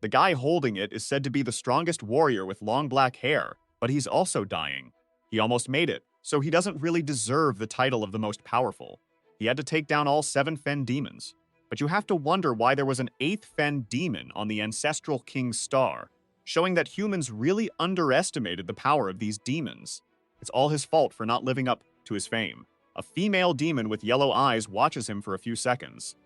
The guy holding it is said to be the strongest warrior with long black hair, but he's also dying. He almost made it, so he doesn't really deserve the title of the most powerful. He had to take down all 7 Fen demons. But you have to wonder why there was an 8th Fen demon on the Ancestral King's star, showing that humans really underestimated the power of these demons. It's all his fault for not living up to his fame. A female demon with yellow eyes watches him for a few seconds.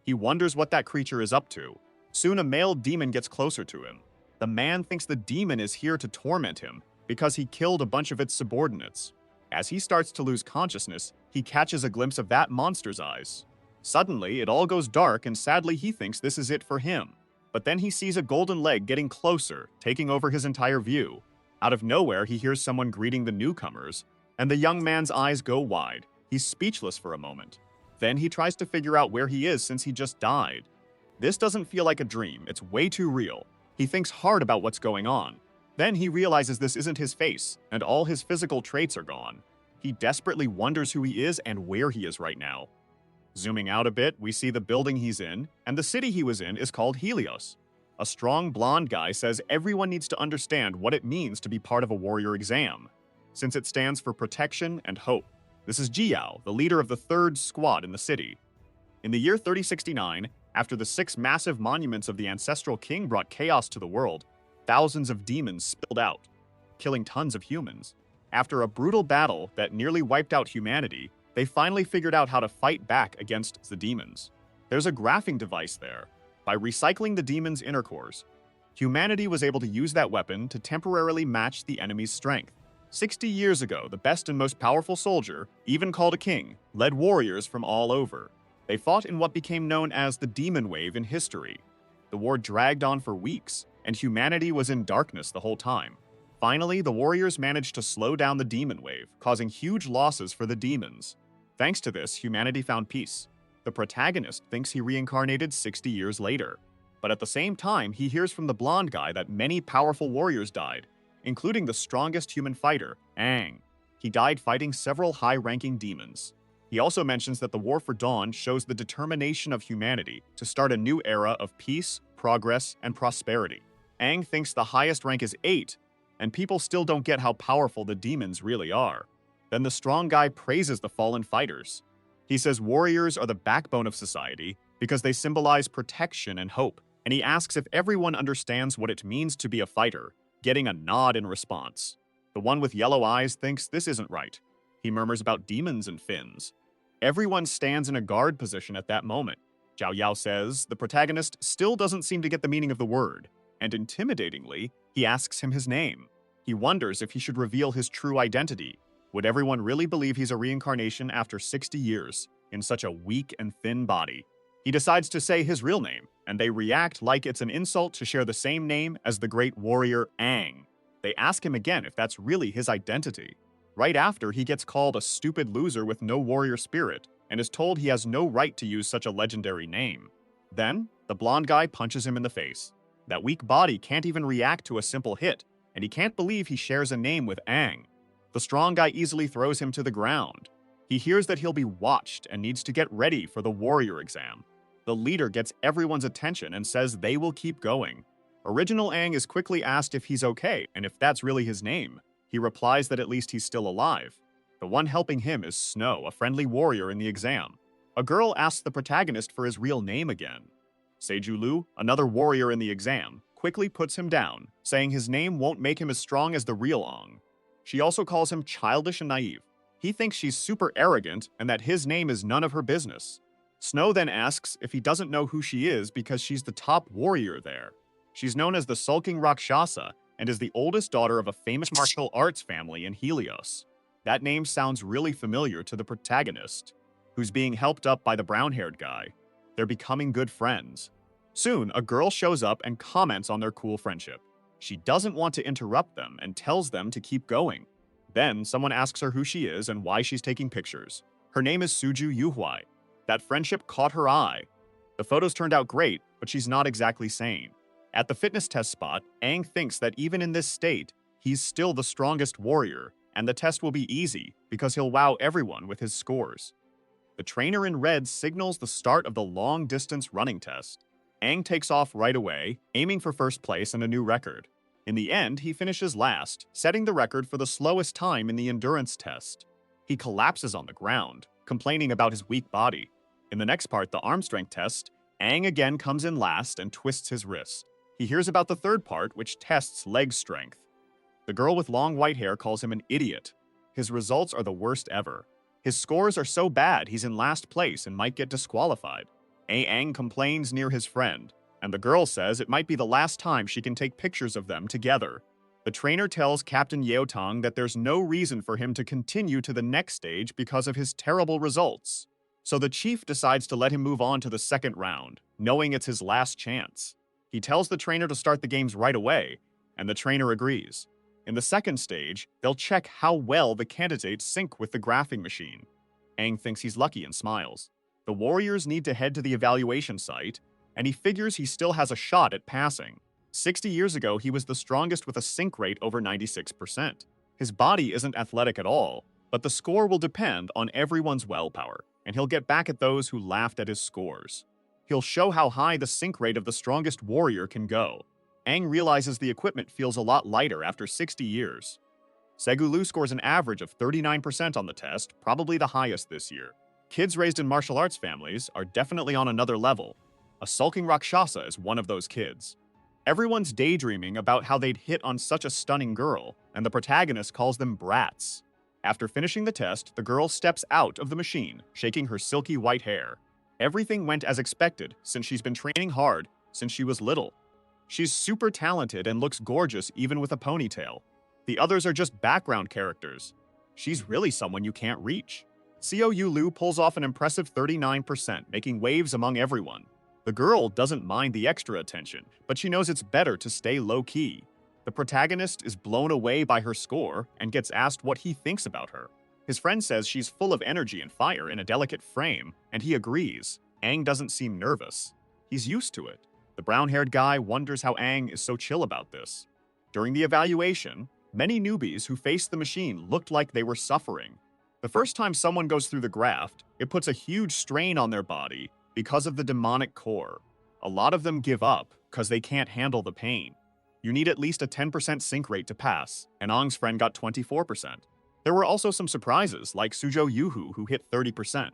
He wonders what that creature is up to. Soon a male demon gets closer to him. The man thinks the demon is here to torment him because he killed a bunch of its subordinates. As he starts to lose consciousness, he catches a glimpse of that monster's eyes. Suddenly, it all goes dark and sadly he thinks this is it for him. But then he sees a golden leg getting closer, taking over his entire view. Out of nowhere, he hears someone greeting the newcomers, and the young man's eyes go wide. He's speechless for a moment. Then he tries to figure out where he is since he just died. This doesn't feel like a dream, it's way too real. He thinks hard about what's going on. Then he realizes this isn't his face, and all his physical traits are gone. He desperately wonders who he is and where he is right now. Zooming out a bit, we see the building he's in, and the city he was in is called Helios. A strong blonde guy says everyone needs to understand what it means to be part of a warrior exam, since it stands for protection and hope. This is Jiao, the leader of the 3rd squad in the city. In the year 3069, after the 6 massive monuments of the Ancestral King brought chaos to the world, thousands of demons spilled out, killing tons of humans. After a brutal battle that nearly wiped out humanity, they finally figured out how to fight back against the demons. There's a graphing device there. By recycling the demons' inner cores, humanity was able to use that weapon to temporarily match the enemy's strength. 60 years ago, the best and most powerful soldier, even called a king, led warriors from all over. They fought in what became known as the Demon Wave in history. The war dragged on for weeks, and humanity was in darkness the whole time. Finally, the warriors managed to slow down the Demon Wave, causing huge losses for the demons. Thanks to this, humanity found peace. The protagonist thinks he reincarnated 60 years later. But at the same time, he hears from the blonde guy that many powerful warriors died, including the strongest human fighter, Aang. He died fighting several high-ranking demons. He also mentions that the War for Dawn shows the determination of humanity to start a new era of peace, progress, and prosperity. Aang thinks the highest rank is 8, and people still don't get how powerful the demons really are. Then the strong guy praises the fallen fighters. He says warriors are the backbone of society because they symbolize protection and hope, and he asks if everyone understands what it means to be a fighter, getting a nod in response. The one with yellow eyes thinks this isn't right. He murmurs about demons and fins. Everyone stands in a guard position at that moment. Zhao Yao says the protagonist still doesn't seem to get the meaning of the word, and intimidatingly, he asks him his name. He wonders if he should reveal his true identity. Would everyone really believe he's a reincarnation after 60 years, in such a weak and thin body? He decides to say his real name, and they react like it's an insult to share the same name as the great warrior Aang. They ask him again if that's really his identity. Right after, he gets called a stupid loser with no warrior spirit, and is told he has no right to use such a legendary name. Then, the blonde guy punches him in the face. That weak body can't even react to a simple hit, and he can't believe he shares a name with Aang. The strong guy easily throws him to the ground. He hears that he'll be watched and needs to get ready for the warrior exam. The leader gets everyone's attention and says they will keep going. Original Aang is quickly asked if he's okay and if that's really his name. He replies that at least he's still alive. The one helping him is Snow, a friendly warrior in the exam. A girl asks the protagonist for his real name again. Seju Lu, another warrior in the exam, quickly puts him down, saying his name won't make him as strong as the real Aang. She also calls him childish and naive. He thinks she's super arrogant and that his name is none of her business. Snow then asks if he doesn't know who she is because she's the top warrior there. She's known as the Sulking Rakshasa and is the oldest daughter of a famous martial arts family in Helios. That name sounds really familiar to the protagonist, who's being helped up by the brown-haired guy. They're becoming good friends. Soon, a girl shows up and comments on their cool friendship. She doesn't want to interrupt them and tells them to keep going. Then, someone asks her who she is and why she's taking pictures. Her name is Suju Yuhuai. That friendship caught her eye. The photos turned out great, but she's not exactly sane. At the fitness test spot, Aang thinks that even in this state, he's still the strongest warrior, and the test will be easy because he'll wow everyone with his scores. The trainer in red signals the start of the long-distance running test. Aang takes off right away, aiming for first place and a new record. In the end, he finishes last, setting the record for the slowest time in the endurance test. He collapses on the ground, complaining about his weak body. In the next part, the arm strength test, Aang again comes in last and twists his wrist. He hears about the third part, which tests leg strength. The girl with long white hair calls him an idiot. His results are the worst ever. His scores are so bad he's in last place and might get disqualified. Aang complains near his friend, and the girl says it might be the last time she can take pictures of them together. The trainer tells Captain Yeotong that there's no reason for him to continue to the next stage because of his terrible results. So the chief decides to let him move on to the second round, knowing it's his last chance. He tells the trainer to start the games right away, and the trainer agrees. In the second stage, they'll check how well the candidates sync with the graphing machine. Aang thinks he's lucky and smiles. The warriors need to head to the evaluation site, and he figures he still has a shot at passing. 60 years ago, he was the strongest with a sync rate over 96%. His body isn't athletic at all, but the score will depend on everyone's willpower, and he'll get back at those who laughed at his scores. He'll show how high the sync rate of the strongest warrior can go. Aang realizes the equipment feels a lot lighter after 60 years. Segulu scores an average of 39% on the test, probably the highest this year. Kids raised in martial arts families are definitely on another level. A sulking Rakshasa is one of those kids. Everyone's daydreaming about how they'd hit on such a stunning girl, and the protagonist calls them brats. After finishing the test, the girl steps out of the machine, shaking her silky white hair. Everything went as expected, since she's been training hard since she was little. She's super talented and looks gorgeous even with a ponytail. The others are just background characters. She's really someone you can't reach. Xiao Lu pulls off an impressive 39%, making waves among everyone. The girl doesn't mind the extra attention, but she knows it's better to stay low-key. The protagonist is blown away by her score and gets asked what he thinks about her. His friend says she's full of energy and fire in a delicate frame, and he agrees. Aang doesn't seem nervous. He's used to it. The brown-haired guy wonders how Aang is so chill about this. During the evaluation, many newbies who faced the machine looked like they were suffering. The first time someone goes through the graft, it puts a huge strain on their body because of the demonic core. A lot of them give up because they can't handle the pain. You need at least a 10% sync rate to pass, and Aang's friend got 24%. There were also some surprises, like Sujo Yuhu, who hit 30%.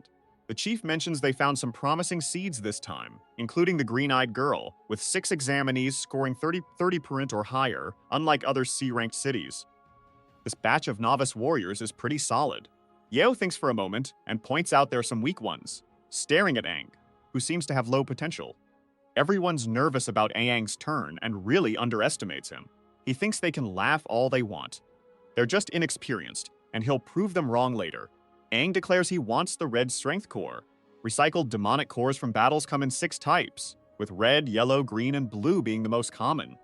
The chief mentions they found some promising seeds this time, including the green-eyed girl, with 6 examinees scoring 30% or higher, unlike other C-ranked cities. This batch of novice warriors is pretty solid. Yeo thinks for a moment and points out there are some weak ones, staring at Aang, who seems to have low potential. Everyone's nervous about Aang's turn and really underestimates him. He thinks they can laugh all they want. They're just inexperienced, and he'll prove them wrong later. Aang declares he wants the red strength core. Recycled demonic cores from battles come in 6 types, with red, yellow, green, and blue being the most common.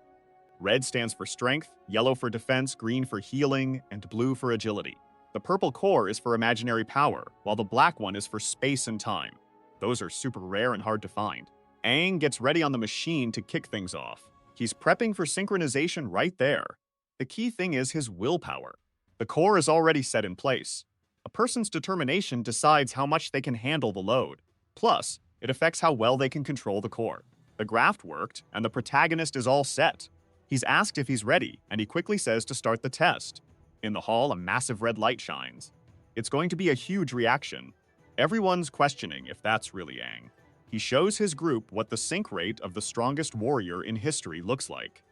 Red stands for strength, yellow for defense, green for healing, and blue for agility. The purple core is for imaginary power, while the black one is for space and time. Those are super rare and hard to find. Aang gets ready on the machine to kick things off. He's prepping for synchronization right there. The key thing is his willpower. The core is already set in place. A person's determination decides how much they can handle the load. Plus, it affects how well they can control the core. The graft worked, and the protagonist is all set. He's asked if he's ready, and he quickly says to start the test. In the hall, a massive red light shines. It's going to be a huge reaction. Everyone's questioning if that's really Aang. He shows his group what the sync rate of the strongest warrior in history looks like.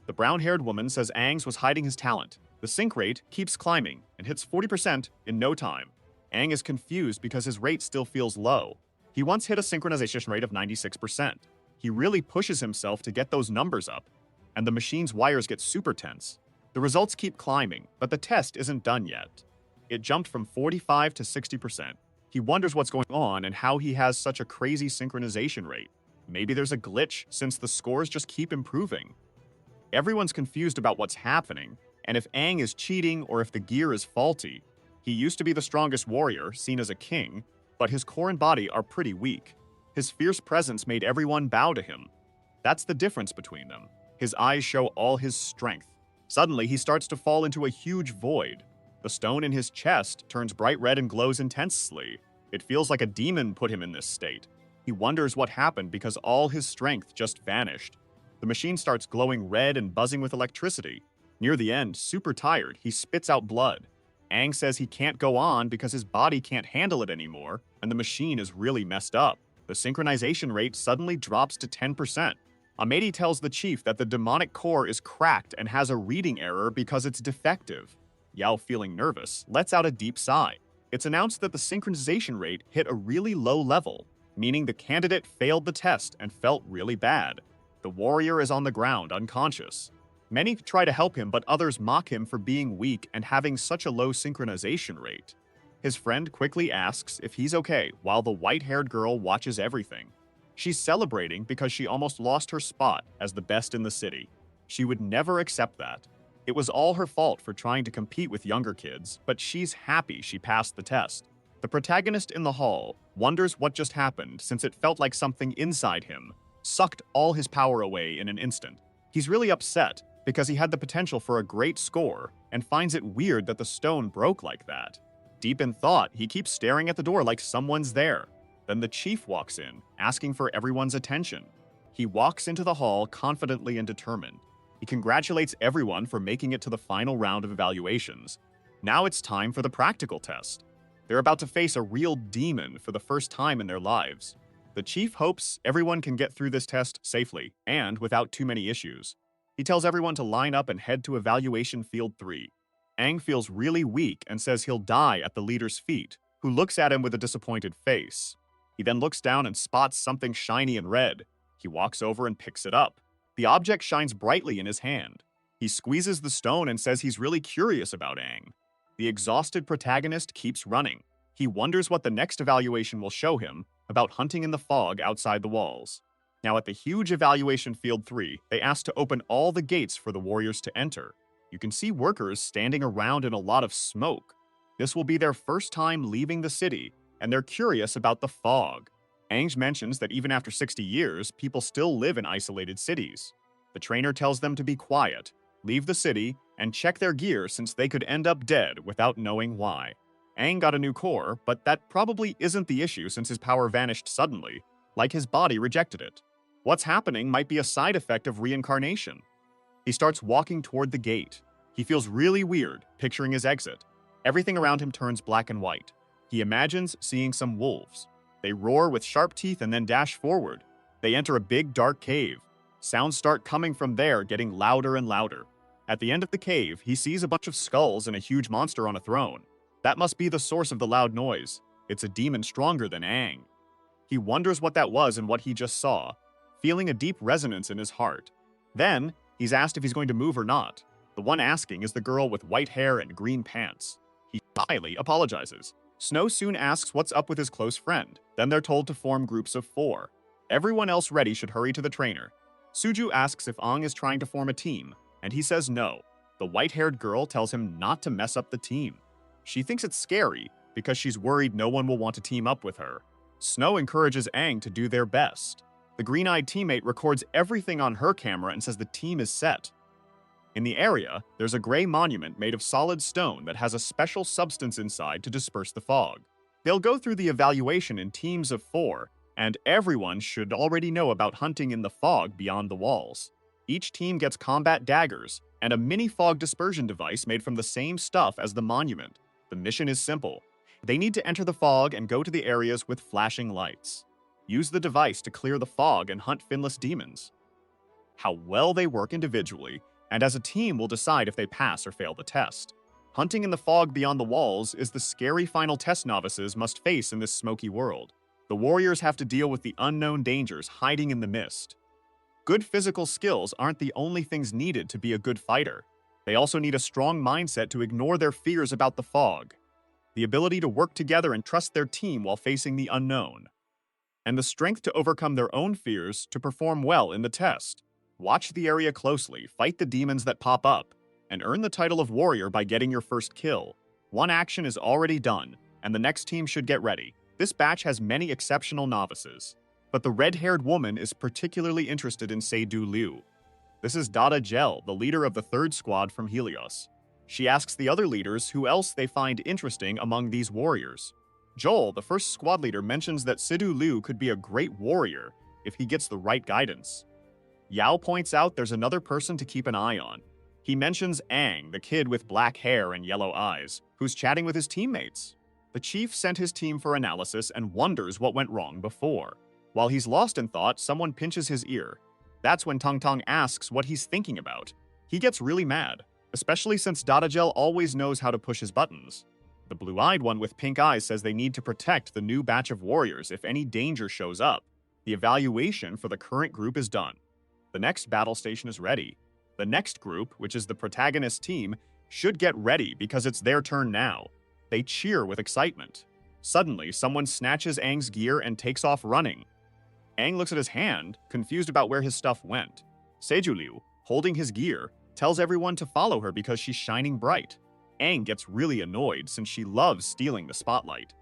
The brown-haired woman says Aang's was hiding his talent. The sync rate keeps climbing and hits 40% in no time. Aang is confused because his rate still feels low. He once hit a synchronization rate of 96%. He really pushes himself to get those numbers up, and the machine's wires get super tense. The results keep climbing, but the test isn't done yet. It jumped from 45 to 60%. He wonders what's going on and how he has such a crazy synchronization rate. Maybe there's a glitch since the scores just keep improving. Everyone's confused about what's happening, and if Aang is cheating or if the gear is faulty. He used to be the strongest warrior, seen as a king, but his core and body are pretty weak. His fierce presence made everyone bow to him. That's the difference between them. His eyes show all his strength. Suddenly, he starts to fall into a huge void. The stone in his chest turns bright red and glows intensely. It feels like a demon put him in this state. He wonders what happened because all his strength just vanished. The machine starts glowing red and buzzing with electricity. Near the end, super tired, he spits out blood. Aang says he can't go on because his body can't handle it anymore, and the machine is really messed up. The synchronization rate suddenly drops to 10%. Amedi tells the chief that the demonic core is cracked and has a reading error because it's defective. Yao, feeling nervous, lets out a deep sigh. It's announced that the synchronization rate hit a really low level, meaning the candidate failed the test and felt really bad. The warrior is on the ground, unconscious. Many try to help him, but others mock him for being weak and having such a low synchronization rate. His friend quickly asks if he's okay while the white-haired girl watches everything. She's celebrating because she almost lost her spot as the best in the city. She would never accept that. It was all her fault for trying to compete with younger kids, but she's happy she passed the test. The protagonist in the hall wonders what just happened since it felt like something inside him sucked all his power away in an instant. He's really upset because he had the potential for a great score and finds it weird that the stone broke like that. Deep in thought, he keeps staring at the door like someone's there. Then the chief walks in, asking for everyone's attention. He walks into the hall confidently and determined. He congratulates everyone for making it to the final round of evaluations. Now it's time for the practical test. They're about to face a real demon for the first time in their lives. The chief hopes everyone can get through this test safely and without too many issues. He tells everyone to line up and head to evaluation field 3. Aang feels really weak and says he'll die at the leader's feet, who looks at him with a disappointed face. He then looks down and spots something shiny and red. He walks over and picks it up. The object shines brightly in his hand. He squeezes the stone and says he's really curious about Aang. The exhausted protagonist keeps running. He wonders what the next evaluation will show him about hunting in the fog outside the walls. Now at the huge evaluation field 3, they ask to open all the gates for the warriors to enter. You can see workers standing around in a lot of smoke. This will be their first time leaving the city, and they're curious about the fog. Aang mentions that even after 60 years, people still live in isolated cities. The trainer tells them to be quiet, leave the city, and check their gear since they could end up dead without knowing why. Aang got a new core, but that probably isn't the issue since his power vanished suddenly, like his body rejected it. What's happening might be a side effect of reincarnation. He starts walking toward the gate. He feels really weird, picturing his exit. Everything around him turns black and white. He imagines seeing some wolves. They roar with sharp teeth and then dash forward. They enter a big, dark cave. Sounds start coming from there, getting louder and louder. At the end of the cave, he sees a bunch of skulls and a huge monster on a throne. That must be the source of the loud noise. It's a demon stronger than Aang. He wonders what that was and what he just saw, feeling a deep resonance in his heart. Then, he's asked if he's going to move or not. The one asking is the girl with white hair and green pants. He shyly apologizes. Snow soon asks what's up with his close friend. Then they're told to form groups of 4. Everyone else ready should hurry to the trainer. Suju asks if Aang is trying to form a team, and he says no. The white-haired girl tells him not to mess up the team. She thinks it's scary because she's worried no one will want to team up with her. Snow encourages Aang to do their best. The green-eyed teammate records everything on her camera and says the team is set. In the area, there's a gray monument made of solid stone that has a special substance inside to disperse the fog. They'll go through the evaluation in teams of 4, and everyone should already know about hunting in the fog beyond the walls. Each team gets combat daggers and a mini fog dispersion device made from the same stuff as the monument. The mission is simple. They need to enter the fog and go to the areas with flashing lights. Use the device to clear the fog and hunt finless demons. How well they work individually, and as a team will decide if they pass or fail the test. Hunting in the fog beyond the walls is the scary final test novices must face in this smoky world. The warriors have to deal with the unknown dangers hiding in the mist. Good physical skills aren't the only things needed to be a good fighter. They also need a strong mindset to ignore their fears about the fog, the ability to work together and trust their team while facing the unknown, and the strength to overcome their own fears to perform well in the test. Watch the area closely, fight the demons that pop up, and earn the title of warrior by getting your first kill. One action is already done, and the next team should get ready. This batch has many exceptional novices, but the red-haired woman is particularly interested in Se-Du Liu. This is Dada Gel, the leader of the 3rd squad from Helios. She asks the other leaders who else they find interesting among these warriors. Joel, the first squad leader, mentions that Sidu Liu could be a great warrior if he gets the right guidance. Yao points out there's another person to keep an eye on. He mentions Aang, the kid with black hair and yellow eyes, who's chatting with his teammates. The chief sent his team for analysis and wonders what went wrong before. While he's lost in thought, someone pinches his ear. That's when Tong Tong asks what he's thinking about. He gets really mad, especially since Dadagel always knows how to push his buttons. The blue-eyed one with pink eyes says they need to protect the new batch of warriors if any danger shows up. The evaluation for the current group is done. The next battle station is ready. The next group, which is the Protagonist team, should get ready because it's their turn now. They cheer with excitement. Suddenly, someone snatches Aang's gear and takes off running. Aang looks at his hand, confused about where his stuff went. Sejuliu, holding his gear, tells everyone to follow her because she's shining bright. Aang gets really annoyed since she loves stealing the spotlight.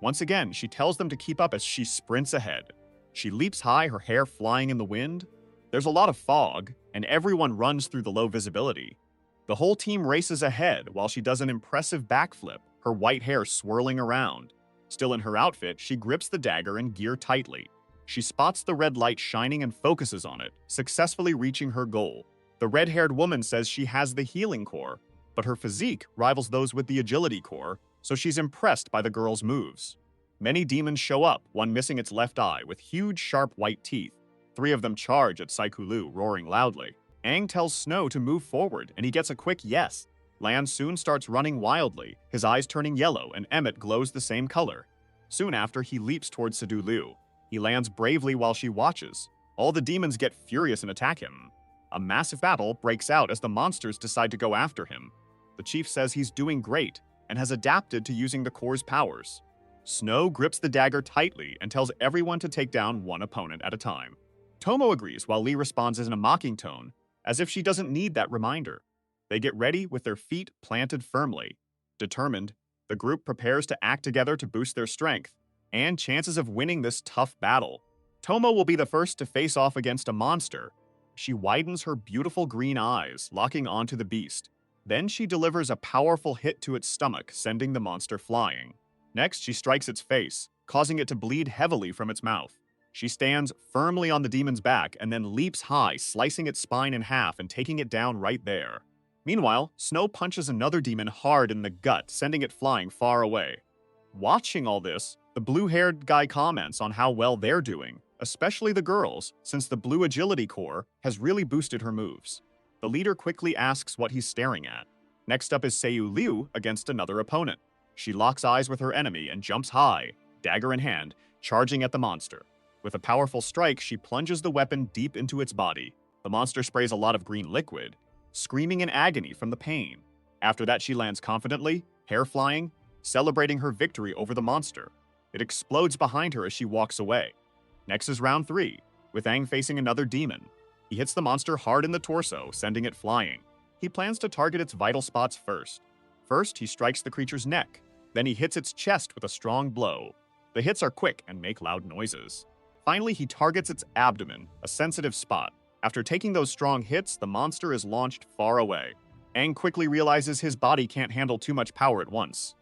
Once again, she tells them to keep up as she sprints ahead. She leaps high, her hair flying in the wind. There's a lot of fog, and everyone runs through the low visibility. The whole team races ahead while she does an impressive backflip, her white hair swirling around. Still in her outfit, she grips the dagger and gear tightly. She spots the red light shining and focuses on it, successfully reaching her goal. The red-haired woman says she has the healing core, but her physique rivals those with the agility core, so she's impressed by the girl's moves. Many demons show up, one missing its left eye with huge sharp white teeth. 3 of them charge at Saikulu, roaring loudly. Aang tells Snow to move forward, and he gets a quick yes. Lan soon starts running wildly, his eyes turning yellow, and Emmet glows the same color. Soon after, he leaps towards Sidu Liu. He lands bravely while she watches. All the demons get furious and attack him. A massive battle breaks out as the monsters decide to go after him. The chief says he's doing great, and has adapted to using the core's powers. Snow grips the dagger tightly and tells everyone to take down one opponent at a time. Tomo agrees while Lee responds in a mocking tone, as if she doesn't need that reminder. They get ready with their feet planted firmly. Determined, the group prepares to act together to boost their strength and chances of winning this tough battle. Tomo will be the first to face off against a monster. She widens her beautiful green eyes, locking onto the beast. Then she delivers a powerful hit to its stomach, sending the monster flying. Next, she strikes its face, causing it to bleed heavily from its mouth. She stands firmly on the demon's back and then leaps high, slicing its spine in half and taking it down right there. Meanwhile, Snow punches another demon hard in the gut, sending it flying far away. Watching all this, the blue-haired guy comments on how well they're doing, especially the girls, since the blue agility core has really boosted her moves. The leader quickly asks what he's staring at. Next up is Seiyu Liu against another opponent. She locks eyes with her enemy and jumps high, dagger in hand, charging at the monster. With a powerful strike, she plunges the weapon deep into its body. The monster sprays a lot of green liquid, screaming in agony from the pain. After that, she lands confidently, hair flying, celebrating her victory over the monster. It explodes behind her as she walks away. Next is round 3, with Aang facing another demon. He hits the monster hard in the torso, sending it flying. He plans to target its vital spots first. First, he strikes the creature's neck. Then he hits its chest with a strong blow. The hits are quick and make loud noises. Finally, he targets its abdomen, a sensitive spot. After taking those strong hits, the monster is launched far away. Aang quickly realizes his body can't handle too much power at once.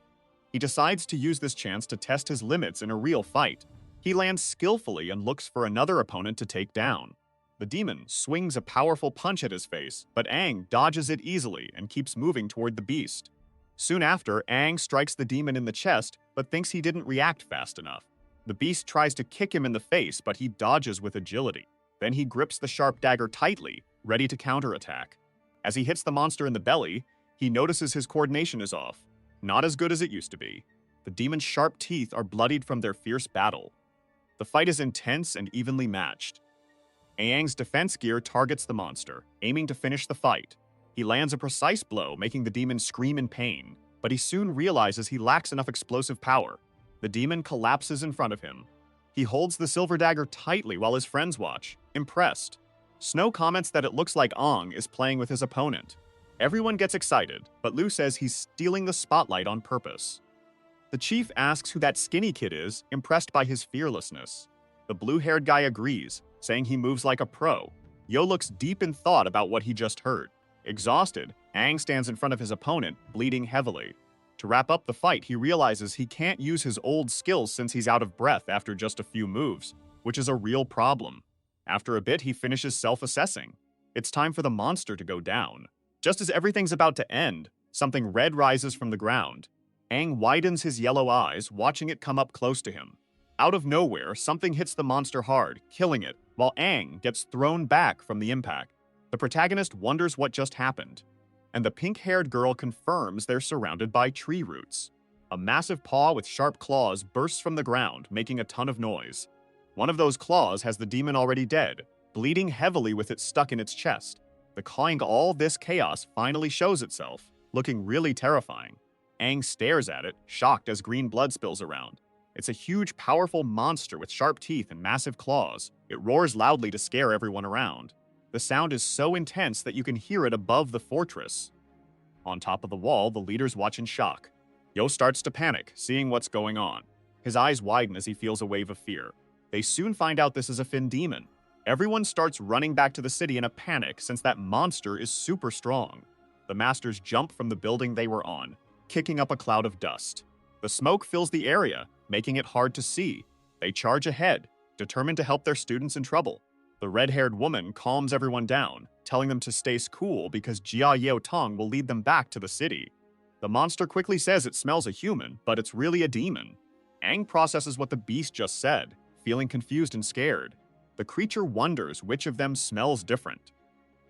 He decides to use this chance to test his limits in a real fight. He lands skillfully and looks for another opponent to take down. The demon swings a powerful punch at his face, but Aang dodges it easily and keeps moving toward the beast. Soon after, Aang strikes the demon in the chest, but thinks he didn't react fast enough. The beast tries to kick him in the face, but he dodges with agility. Then he grips the sharp dagger tightly, ready to counterattack. As he hits the monster in the belly, he notices his coordination is off. Not as good as it used to be. The demon's sharp teeth are bloodied from their fierce battle. The fight is intense and evenly matched. Aang's defense gear targets the monster, aiming to finish the fight. He lands a precise blow, making the demon scream in pain, but he soon realizes he lacks enough explosive power. The demon collapses in front of him. He holds the silver dagger tightly while his friends watch, impressed. Snow comments that it looks like Aang is playing with his opponent. Everyone gets excited, but Lu says he's stealing the spotlight on purpose. The chief asks who that skinny kid is, impressed by his fearlessness. The blue-haired guy agrees, saying he moves like a pro. Yo looks deep in thought about what he just heard. Exhausted, Aang stands in front of his opponent, bleeding heavily. To wrap up the fight, he realizes he can't use his old skills since he's out of breath after just a few moves, which is a real problem. After a bit, he finishes self-assessing. It's time for the monster to go down. Just as everything's about to end, something red rises from the ground. Aang widens his yellow eyes, watching it come up close to him. Out of nowhere, something hits the monster hard, killing it, while Aang gets thrown back from the impact. The protagonist wonders what just happened, and the pink-haired girl confirms they're surrounded by tree roots. A massive paw with sharp claws bursts from the ground, making a ton of noise. One of those claws has the demon already dead, bleeding heavily with it stuck in its chest. The clawing all this chaos finally shows itself, looking really terrifying. Aang stares at it, shocked as green blood spills around. It's a huge, powerful monster with sharp teeth and massive claws. It roars loudly to scare everyone around. The sound is so intense that you can hear it above the fortress. On top of the wall, the leaders watch in shock. Yo starts to panic, seeing what's going on. His eyes widen as he feels a wave of fear. They soon find out this is a Fin demon. Everyone starts running back to the city in a panic since that monster is super strong. The masters jump from the building they were on, kicking up a cloud of dust. The smoke fills the area, making it hard to see. They charge ahead, determined to help their students in trouble. The red-haired woman calms everyone down, telling them to stay cool because Jia Yeo Tong will lead them back to the city. The monster quickly says it smells a human, but it's really a demon. Aang processes what the beast just said, feeling confused and scared. The creature wonders which of them smells different.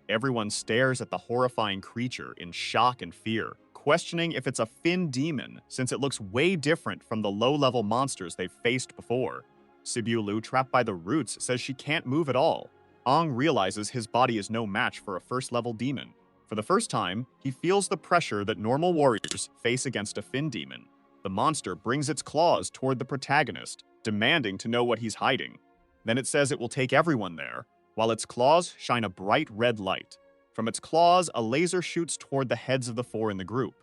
Everyone stares at the horrifying creature in shock and fear, questioning if it's a Fin demon since it looks way different from the low-level monsters they've faced before. Sibiu Lu, trapped by the roots, says she can't move at all. Aang realizes his body is no match for a first-level demon. For the first time, he feels the pressure that normal warriors face against a Fin demon. The monster brings its claws toward the protagonist, demanding to know what he's hiding. Then it says it will take everyone there, while its claws shine a bright red light. From its claws, a laser shoots toward the heads of the four in the group.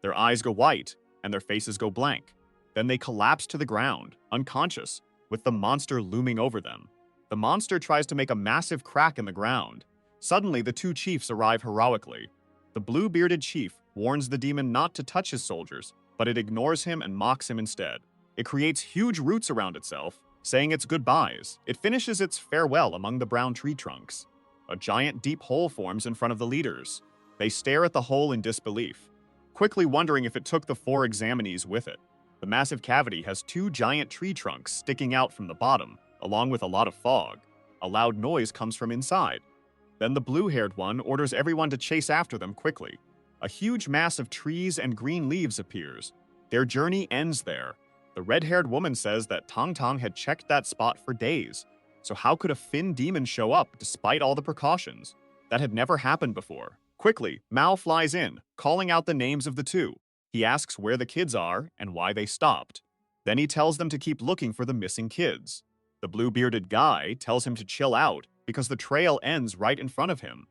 Their eyes go white, and their faces go blank. Then they collapse to the ground, unconscious, with the monster looming over them. The monster tries to make a massive crack in the ground. Suddenly, the two chiefs arrive heroically. The blue-bearded chief warns the demon not to touch his soldiers, but it ignores him and mocks him instead. It creates huge roots around itself, saying its goodbyes. It finishes its farewell among the brown tree trunks. A giant deep hole forms in front of the leaders. They stare at the hole in disbelief, quickly wondering if it took the four examinees with it. The massive cavity has two giant tree trunks sticking out from the bottom, along with a lot of fog. A loud noise comes from inside. Then the blue-haired one orders everyone to chase after them quickly. A huge mass of trees and green leaves appears. Their journey ends there. The red-haired woman says that Tong Tong had checked that spot for days. So how could a Fin demon show up despite all the precautions? That had never happened before. Quickly, Mao flies in, calling out the names of the two. He asks where the kids are and why they stopped. Then he tells them to keep looking for the missing kids. The blue-bearded guy tells him to chill out because the trail ends right in front of him.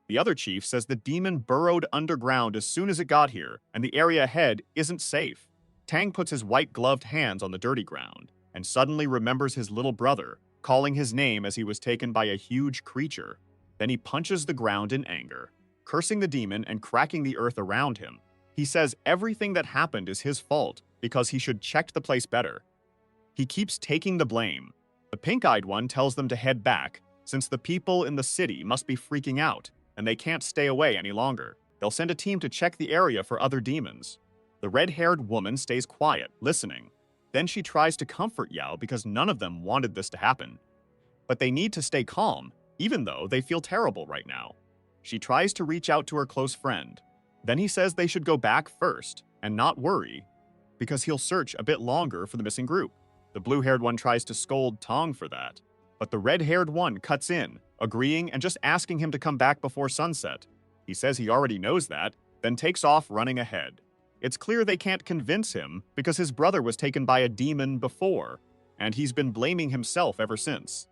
The other chief says the demon burrowed underground as soon as it got here, and the area ahead isn't safe. Tang puts his white-gloved hands on the dirty ground, and suddenly remembers his little brother, calling his name as he was taken by a huge creature. Then he punches the ground in anger, cursing the demon and cracking the earth around him. He says everything that happened is his fault because he should check the place better. He keeps taking the blame. The pink-eyed one tells them to head back, since the people in the city must be freaking out, and they can't stay away any longer. They'll send a team to check the area for other demons. The red-haired woman stays quiet, listening. Then she tries to comfort Yao because none of them wanted this to happen. But they need to stay calm, even though they feel terrible right now. She tries to reach out to her close friend. Then he says they should go back first and not worry, because he'll search a bit longer for the missing group. The blue-haired one tries to scold Tong for that, but the red-haired one cuts in, agreeing and just asking him to come back before sunset. He says he already knows that, then takes off running ahead. It's clear they can't convince him because his brother was taken by a demon before, and he's been blaming himself ever since.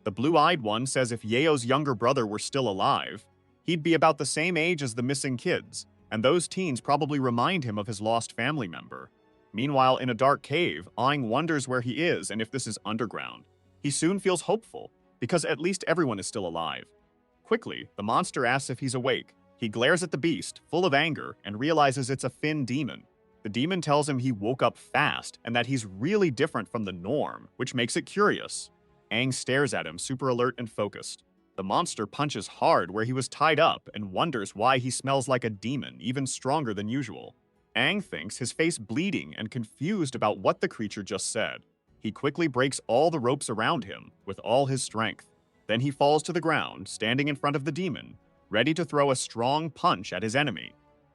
The blue-eyed one says if Yeo's younger brother were still alive, he'd be about the same age as the missing kids, and those teens probably remind him of his lost family member. Meanwhile, in a dark cave, Aang wonders where he is and if this is underground. He soon feels hopeful, because at least everyone is still alive. Quickly, the monster asks if he's awake. He glares at the beast, full of anger, and realizes it's a Fin demon. The demon tells him he woke up fast and that he's really different from the norm, which makes it curious. Aang stares at him, super alert and focused. The monster punches hard where he was tied up and wonders why he smells like a demon, even stronger than usual. Aang thinks his face bleeding and confused about what the creature just said. He quickly breaks all the ropes around him with all his strength. Then he falls to the ground, standing in front of the demon, ready to throw a strong punch at his enemy.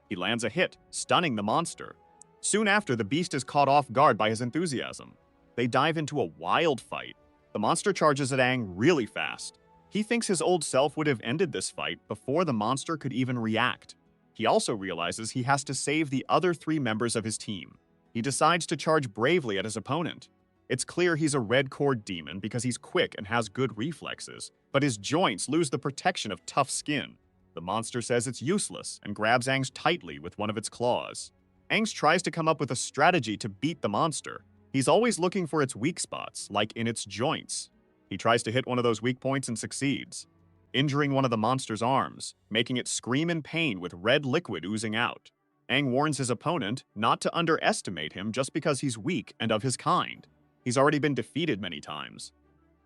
He lands a hit, stunning the monster. Soon after, the beast is caught off guard by his enthusiasm. They dive into a wild fight. The monster charges at Aang really fast. He thinks his old self would have ended this fight before the monster could even react. He also realizes he has to save the other 3 members of his team. He decides to charge bravely at his opponent. It's clear he's a red core demon because he's quick and has good reflexes, but his joints lose the protection of tough skin. The monster says it's useless and grabs Aang's tightly with one of its claws. Aang tries to come up with a strategy to beat the monster. He's always looking for its weak spots, like in its joints. He tries to hit one of those weak points and succeeds, injuring one of the monster's arms, making it scream in pain with red liquid oozing out. Aang warns his opponent not to underestimate him just because he's weak and of his kind. He's already been defeated many times.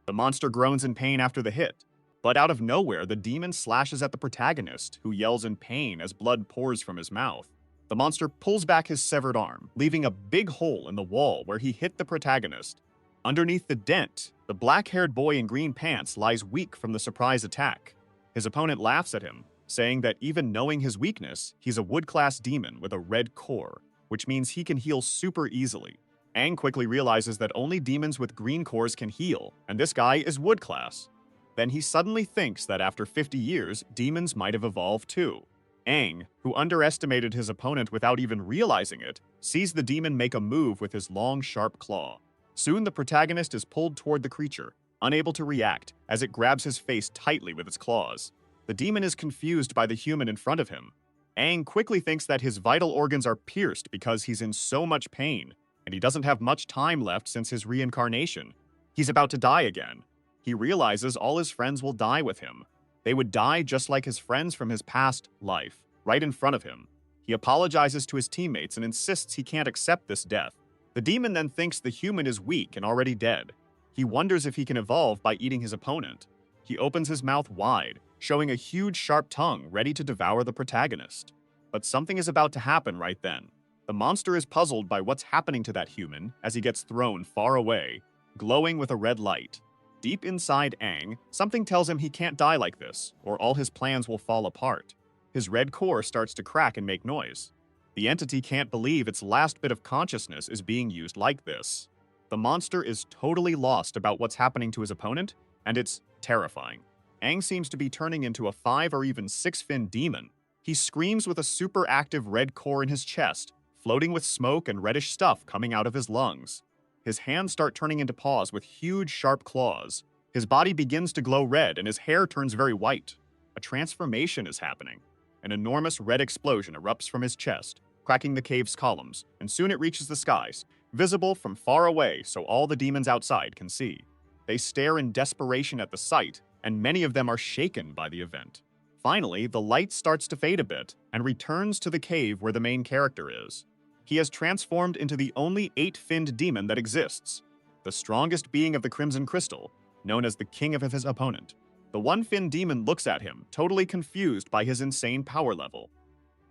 The monster groans in pain after the hit, but out of nowhere, the demon slashes at the protagonist, who yells in pain as blood pours from his mouth. The monster pulls back his severed arm, leaving a big hole in the wall where he hit the protagonist. Underneath the dent, the black-haired boy in green pants lies weak from the surprise attack. His opponent laughs at him, saying that even knowing his weakness, he's a wood-class demon with a red core, which means he can heal super easily. Aang quickly realizes that only demons with green cores can heal, and this guy is wood-class. Then he suddenly thinks that after 50 years, demons might have evolved too. Aang, who underestimated his opponent without even realizing it, sees the demon make a move with his long, sharp claw. Soon the protagonist is pulled toward the creature, unable to react, as it grabs his face tightly with its claws. The demon is confused by the human in front of him. Aang quickly thinks that his vital organs are pierced because he's in so much pain, and he doesn't have much time left since his reincarnation. He's about to die again. He realizes all his friends will die with him. They would die just like his friends from his past life, right in front of him. He apologizes to his teammates and insists he can't accept this death. The demon then thinks the human is weak and already dead. He wonders if he can evolve by eating his opponent. He opens his mouth wide, showing a huge sharp tongue ready to devour the protagonist. But something is about to happen right then. The monster is puzzled by what's happening to that human as he gets thrown far away, glowing with a red light. Deep inside Aang, something tells him he can't die like this, or all his plans will fall apart. His red core starts to crack and make noise. The entity can't believe its last bit of consciousness is being used like this. The monster is totally lost about what's happening to his opponent, and it's terrifying. Aang seems to be turning into a 5 or even 6-fin demon. He screams with a super active red core in his chest, floating with smoke and reddish stuff coming out of his lungs. His hands start turning into paws with huge sharp claws. His body begins to glow red and his hair turns very white. A transformation is happening. An enormous red explosion erupts from his chest, cracking the cave's columns, and soon it reaches the skies, visible from far away so all the demons outside can see. They stare in desperation at the sight, and many of them are shaken by the event. Finally, the light starts to fade a bit and returns to the cave where the main character is. He has transformed into the only 8-finned demon that exists, the strongest being of the Crimson Crystal, known as the king of his opponent. The 1-fin demon looks at him, totally confused by his insane power level.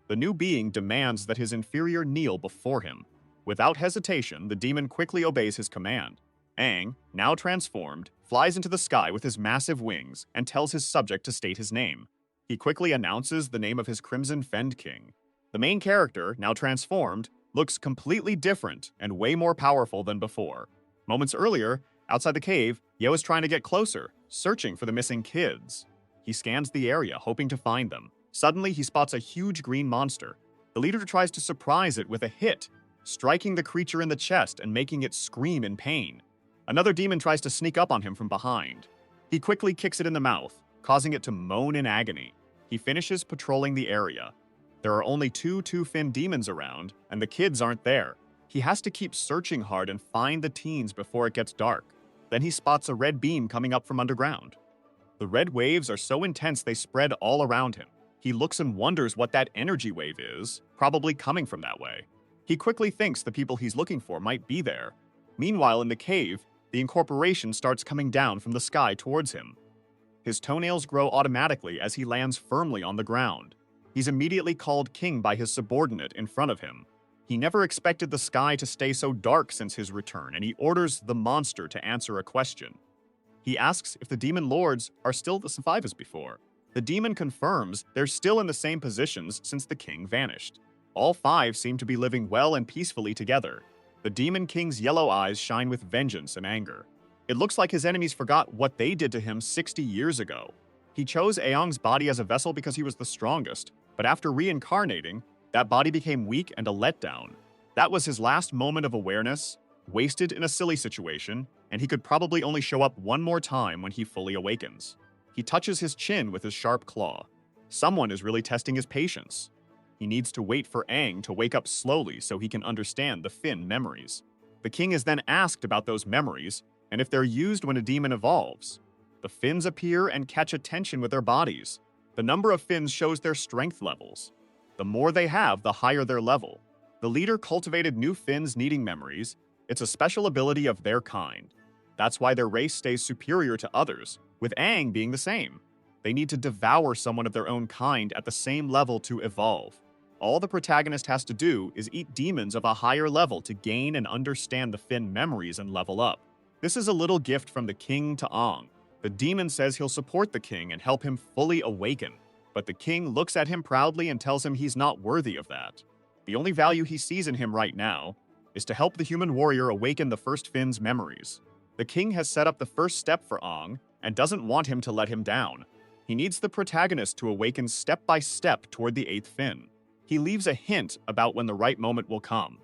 The new being demands that his inferior kneel before him. Without hesitation, the demon quickly obeys his command. Aang, now transformed, flies into the sky with his massive wings and tells his subject to state his name. He quickly announces the name of his Crimson Fend King. The main character, now transformed, looks completely different and way more powerful than before. Moments earlier, outside the cave, Yo is trying to get closer, searching for the missing kids. He scans the area, hoping to find them. Suddenly, he spots a huge green monster. The leader tries to surprise it with a hit, striking the creature in the chest and making it scream in pain. Another demon tries to sneak up on him from behind. He quickly kicks it in the mouth, causing it to moan in agony. He finishes patrolling the area. There are only 2-fin demons around, and the kids aren't there. He has to keep searching hard and find the teens before it gets dark. Then he spots a red beam coming up from underground. The red waves are so intense they spread all around him. He looks and wonders what that energy wave is, probably coming from that way. He quickly thinks the people he's looking for might be there. Meanwhile, in the cave, the incorporation starts coming down from the sky towards him. His toenails grow automatically as he lands firmly on the ground. He's immediately called king by his subordinate in front of him. He never expected the sky to stay so dark since his return, and he orders the monster to answer a question. He asks if the demon lords are still the same as before. The demon confirms they're still in the same positions since the king vanished. All 5 seem to be living well and peacefully together. The demon king's yellow eyes shine with vengeance and anger. It looks like his enemies forgot what they did to him 60 years ago. He chose Aong's body as a vessel because he was the strongest, but after reincarnating, that body became weak and a letdown. That was his last moment of awareness, wasted in a silly situation, and he could probably only show up one more time when he fully awakens. He touches his chin with his sharp claw. Someone is really testing his patience. He needs to wait for Aang to wake up slowly so he can understand the Fin memories. The king is then asked about those memories, and if they're used when a demon evolves. The Fins appear and catch attention with their bodies. The number of Fins shows their strength levels. The more they have, the higher their level. The leader cultivated new Fins needing memories. It's a special ability of their kind. That's why their race stays superior to others, with Aang being the same. They need to devour someone of their own kind at the same level to evolve. All the protagonist has to do is eat demons of a higher level to gain and understand the Fin memories and level up. This is a little gift from the king to Aang. The demon says he'll support the king and help him fully awaken, but the king looks at him proudly and tells him he's not worthy of that. The only value he sees in him right now is to help the human warrior awaken the first Fin's memories. The king has set up the first step for Aang and doesn't want him to let him down. He needs the protagonist to awaken step by step toward the 8th Fin. He leaves a hint about when the right moment will come.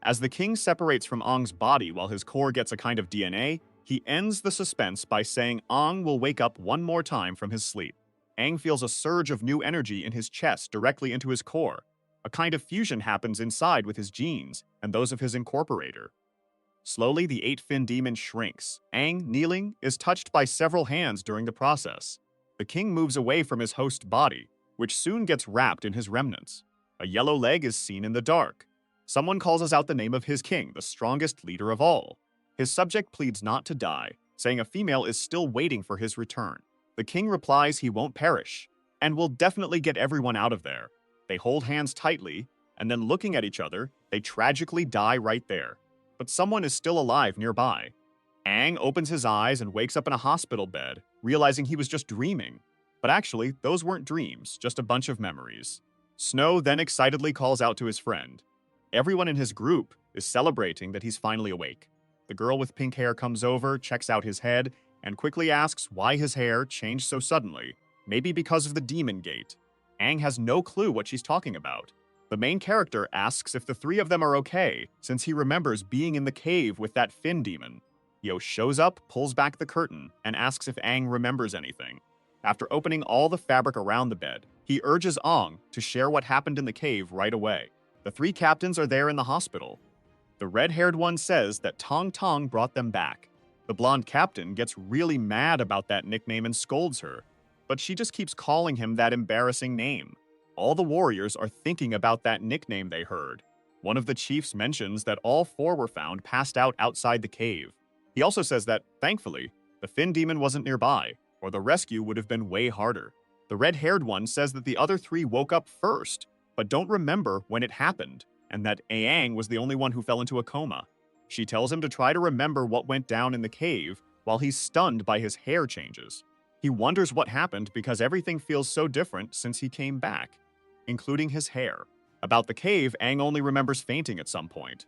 As the king separates from Aang's body while his core gets a kind of DNA, he ends the suspense by saying Aang will wake up one more time from his sleep. Aang feels a surge of new energy in his chest directly into his core. A kind of fusion happens inside with his genes and those of his incorporator. Slowly, the 8 Fin demon shrinks. Aang, kneeling, is touched by several hands during the process. The king moves away from his host body, which soon gets wrapped in his remnants. A yellow leg is seen in the dark. Someone calls us out the name of his king, the strongest leader of all. His subject pleads not to die, saying a female is still waiting for his return. The king replies he won't perish, and will definitely get everyone out of there. They hold hands tightly, and then looking at each other, they tragically die right there. But someone is still alive nearby. Aang opens his eyes and wakes up in a hospital bed, realizing he was just dreaming. But actually, those weren't dreams, just a bunch of memories. Snow then excitedly calls out to his friend. Everyone in his group is celebrating that he's finally awake. The girl with pink hair comes over, checks out his head, and quickly asks why his hair changed so suddenly, maybe because of the demon gate. Aang has no clue what she's talking about. The main character asks if the 3 of them are okay, since he remembers being in the cave with that Fin demon. Yo shows up, pulls back the curtain, and asks if Aang remembers anything. After opening all the fabric around the bed, he urges Aang to share what happened in the cave right away. The 3 captains are there in the hospital. The red-haired one says that Tong Tong brought them back. The blonde captain gets really mad about that nickname and scolds her, but she just keeps calling him that embarrassing name. All the warriors are thinking about that nickname they heard. One of the chiefs mentions that all 4 were found passed out outside the cave. He also says that, thankfully, the Fin demon wasn't nearby, or the rescue would have been way harder. The red-haired one says that the other 3 woke up first, but don't remember when it happened, and that Aang was the only one who fell into a coma. She tells him to try to remember what went down in the cave while he's stunned by his hair changes. He wonders what happened because everything feels so different since he came back, including his hair. About the cave, Aang only remembers fainting at some point.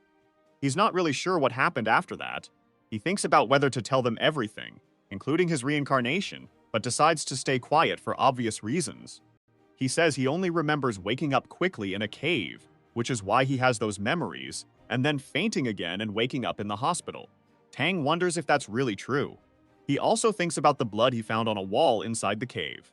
He's not really sure what happened after that. He thinks about whether to tell them everything, including his reincarnation, but decides to stay quiet for obvious reasons. He says he only remembers waking up quickly in a cave, which is why he has those memories, and then fainting again and waking up in the hospital. Tang wonders if that's really true. He also thinks about the blood he found on a wall inside the cave.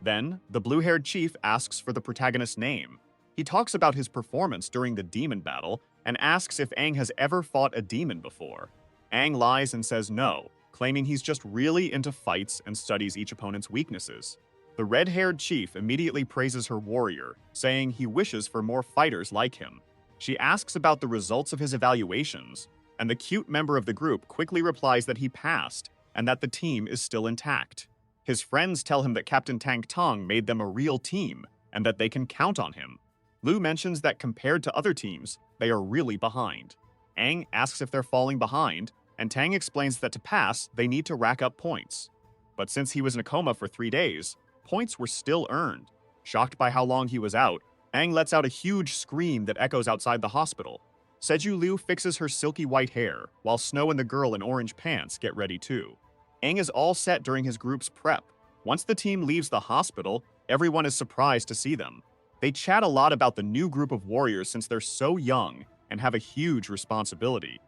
Then, the blue-haired chief asks for the protagonist's name. He talks about his performance during the demon battle and asks if Aang has ever fought a demon before. Aang lies and says no, claiming he's just really into fights and studies each opponent's weaknesses. The red-haired chief immediately praises her warrior, saying he wishes for more fighters like him. She asks about the results of his evaluations, and the cute member of the group quickly replies that he passed and that the team is still intact. His friends tell him that Captain Tang Tong made them a real team and that they can count on him. Lu mentions that compared to other teams, they are really behind. Aang asks if they're falling behind, and Tang explains that to pass, they need to rack up points. But since he was in a coma for 3 days, points were still earned. Shocked by how long he was out, Aang lets out a huge scream that echoes outside the hospital. Seju Liu fixes her silky white hair, while Snow and the girl in orange pants get ready too. Aang is all set during his group's prep. Once the team leaves the hospital, everyone is surprised to see them. They chat a lot about the new group of warriors since they're so young and have a huge responsibility.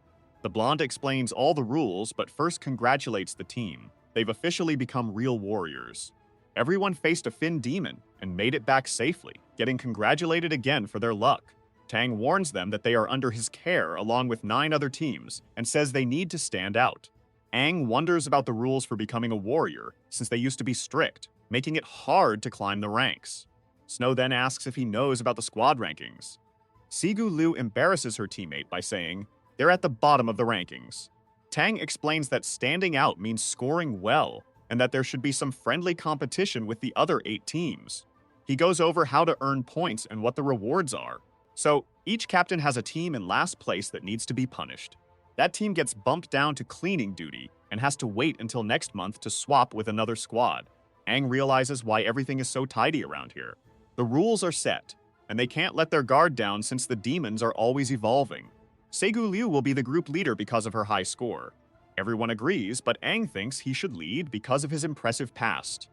The blonde explains all the rules, but first congratulates the team. They've officially become real warriors. Everyone faced a Fin demon and made it back safely, getting congratulated again for their luck. Tang warns them that they are under his care along with 9 other teams and says they need to stand out. Aang wonders about the rules for becoming a warrior since they used to be strict, making it hard to climb the ranks. Snow then asks if he knows about the squad rankings. Sigu Liu embarrasses her teammate by saying, "They're at the bottom of the rankings." Tang explains that standing out means scoring well, and that there should be some friendly competition with the other 8 teams. He goes over how to earn points and what the rewards are. So, each captain has a team in last place that needs to be punished. That team gets bumped down to cleaning duty and has to wait until next month to swap with another squad. Aang realizes why everything is so tidy around here. The rules are set, and they can't let their guard down since the demons are always evolving. Segu Liu will be the group leader because of her high score. Everyone agrees, but Aang thinks he should lead because of his impressive past.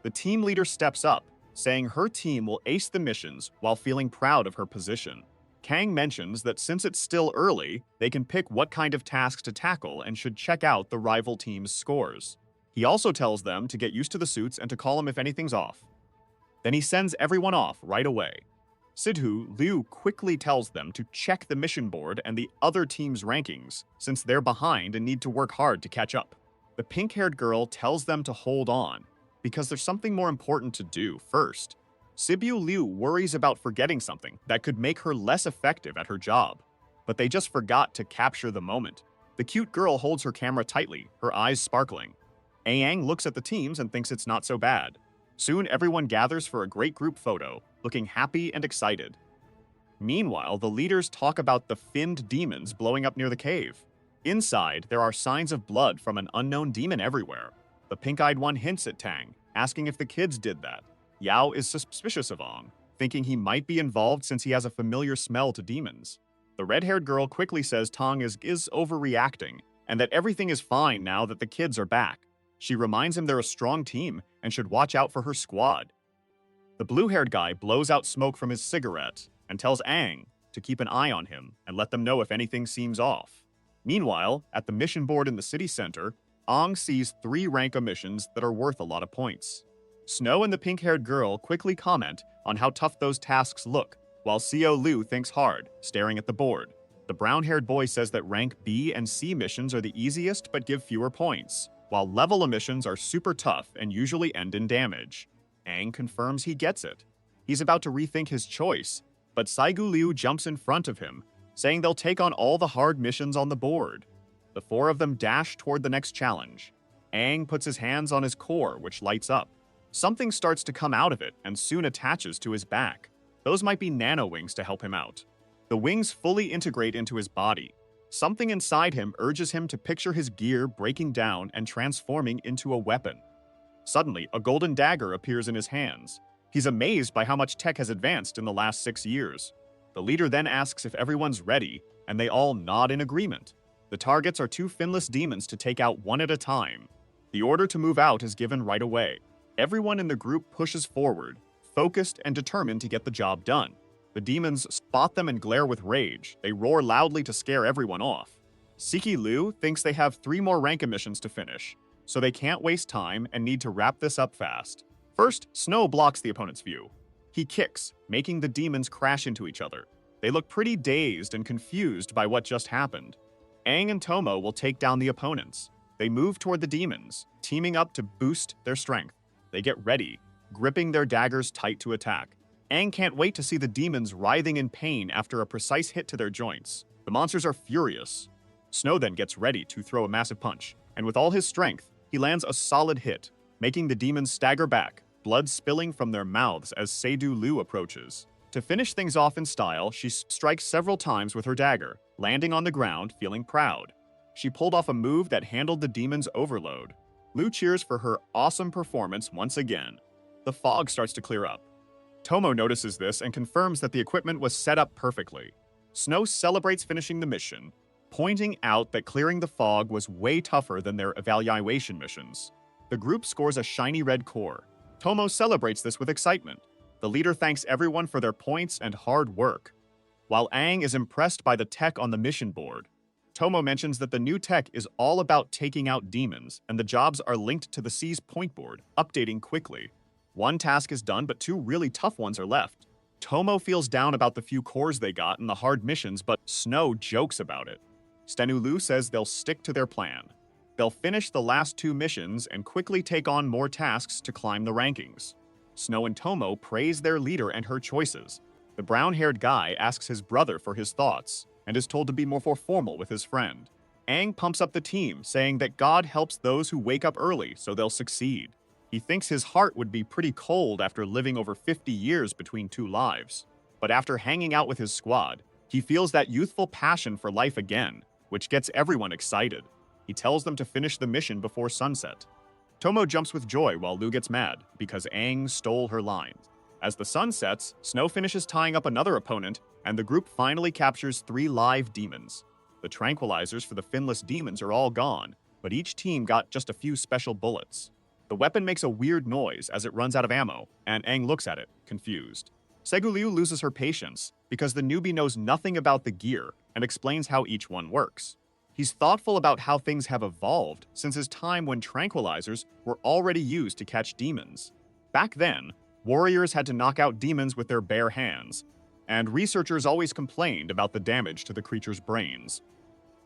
The team leader steps up, saying her team will ace the missions while feeling proud of her position. Kang mentions that since it's still early, they can pick what kind of tasks to tackle and should check out the rival team's scores. He also tells them to get used to the suits and to call him if anything's off. Then he sends everyone off right away. Sidhu Liu quickly tells them to check the mission board and the other team's rankings, since they're behind and need to work hard to catch up. The pink-haired girl tells them to hold on, because there's something more important to do first. Sibu Liu worries about forgetting something that could make her less effective at her job, but they just forgot to capture the moment. The cute girl holds her camera tightly, her eyes sparkling. Aang looks at the teams and thinks it's not so bad. Soon everyone gathers for a great group photo, looking happy and excited. Meanwhile, the leaders talk about the finned demons blowing up near the cave. Inside, there are signs of blood from an unknown demon everywhere. The pink-eyed one hints at Tang, asking if the kids did that. Yao is suspicious of Ong, thinking he might be involved since he has a familiar smell to demons. The red-haired girl quickly says Tong is overreacting, and that everything is fine now that the kids are back. She reminds him they're a strong team and should watch out for her squad. The blue-haired guy blows out smoke from his cigarette and tells Aang to keep an eye on him and let them know if anything seems off. Meanwhile, at the mission board in the city center, Aang sees 3 rank missions that are worth a lot of points. Snow and the pink-haired girl quickly comment on how tough those tasks look, while Seo Liu thinks hard, staring at the board. The brown-haired boy says that rank B and C missions are the easiest but give fewer points, while level missions are super tough and usually end in damage. Aang confirms he gets it. He's about to rethink his choice, but Saigu Liu jumps in front of him, saying they'll take on all the hard missions on the board. The 4 of them dash toward the next challenge. Aang puts his hands on his core, which lights up. Something starts to come out of it and soon attaches to his back. Those might be nano wings to help him out. The wings fully integrate into his body. Something inside him urges him to picture his gear breaking down and transforming into a weapon. Suddenly, a golden dagger appears in his hands. He's amazed by how much tech has advanced in the last 6 years. The leader then asks if everyone's ready, and they all nod in agreement. The targets are 2 finless demons to take out one at a time. The order to move out is given right away. Everyone in the group pushes forward, focused and determined to get the job done. The demons spot them and glare with rage. They roar loudly to scare everyone off. Siki Liu thinks they have 3 more rank missions to finish, so they can't waste time and need to wrap this up fast. First, Snow blocks the opponent's view. He kicks, making the demons crash into each other. They look pretty dazed and confused by what just happened. Aang and Tomo will take down the opponents. They move toward the demons, teaming up to boost their strength. They get ready, gripping their daggers tight to attack. Aang can't wait to see the demons writhing in pain after a precise hit to their joints. The monsters are furious. Snow then gets ready to throw a massive punch, and with all his strength, he lands a solid hit, making the demons stagger back, blood spilling from their mouths as Seidu Lu approaches. To finish things off in style, she strikes several times with her dagger, landing on the ground feeling proud. She pulled off a move that handled the demon's overload. Lu cheers for her awesome performance once again. The fog starts to clear up. Tomo notices this and confirms that the equipment was set up perfectly. Snow celebrates finishing the mission, pointing out that clearing the fog was way tougher than their evaluation missions. The group scores a shiny red core. Tomo celebrates this with excitement. The leader thanks everyone for their points and hard work. While Aang is impressed by the tech on the mission board, Tomo mentions that the new tech is all about taking out demons, and the jobs are linked to the Sea's point board, updating quickly. One task is done, but two really tough ones are left. Tomo feels down about the few cores they got in the hard missions, but Snow jokes about it. Stenulu says they'll stick to their plan. They'll finish the last two missions and quickly take on more tasks to climb the rankings. Snow and Tomo praise their leader and her choices. The brown-haired guy asks his brother for his thoughts and is told to be more formal with his friend. Aang pumps up the team, saying that God helps those who wake up early so they'll succeed. He thinks his heart would be pretty cold after living over 50 years between two lives. But after hanging out with his squad, he feels that youthful passion for life again, which gets everyone excited. He tells them to finish the mission before sunset. Tomo jumps with joy while Lu gets mad because Aang stole her lines. As the sun sets, Snow finishes tying up another opponent, and the group finally captures 3 live demons. The tranquilizers for the finless demons are all gone, but each team got just a few special bullets. The weapon makes a weird noise as it runs out of ammo, and Aang looks at it, confused. Segu Liu loses her patience because the newbie knows nothing about the gear and explains how each one works. He's thoughtful about how things have evolved since his time when tranquilizers were already used to catch demons. Back then, warriors had to knock out demons with their bare hands, and researchers always complained about the damage to the creature's brains.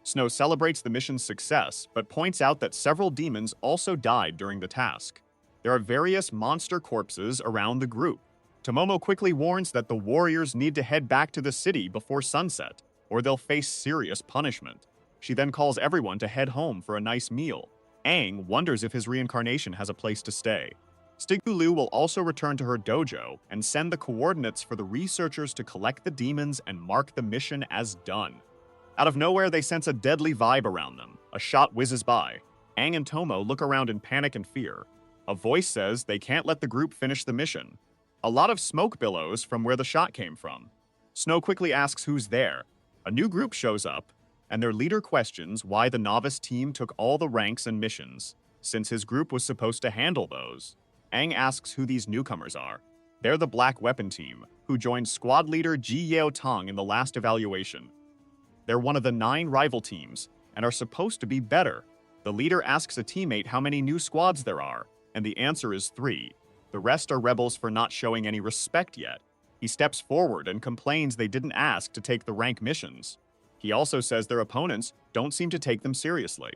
Snow celebrates the mission's success, but points out that several demons also died during the task. There are various monster corpses around the group. Tomomo quickly warns that the warriors need to head back to the city before sunset, or they'll face serious punishment. She then calls everyone to head home for a nice meal. Aang wonders if his reincarnation has a place to stay. Stigulu will also return to her dojo and send the coordinates for the researchers to collect the demons and mark the mission as done. Out of nowhere, they sense a deadly vibe around them. A shot whizzes by. Aang and Tomo look around in panic and fear. A voice says they can't let the group finish the mission. A lot of smoke billows from where the shot came from. Snow quickly asks who's there. A new group shows up, and their leader questions why the novice team took all the ranks and missions, since his group was supposed to handle those. Aang asks who these newcomers are. They're the Black Weapon Team, who joined squad leader Ji Yeo Tong in the last evaluation. They're one of the 9 rival teams, and are supposed to be better. The leader asks a teammate how many new squads there are, and the answer is 3. The rest are rebels for not showing any respect yet. He steps forward and complains they didn't ask to take the rank missions. He also says their opponents don't seem to take them seriously.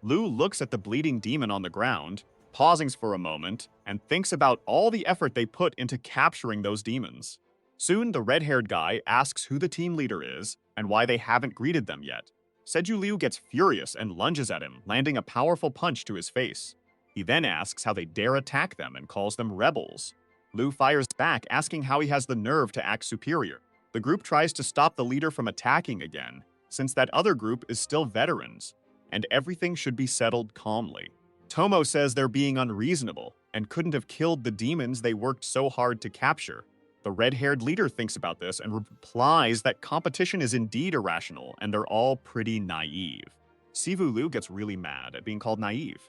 Lu looks at the bleeding demon on the ground, pausing for a moment, and thinks about all the effort they put into capturing those demons. Soon, the red-haired guy asks who the team leader is and why they haven't greeted them yet. Seju Liu gets furious and lunges at him, landing a powerful punch to his face. He then asks how they dare attack them and calls them rebels. Liu fires back, asking how he has the nerve to act superior. The group tries to stop the leader from attacking again, since that other group is still veterans, and everything should be settled calmly. Tomo says they're being unreasonable and couldn't have killed the demons they worked so hard to capture. The red-haired leader thinks about this and replies that competition is indeed irrational and they're all pretty naive. Sivu Liu gets really mad at being called naive.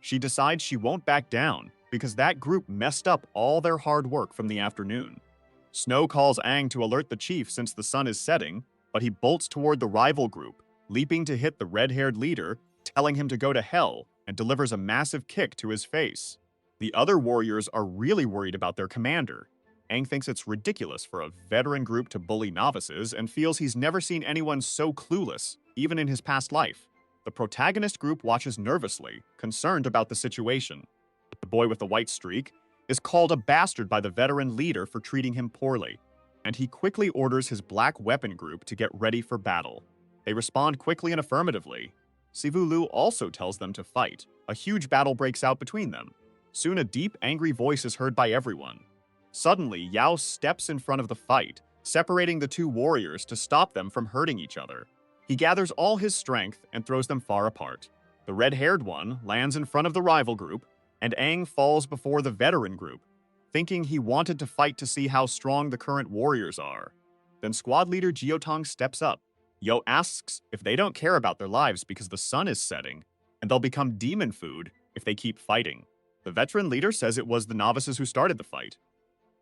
She decides she won't back down because that group messed up all their hard work from the afternoon. Snow calls Aang to alert the chief since the sun is setting, but he bolts toward the rival group, leaping to hit the red-haired leader, telling him to go to hell, and delivers a massive kick to his face. The other warriors are really worried about their commander. Aang thinks it's ridiculous for a veteran group to bully novices and feels he's never seen anyone so clueless, even in his past life. The protagonist group watches nervously, concerned about the situation. The boy with the white streak is called a bastard by the veteran leader for treating him poorly, and he quickly orders his black weapon group to get ready for battle. They respond quickly and affirmatively. Sivu Lu also tells them to fight. A huge battle breaks out between them. Soon a deep, angry voice is heard by everyone. Suddenly, Yao steps in front of the fight, separating the two warriors to stop them from hurting each other. He gathers all his strength and throws them far apart. The red-haired one lands in front of the rival group, and Aang falls before the veteran group, thinking he wanted to fight to see how strong the current warriors are. Then squad leader Jiotong steps up. Yo asks if they don't care about their lives because the sun is setting, and they'll become demon food if they keep fighting. The veteran leader says it was the novices who started the fight,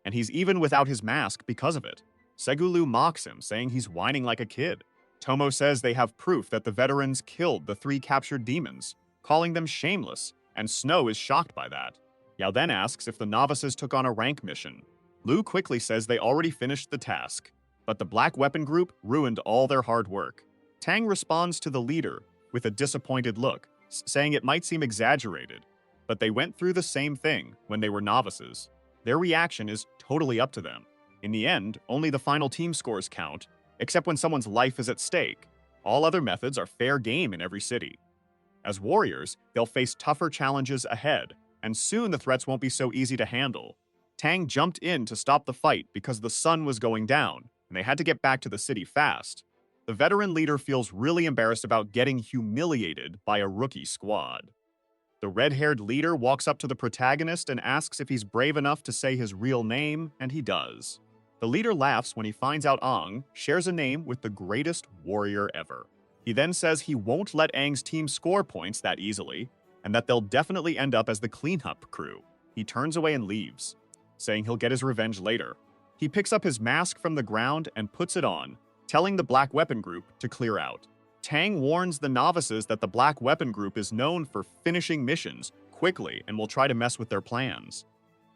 and he's even without his mask because of it. Segulu mocks him, saying he's whining like a kid. Tomo says they have proof that the veterans killed the 3 captured demons, calling them shameless, and Snow is shocked by that. Yao then asks if the novices took on a rank mission. Lu quickly says they already finished the task, but the Black Weapon Group ruined all their hard work. Tang responds to the leader with a disappointed look, saying it might seem exaggerated, but they went through the same thing when they were novices. Their reaction is totally up to them. In the end, only the final team scores count, except when someone's life is at stake. All other methods are fair game in every city. As warriors, they'll face tougher challenges ahead, and soon the threats won't be so easy to handle. Tang jumped in to stop the fight because the sun was going down, and they had to get back to the city fast. The veteran leader feels really embarrassed about getting humiliated by a rookie squad. The red-haired leader walks up to the protagonist and asks if he's brave enough to say his real name, and he does. The leader laughs when he finds out Aang shares a name with the greatest warrior ever. He then says he won't let Aang's team score points that easily, and that they'll definitely end up as the cleanup crew. He turns away and leaves, saying he'll get his revenge later. He picks up his mask from the ground and puts it on, telling the Black Weapon Group to clear out. Tang warns the novices that the Black Weapon Group is known for finishing missions quickly and will try to mess with their plans.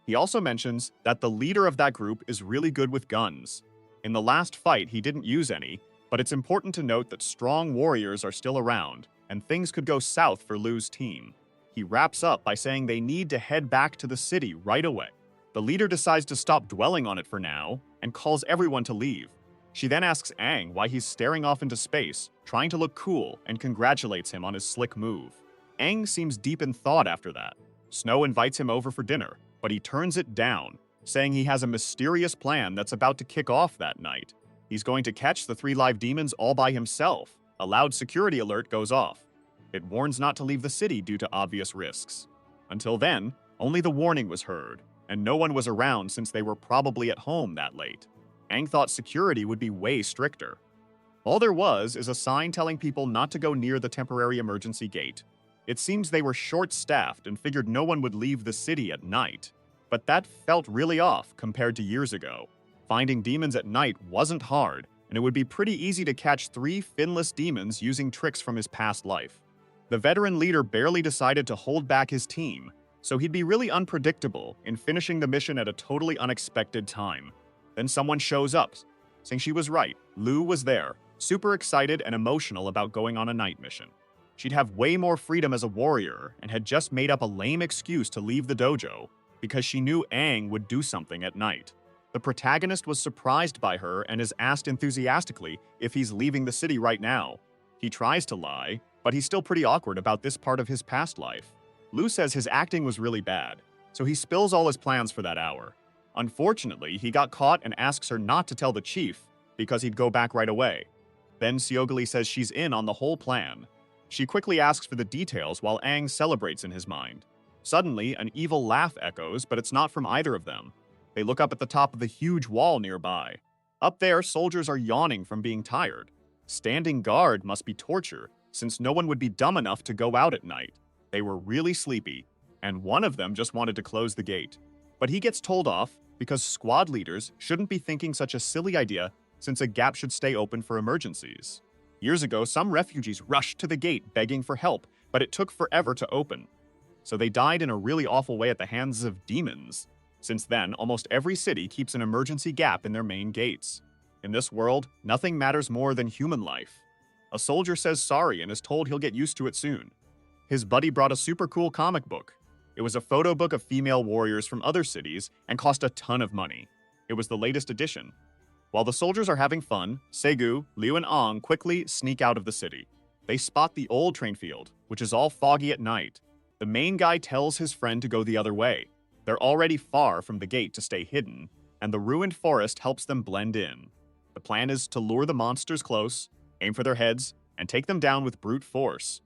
He also mentions that the leader of that group is really good with guns. In the last fight, he didn't use any, but it's important to note that strong warriors are still around, and things could go south for Lu's team. He wraps up by saying they need to head back to the city right away. The leader decides to stop dwelling on it for now, and calls everyone to leave. She then asks Aang why he's staring off into space, trying to look cool, and congratulates him on his slick move. Aang seems deep in thought after that. Snow invites him over for dinner, but he turns it down, saying he has a mysterious plan that's about to kick off that night. He's going to catch the 3 live demons all by himself. A loud security alert goes off. It warns not to leave the city due to obvious risks. Until then, only the warning was heard, and no one was around since they were probably at home that late. Aang thought security would be way stricter. All there was is a sign telling people not to go near the temporary emergency gate. It seems they were short-staffed and figured no one would leave the city at night. But that felt really off compared to years ago. Finding demons at night wasn't hard, and it would be pretty easy to catch 3 finless demons using tricks from his past life. The veteran leader barely decided to hold back his team, so he'd be really unpredictable in finishing the mission at a totally unexpected time. Then someone shows up, saying she was right. Lu was there, super excited and emotional about going on a night mission. She'd have way more freedom as a warrior and had just made up a lame excuse to leave the dojo because she knew Aang would do something at night. The protagonist was surprised by her and is asked enthusiastically if he's leaving the city right now. He tries to lie, but he's still pretty awkward about this part of his past life. Lu says his acting was really bad, so he spills all his plans for that hour. Unfortunately, he got caught and asks her not to tell the chief because he'd go back right away. Then Seogli says she's in on the whole plan. She quickly asks for the details while Aang celebrates in his mind. Suddenly, an evil laugh echoes, but it's not from either of them. They look up at the top of the huge wall nearby. Up there, soldiers are yawning from being tired. Standing guard must be torture, since no one would be dumb enough to go out at night. They were really sleepy, and one of them just wanted to close the gate. But he gets told off because squad leaders shouldn't be thinking such a silly idea since a gap should stay open for emergencies. Years ago, some refugees rushed to the gate begging for help, but it took forever to open. So they died in a really awful way at the hands of demons. Since then, almost every city keeps an emergency gap in their main gates. In this world, nothing matters more than human life. A soldier says sorry and is told he'll get used to it soon. His buddy brought a super cool comic book. It was a photo book of female warriors from other cities and cost a ton of money. It was the latest edition. While the soldiers are having fun, Segu, Liu, and Ong quickly sneak out of the city. They spot the old train field, which is all foggy at night. The main guy tells his friend to go the other way. They're already far from the gate to stay hidden, and the ruined forest helps them blend in. The plan is to lure the monsters close, aim for their heads, and take them down with brute force.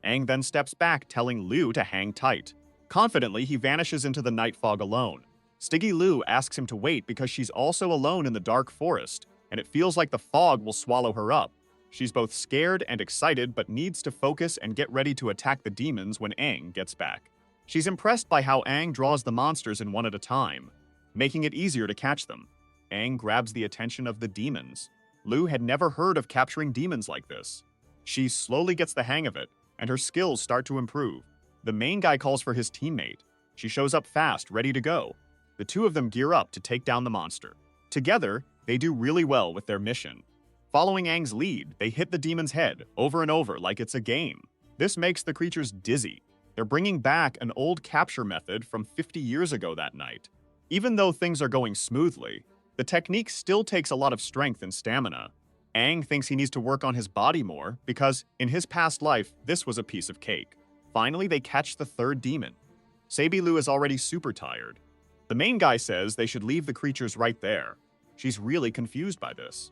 Aang then steps back, telling Liu to hang tight. Confidently, he vanishes into the night fog alone. Stiggy Liu asks him to wait because she's also alone in the dark forest, and it feels like the fog will swallow her up. She's both scared and excited, but needs to focus and get ready to attack the demons when Aang gets back. She's impressed by how Aang draws the monsters in one at a time, making it easier to catch them. Aang grabs the attention of the demons. Liu had never heard of capturing demons like this. She slowly gets the hang of it, and her skills start to improve. The main guy calls for his teammate. She shows up fast, ready to go. The two of them gear up to take down the monster. Together, they do really well with their mission. Following Aang's lead, they hit the demon's head over and over like it's a game. This makes the creatures dizzy. They're bringing back an old capture method from 50 years ago that night. Even though things are going smoothly, the technique still takes a lot of strength and stamina. Aang thinks he needs to work on his body more because, in his past life, this was a piece of cake. Finally, they catch the third demon. Sabi Lu is already super tired. The main guy says they should leave the creatures right there. She's really confused by this.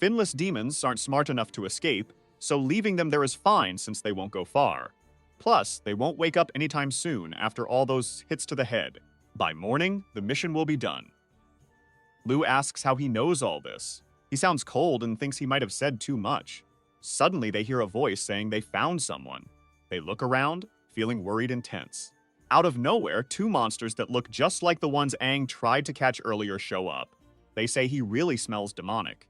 Finless demons aren't smart enough to escape, so leaving them there is fine since they won't go far. Plus, they won't wake up anytime soon after all those hits to the head. By morning, the mission will be done. Lu asks how he knows all this. He sounds cold and thinks he might have said too much. Suddenly, they hear a voice saying they found someone. They look around, feeling worried and tense. Out of nowhere, two monsters that look just like the ones Aang tried to catch earlier show up. They say he really smells demonic.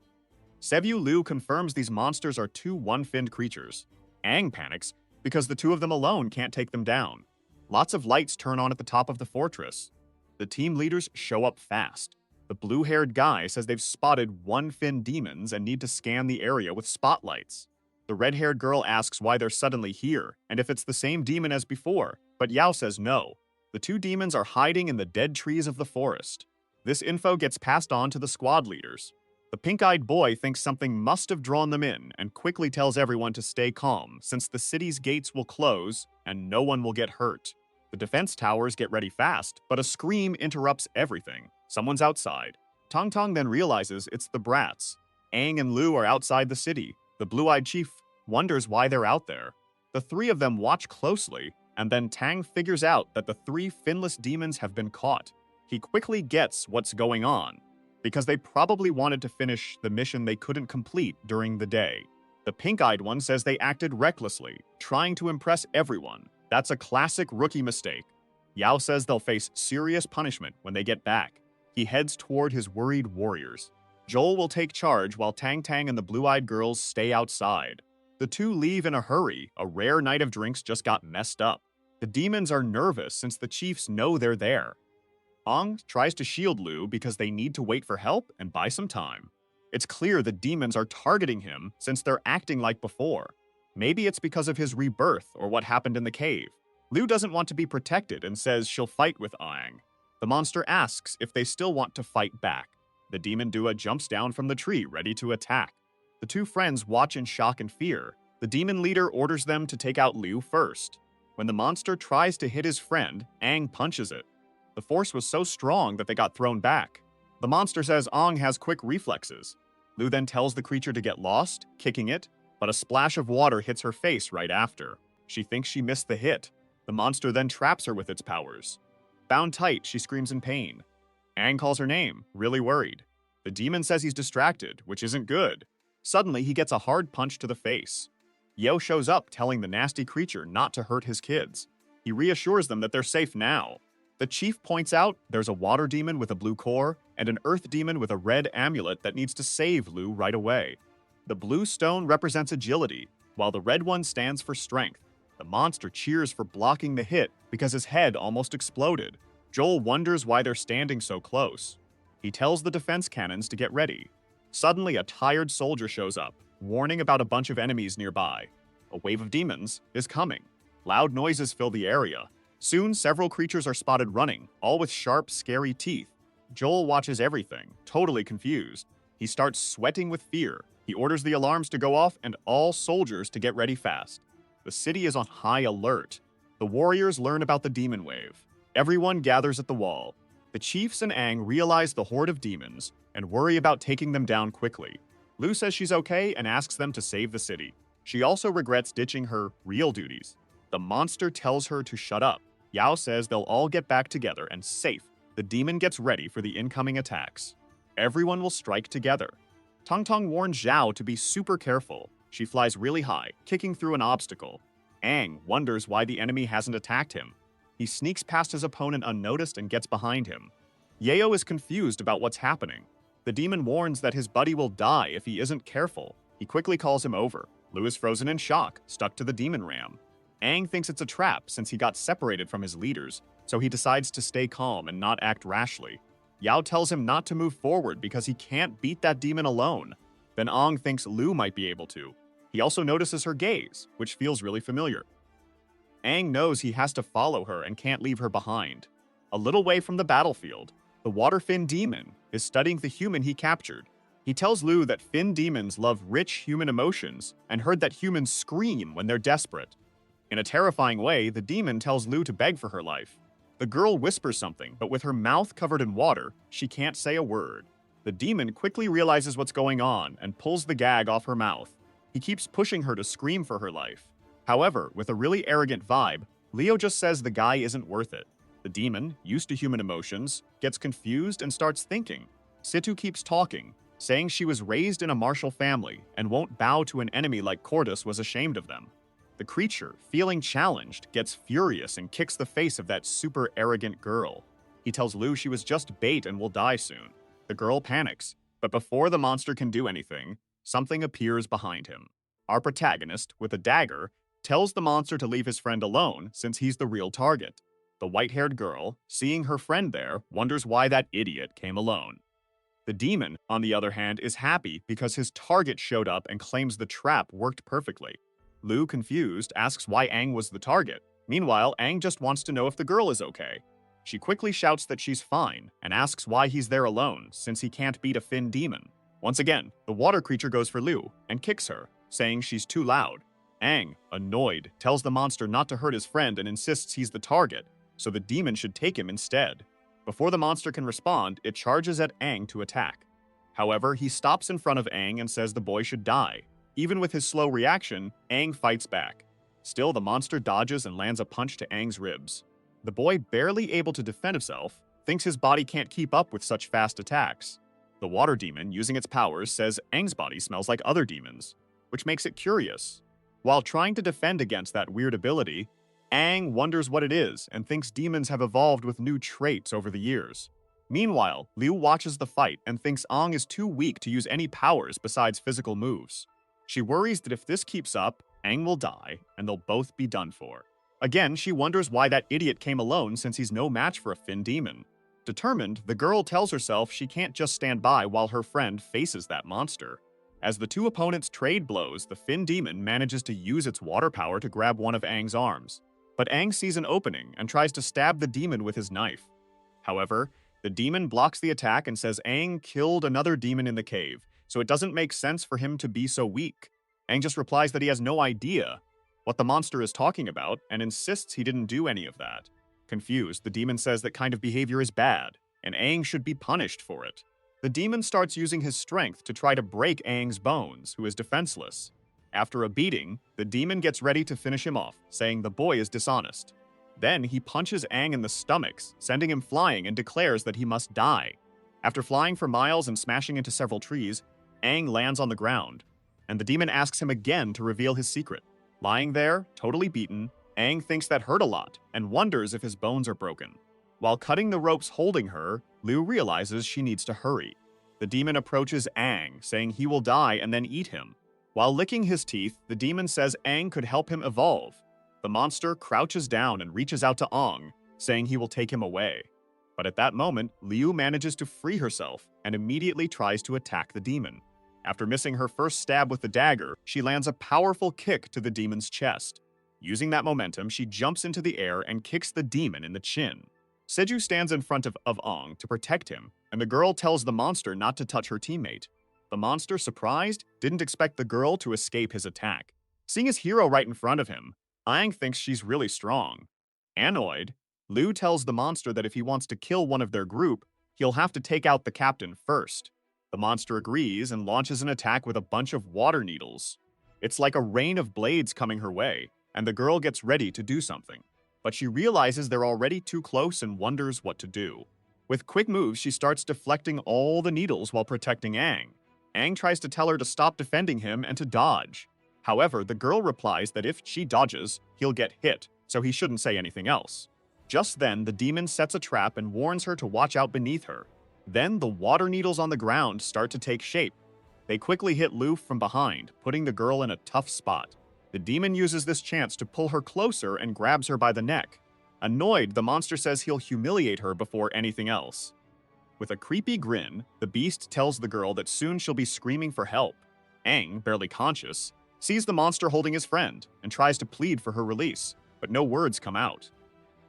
Sevyu Liu confirms these monsters are two one-finned creatures. Aang panics because the two of them alone can't take them down. Lots of lights turn on at the top of the fortress. The team leaders show up fast. The blue-haired guy says they've spotted one-finned demons and need to scan the area with spotlights. The red-haired girl asks why they're suddenly here and if it's the same demon as before, but Yao says no. The two demons are hiding in the dead trees of the forest. This info gets passed on to the squad leaders. The pink-eyed boy thinks something must have drawn them in and quickly tells everyone to stay calm since the city's gates will close and no one will get hurt. The defense towers get ready fast, but a scream interrupts everything. Someone's outside. Tong Tong then realizes it's the brats. Aang and Liu are outside the city. The blue-eyed chief wonders why they're out there. The three of them watch closely, and then Tang figures out that the three finless demons have been caught. He quickly gets what's going on, because they probably wanted to finish the mission they couldn't complete during the day. The pink-eyed one says they acted recklessly, trying to impress everyone. That's a classic rookie mistake. Yao says they'll face serious punishment when they get back. He heads toward his worried warriors. Joel will take charge while Tang Tang and the blue-eyed girls stay outside. The two leave in a hurry. A rare night of drinks just got messed up. The demons are nervous since the chiefs know they're there. Ong tries to shield Liu because they need to wait for help and buy some time. It's clear the demons are targeting him since they're acting like before. Maybe it's because of his rebirth or what happened in the cave. Liu doesn't want to be protected and says she'll fight with Aang. The monster asks if they still want to fight back. The demon Dua jumps down from the tree, ready to attack. The two friends watch in shock and fear. The demon leader orders them to take out Liu first. When the monster tries to hit his friend, Aang punches it. The force was so strong that they got thrown back. The monster says Aang has quick reflexes. Liu then tells the creature to get lost, kicking it, but a splash of water hits her face right after. She thinks she missed the hit. The monster then traps her with its powers. Bound tight, she screams in pain. Aang calls her name, really worried. The demon says he's distracted, which isn't good. Suddenly, he gets a hard punch to the face. Yo shows up, telling the nasty creature not to hurt his kids. He reassures them that they're safe now. The chief points out there's a water demon with a blue core and an earth demon with a red amulet that needs to save Liu right away. The blue stone represents agility, while the red one stands for strength. The monster cheers for blocking the hit because his head almost exploded. Joel wonders why they're standing so close. He tells the defense cannons to get ready. Suddenly, a tired soldier shows up, warning about a bunch of enemies nearby. A wave of demons is coming. Loud noises fill the area. Soon, several creatures are spotted running, all with sharp, scary teeth. Joel watches everything, totally confused. He starts sweating with fear. He orders the alarms to go off and all soldiers to get ready fast. The city is on high alert. The warriors learn about the demon wave. Everyone gathers at the wall. The chiefs and Aang realize the horde of demons and worry about taking them down quickly. Lu says she's okay and asks them to save the city. She also regrets ditching her real duties. The monster tells her to shut up. Yao says they'll all get back together and safe. The demon gets ready for the incoming attacks. Everyone will strike together. Tong Tong warns Zhao to be super careful. She flies really high, kicking through an obstacle. Aang wonders why the enemy hasn't attacked him. He sneaks past his opponent unnoticed and gets behind him. Yeo is confused about what's happening. The demon warns that his buddy will die if he isn't careful. He quickly calls him over. Lu is frozen in shock, stuck to the demon ram. Aang thinks it's a trap since he got separated from his leaders, so he decides to stay calm and not act rashly. Yao tells him not to move forward because he can't beat that demon alone. Then Aang thinks Lu might be able to. He also notices her gaze, which feels really familiar. Aang knows he has to follow her and can't leave her behind. A little way from the battlefield, the water-fin demon is studying the human he captured. He tells Lu that fin demons love rich human emotions and heard that humans scream when they're desperate. In a terrifying way, the demon tells Lu to beg for her life. The girl whispers something, but with her mouth covered in water, she can't say a word. The demon quickly realizes what's going on and pulls the gag off her mouth. He keeps pushing her to scream for her life. However, with a really arrogant vibe, Leo just says the guy isn't worth it. The demon, used to human emotions, gets confused and starts thinking. Situ keeps talking, saying she was raised in a martial family and won't bow to an enemy like Cordus was ashamed of them. The creature, feeling challenged, gets furious and kicks the face of that super arrogant girl. He tells Lu she was just bait and will die soon. The girl panics, but before the monster can do anything, something appears behind him. Our protagonist, with a dagger, tells the monster to leave his friend alone since he's the real target. The white-haired girl, seeing her friend there, wonders why that idiot came alone. The demon, on the other hand, is happy because his target showed up and claims the trap worked perfectly. Lu, confused, asks why Aang was the target. Meanwhile, Aang just wants to know if the girl is okay. She quickly shouts that she's fine and asks why he's there alone since he can't beat a fin demon. Once again, the water creature goes for Lu and kicks her, saying she's too loud. Aang, annoyed, tells the monster not to hurt his friend and insists he's the target, so the demon should take him instead. Before the monster can respond, it charges at Aang to attack. However, he stops in front of Aang and says the boy should die. Even with his slow reaction, Aang fights back. Still, the monster dodges and lands a punch to Aang's ribs. The boy, barely able to defend himself, thinks his body can't keep up with such fast attacks. The water demon, using its powers, says Aang's body smells like other demons, which makes it curious. While trying to defend against that weird ability, Aang wonders what it is and thinks demons have evolved with new traits over the years. Meanwhile, Liu watches the fight and thinks Aang is too weak to use any powers besides physical moves. She worries that if this keeps up, Aang will die and they'll both be done for. Again, she wonders why that idiot came alone since he's no match for a fin demon. Determined, the girl tells herself she can't just stand by while her friend faces that monster. As the two opponents trade blows, the fin demon manages to use its water power to grab one of Aang's arms. But Aang sees an opening and tries to stab the demon with his knife. However, the demon blocks the attack and says Aang killed another demon in the cave, so it doesn't make sense for him to be so weak. Aang just replies that he has no idea what the monster is talking about and insists he didn't do any of that. Confused, the demon says that kind of behavior is bad, and Aang should be punished for it. The demon starts using his strength to try to break Aang's bones, who is defenseless. After a beating, the demon gets ready to finish him off, saying the boy is dishonest. Then he punches Aang in the stomachs, sending him flying and declares that he must die. After flying for miles and smashing into several trees, Aang lands on the ground, and the demon asks him again to reveal his secret. Lying there, totally beaten, Aang thinks that hurt a lot and wonders if his bones are broken. While cutting the ropes holding her, Liu realizes she needs to hurry. The demon approaches Aang, saying he will die and then eat him. While licking his teeth, the demon says Aang could help him evolve. The monster crouches down and reaches out to Aang, saying he will take him away. But at that moment, Liu manages to free herself and immediately tries to attack the demon. After missing her first stab with the dagger, she lands a powerful kick to the demon's chest. Using that momentum, she jumps into the air and kicks the demon in the chin. Seju stands in front of Ong to protect him, and the girl tells the monster not to touch her teammate. The monster, surprised, didn't expect the girl to escape his attack. Seeing his hero right in front of him, Aang thinks she's really strong. Annoyed, Liu tells the monster that if he wants to kill one of their group, he'll have to take out the captain first. The monster agrees and launches an attack with a bunch of water needles. It's like a rain of blades coming her way, and the girl gets ready to do something. But she realizes they're already too close and wonders what to do. With quick moves, she starts deflecting all the needles while protecting Aang. Aang tries to tell her to stop defending him and to dodge. However, the girl replies that if she dodges, he'll get hit, so he shouldn't say anything else. Just then, the demon sets a trap and warns her to watch out beneath her. Then, the water needles on the ground start to take shape. They quickly hit Lu from behind, putting the girl in a tough spot. The demon uses this chance to pull her closer and grabs her by the neck. Annoyed, the monster says he'll humiliate her before anything else. With a creepy grin, the beast tells the girl that soon she'll be screaming for help. Aang, barely conscious, sees the monster holding his friend and tries to plead for her release, but no words come out.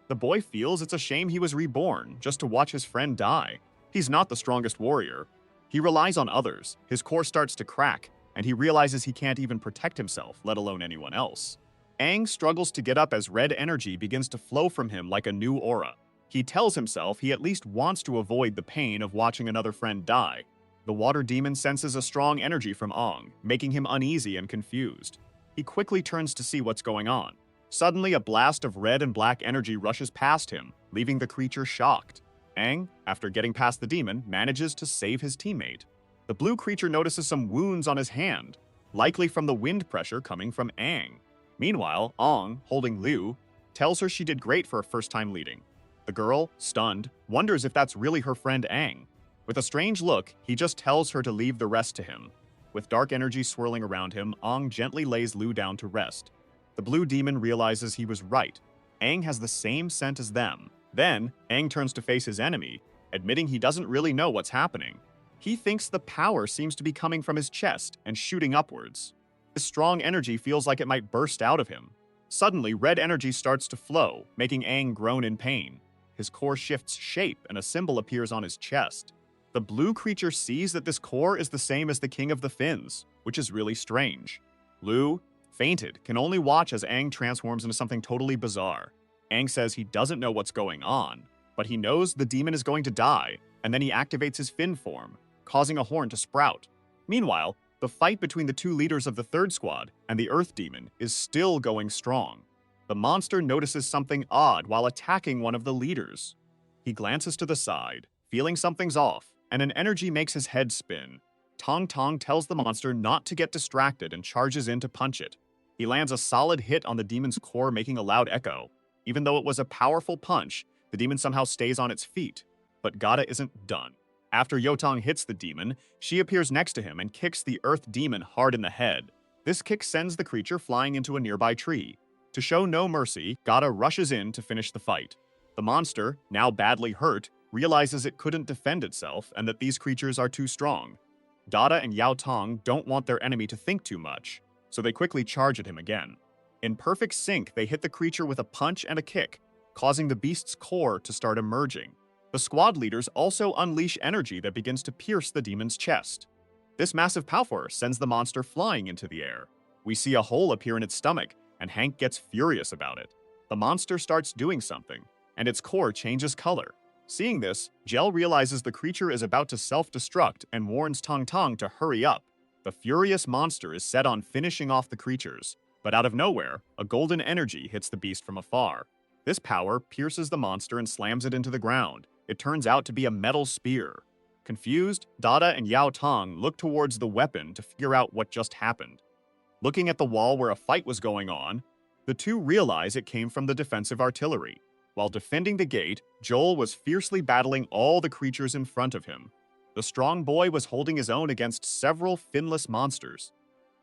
The boy feels it's a shame he was reborn just to watch his friend die. He's not the strongest warrior. He relies on others, his core starts to crack, and he realizes he can't even protect himself, let alone anyone else. Aang struggles to get up as red energy begins to flow from him like a new aura. He tells himself he at least wants to avoid the pain of watching another friend die. The water demon senses a strong energy from Aang, making him uneasy and confused. He quickly turns to see what's going on. Suddenly, a blast of red and black energy rushes past him, leaving the creature shocked. Aang, after getting past the demon, manages to save his teammate. The blue creature notices some wounds on his hand, likely from the wind pressure coming from Aang. Meanwhile, Aang, holding Liu, tells her she did great for a first time leading. The girl, stunned, wonders if that's really her friend Aang. With a strange look, he just tells her to leave the rest to him. With dark energy swirling around him, Aang gently lays Liu down to rest. The blue demon realizes he was right. Aang has the same scent as them. Then, Aang turns to face his enemy, admitting he doesn't really know what's happening. He thinks the power seems to be coming from his chest and shooting upwards. This strong energy feels like it might burst out of him. Suddenly, red energy starts to flow, making Aang groan in pain. His core shifts shape and a symbol appears on his chest. The blue creature sees that this core is the same as the King of the Finns, which is really strange. Liu, fainted, can only watch as Aang transforms into something totally bizarre. Aang says he doesn't know what's going on, but he knows the demon is going to die, and then he activates his fin form, causing a horn to sprout. Meanwhile, the fight between the two leaders of the third squad and the Earth Demon is still going strong. The monster notices something odd while attacking one of the leaders. He glances to the side, feeling something's off, and an energy makes his head spin. Tong Tong tells the monster not to get distracted and charges in to punch it. He lands a solid hit on the demon's core, making a loud echo. Even though it was a powerful punch, the demon somehow stays on its feet. But Gata isn't done. After Yotong hits the demon, she appears next to him and kicks the Earth Demon hard in the head. This kick sends the creature flying into a nearby tree. To show no mercy, Gata rushes in to finish the fight. The monster, now badly hurt, realizes it couldn't defend itself and that these creatures are too strong. Dada and Yao Tong don't want their enemy to think too much, so they quickly charge at him again. In perfect sync, they hit the creature with a punch and a kick, causing the beast's core to start emerging. The squad leaders also unleash energy that begins to pierce the demon's chest. This massive power sends the monster flying into the air. We see a hole appear in its stomach, and Hank gets furious about it. The monster starts doing something, and its core changes color. Seeing this, Gel realizes the creature is about to self-destruct and warns Tong Tong to hurry up. The furious monster is set on finishing off the creatures, but out of nowhere, a golden energy hits the beast from afar. This power pierces the monster and slams it into the ground. It turns out to be a metal spear. Confused, Dada and Yao Tong look towards the weapon to figure out what just happened. Looking at the wall where a fight was going on, the two realize it came from the defensive artillery. While defending the gate, Joel was fiercely battling all the creatures in front of him. The strong boy was holding his own against several finless monsters.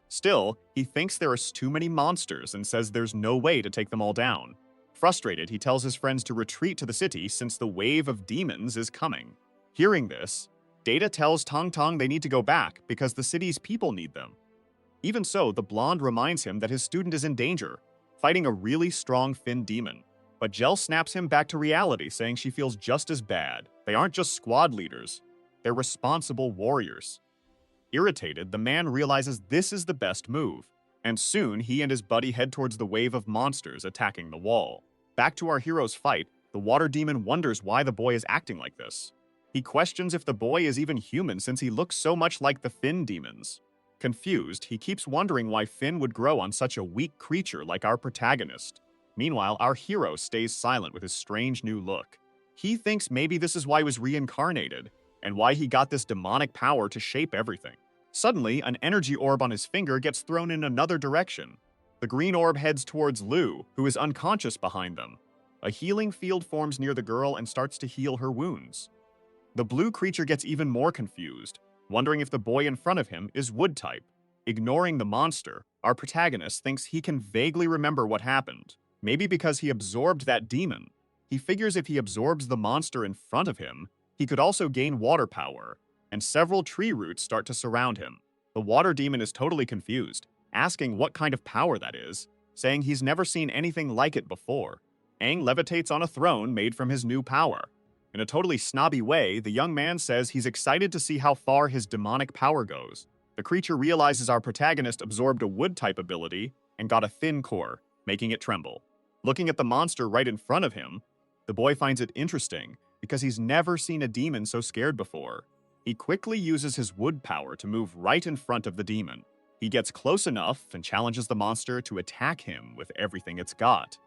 Still, he thinks there are too many monsters and says there's no way to take them all down. Frustrated, he tells his friends to retreat to the city since the wave of demons is coming. Hearing this, Data tells Tong Tong they need to go back because the city's people need them. Even so, the blonde reminds him that his student is in danger. fighting a really strong Fin demon. But Jel snaps him back to reality, saying she feels just as bad. They aren't just squad leaders, they're responsible warriors. Irritated, the man realizes this is the best move, and soon he and his buddy head towards the wave of monsters attacking the wall. Back to our hero's fight, the water demon wonders why the boy is acting like this. He questions if the boy is even human since he looks so much like the Fin demons. Confused, he keeps wondering why Fin would grow on such a weak creature like our protagonist. Meanwhile, our hero stays silent with his strange new look. He thinks maybe this is why he was reincarnated, and why he got this demonic power to shape everything. Suddenly, an energy orb on his finger gets thrown in another direction. The green orb heads towards Lu, who is unconscious behind them. A healing field forms near the girl and starts to heal her wounds. The blue creature gets even more confused, wondering if the boy in front of him is wood type. Ignoring the monster, our protagonist thinks he can vaguely remember what happened. Maybe because he absorbed that demon. He figures if he absorbs the monster in front of him, he could also gain water power, and several tree roots start to surround him. The water demon is totally confused, asking what kind of power that is, saying he's never seen anything like it before. Aang levitates on a throne made from his new power. In a totally snobby way, the young man says he's excited to see how far his demonic power goes. The creature realizes our protagonist absorbed a wood-type ability and got a thin core, making it tremble. Looking at the monster right in front of him, the boy finds it interesting because he's never seen a demon so scared before. He quickly uses his wood power to move right in front of the demon. He gets close enough and challenges the monster to attack him with everything it's got.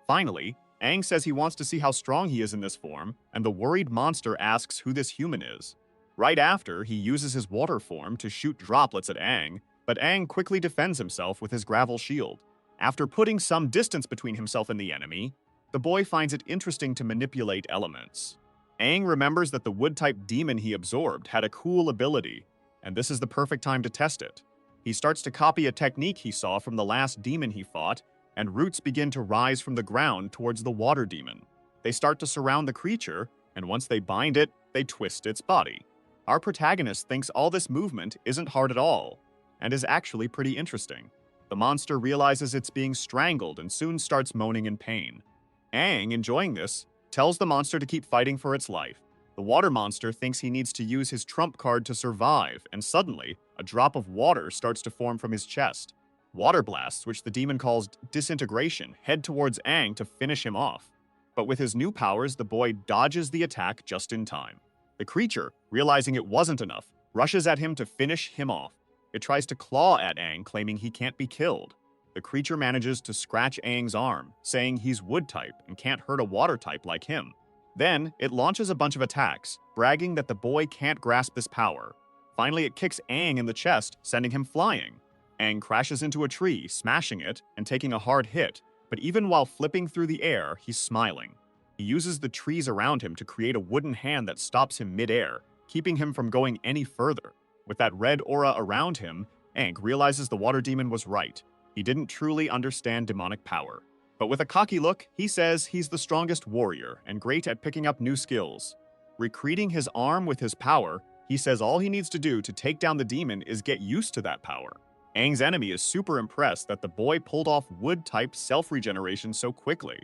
Finally, Aang says he wants to see how strong he is in this form, and the worried monster asks who this human is. Right after, he uses his water form to shoot droplets at Aang, but Aang quickly defends himself with his gravel shield. After putting some distance between himself and the enemy, the boy finds it interesting to manipulate elements. Aang remembers that the wood-type demon he absorbed had a cool ability, and this is the perfect time to test it. He starts to copy a technique he saw from the last demon he fought, and roots begin to rise from the ground towards the water demon. They start to surround the creature, and once they bind it, they twist its body. Our protagonist thinks all this movement isn't hard at all, and is actually pretty interesting. The monster realizes it's being strangled and soon starts moaning in pain. Aang, enjoying this, tells the monster to keep fighting for its life. The water monster thinks he needs to use his trump card to survive, and suddenly, a drop of water starts to form from his chest. Water blasts, which the demon calls disintegration, head towards Aang to finish him off. But with his new powers, the boy dodges the attack just in time. The creature, realizing it wasn't enough, rushes at him to finish him off. It tries to claw at Aang, claiming he can't be killed. The creature manages to scratch Aang's arm, saying he's wood type and can't hurt a water type like him. Then, it launches a bunch of attacks, bragging that the boy can't grasp this power. Finally, it kicks Aang in the chest, sending him flying. Aang crashes into a tree, smashing it and taking a hard hit, but even while flipping through the air, he's smiling. He uses the trees around him to create a wooden hand that stops him mid-air, keeping him from going any further. With that red aura around him, Aang realizes the water demon was right. He didn't truly understand demonic power. But with a cocky look, he says he's the strongest warrior and great at picking up new skills. Recreating his arm with his power, he says all he needs to do to take down the demon is get used to that power. Aang's enemy is super impressed that the boy pulled off wood-type self-regeneration so quickly.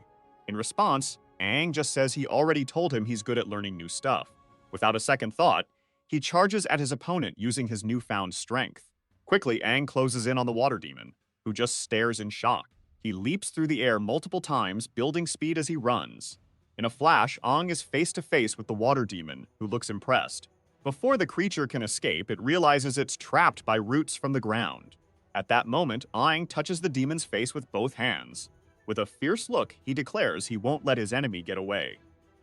In response, Aang just says he already told him he's good at learning new stuff. Without a second thought, he charges at his opponent using his newfound strength. Quickly, Aang closes in on the water demon, who just stares in shock. He leaps through the air multiple times, building speed as he runs. In a flash, Aang is face to face with the water demon, who looks impressed. Before the creature can escape, it realizes it's trapped by roots from the ground. At that moment, Aang touches the demon's face with both hands. With a fierce look, he declares he won't let his enemy get away.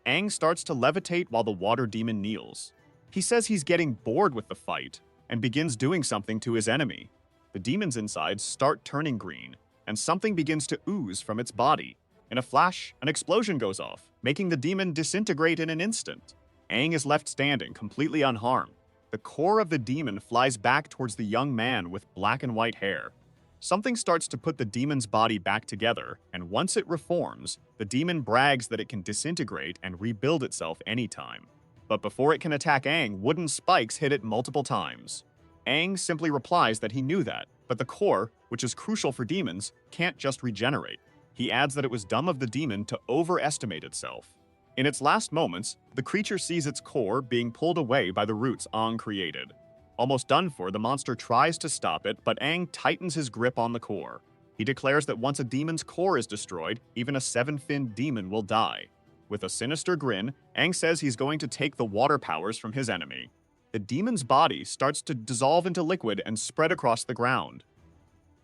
Aang starts to levitate while the water demon kneels. He says he's getting bored with the fight, and begins doing something to his enemy. The demons inside start turning green, and something begins to ooze from its body. In a flash, an explosion goes off, making the demon disintegrate in an instant. Aang is left standing, completely unharmed. The core of the demon flies back towards the young man with black and white hair. Something starts to put the demon's body back together, and once it reforms, the demon brags that it can disintegrate and rebuild itself anytime. But before it can attack Aang, wooden spikes hit it multiple times. Aang simply replies that he knew that, but the core, which is crucial for demons, can't just regenerate. He adds that it was dumb of the demon to overestimate itself. In its last moments, the creature sees its core being pulled away by the roots Aang created. Almost done for, the monster tries to stop it, but Aang tightens his grip on the core. He declares that once a demon's core is destroyed, even a seven-finned demon will die. With a sinister grin, Aang says he's going to take the water powers from his enemy. The demon's body starts to dissolve into liquid and spread across the ground.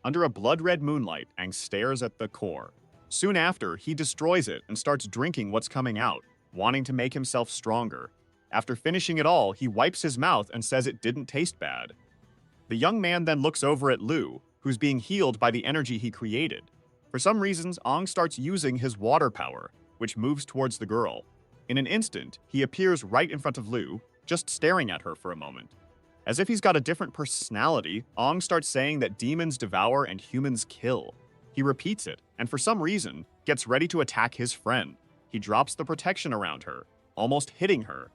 Under a blood-red moonlight, Aang stares at the core. Soon after, he destroys it and starts drinking what's coming out, wanting to make himself stronger. After finishing it all, he wipes his mouth and says it didn't taste bad. The young man then looks over at Lu, who's being healed by the energy he created. For some reasons, Aang starts using his water power, which moves towards the girl. In an instant, he appears right in front of Lu, just staring at her for a moment. As if he's got a different personality, Aang starts saying that demons devour and humans kill. He repeats it, and for some reason, gets ready to attack his friend. He drops the protection around her, almost hitting her.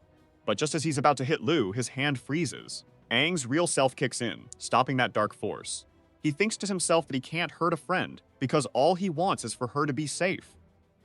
But just as he's about to hit Lu, his hand freezes. Aang's real self kicks in, stopping that dark force. He thinks to himself that he can't hurt a friend, because all he wants is for her to be safe.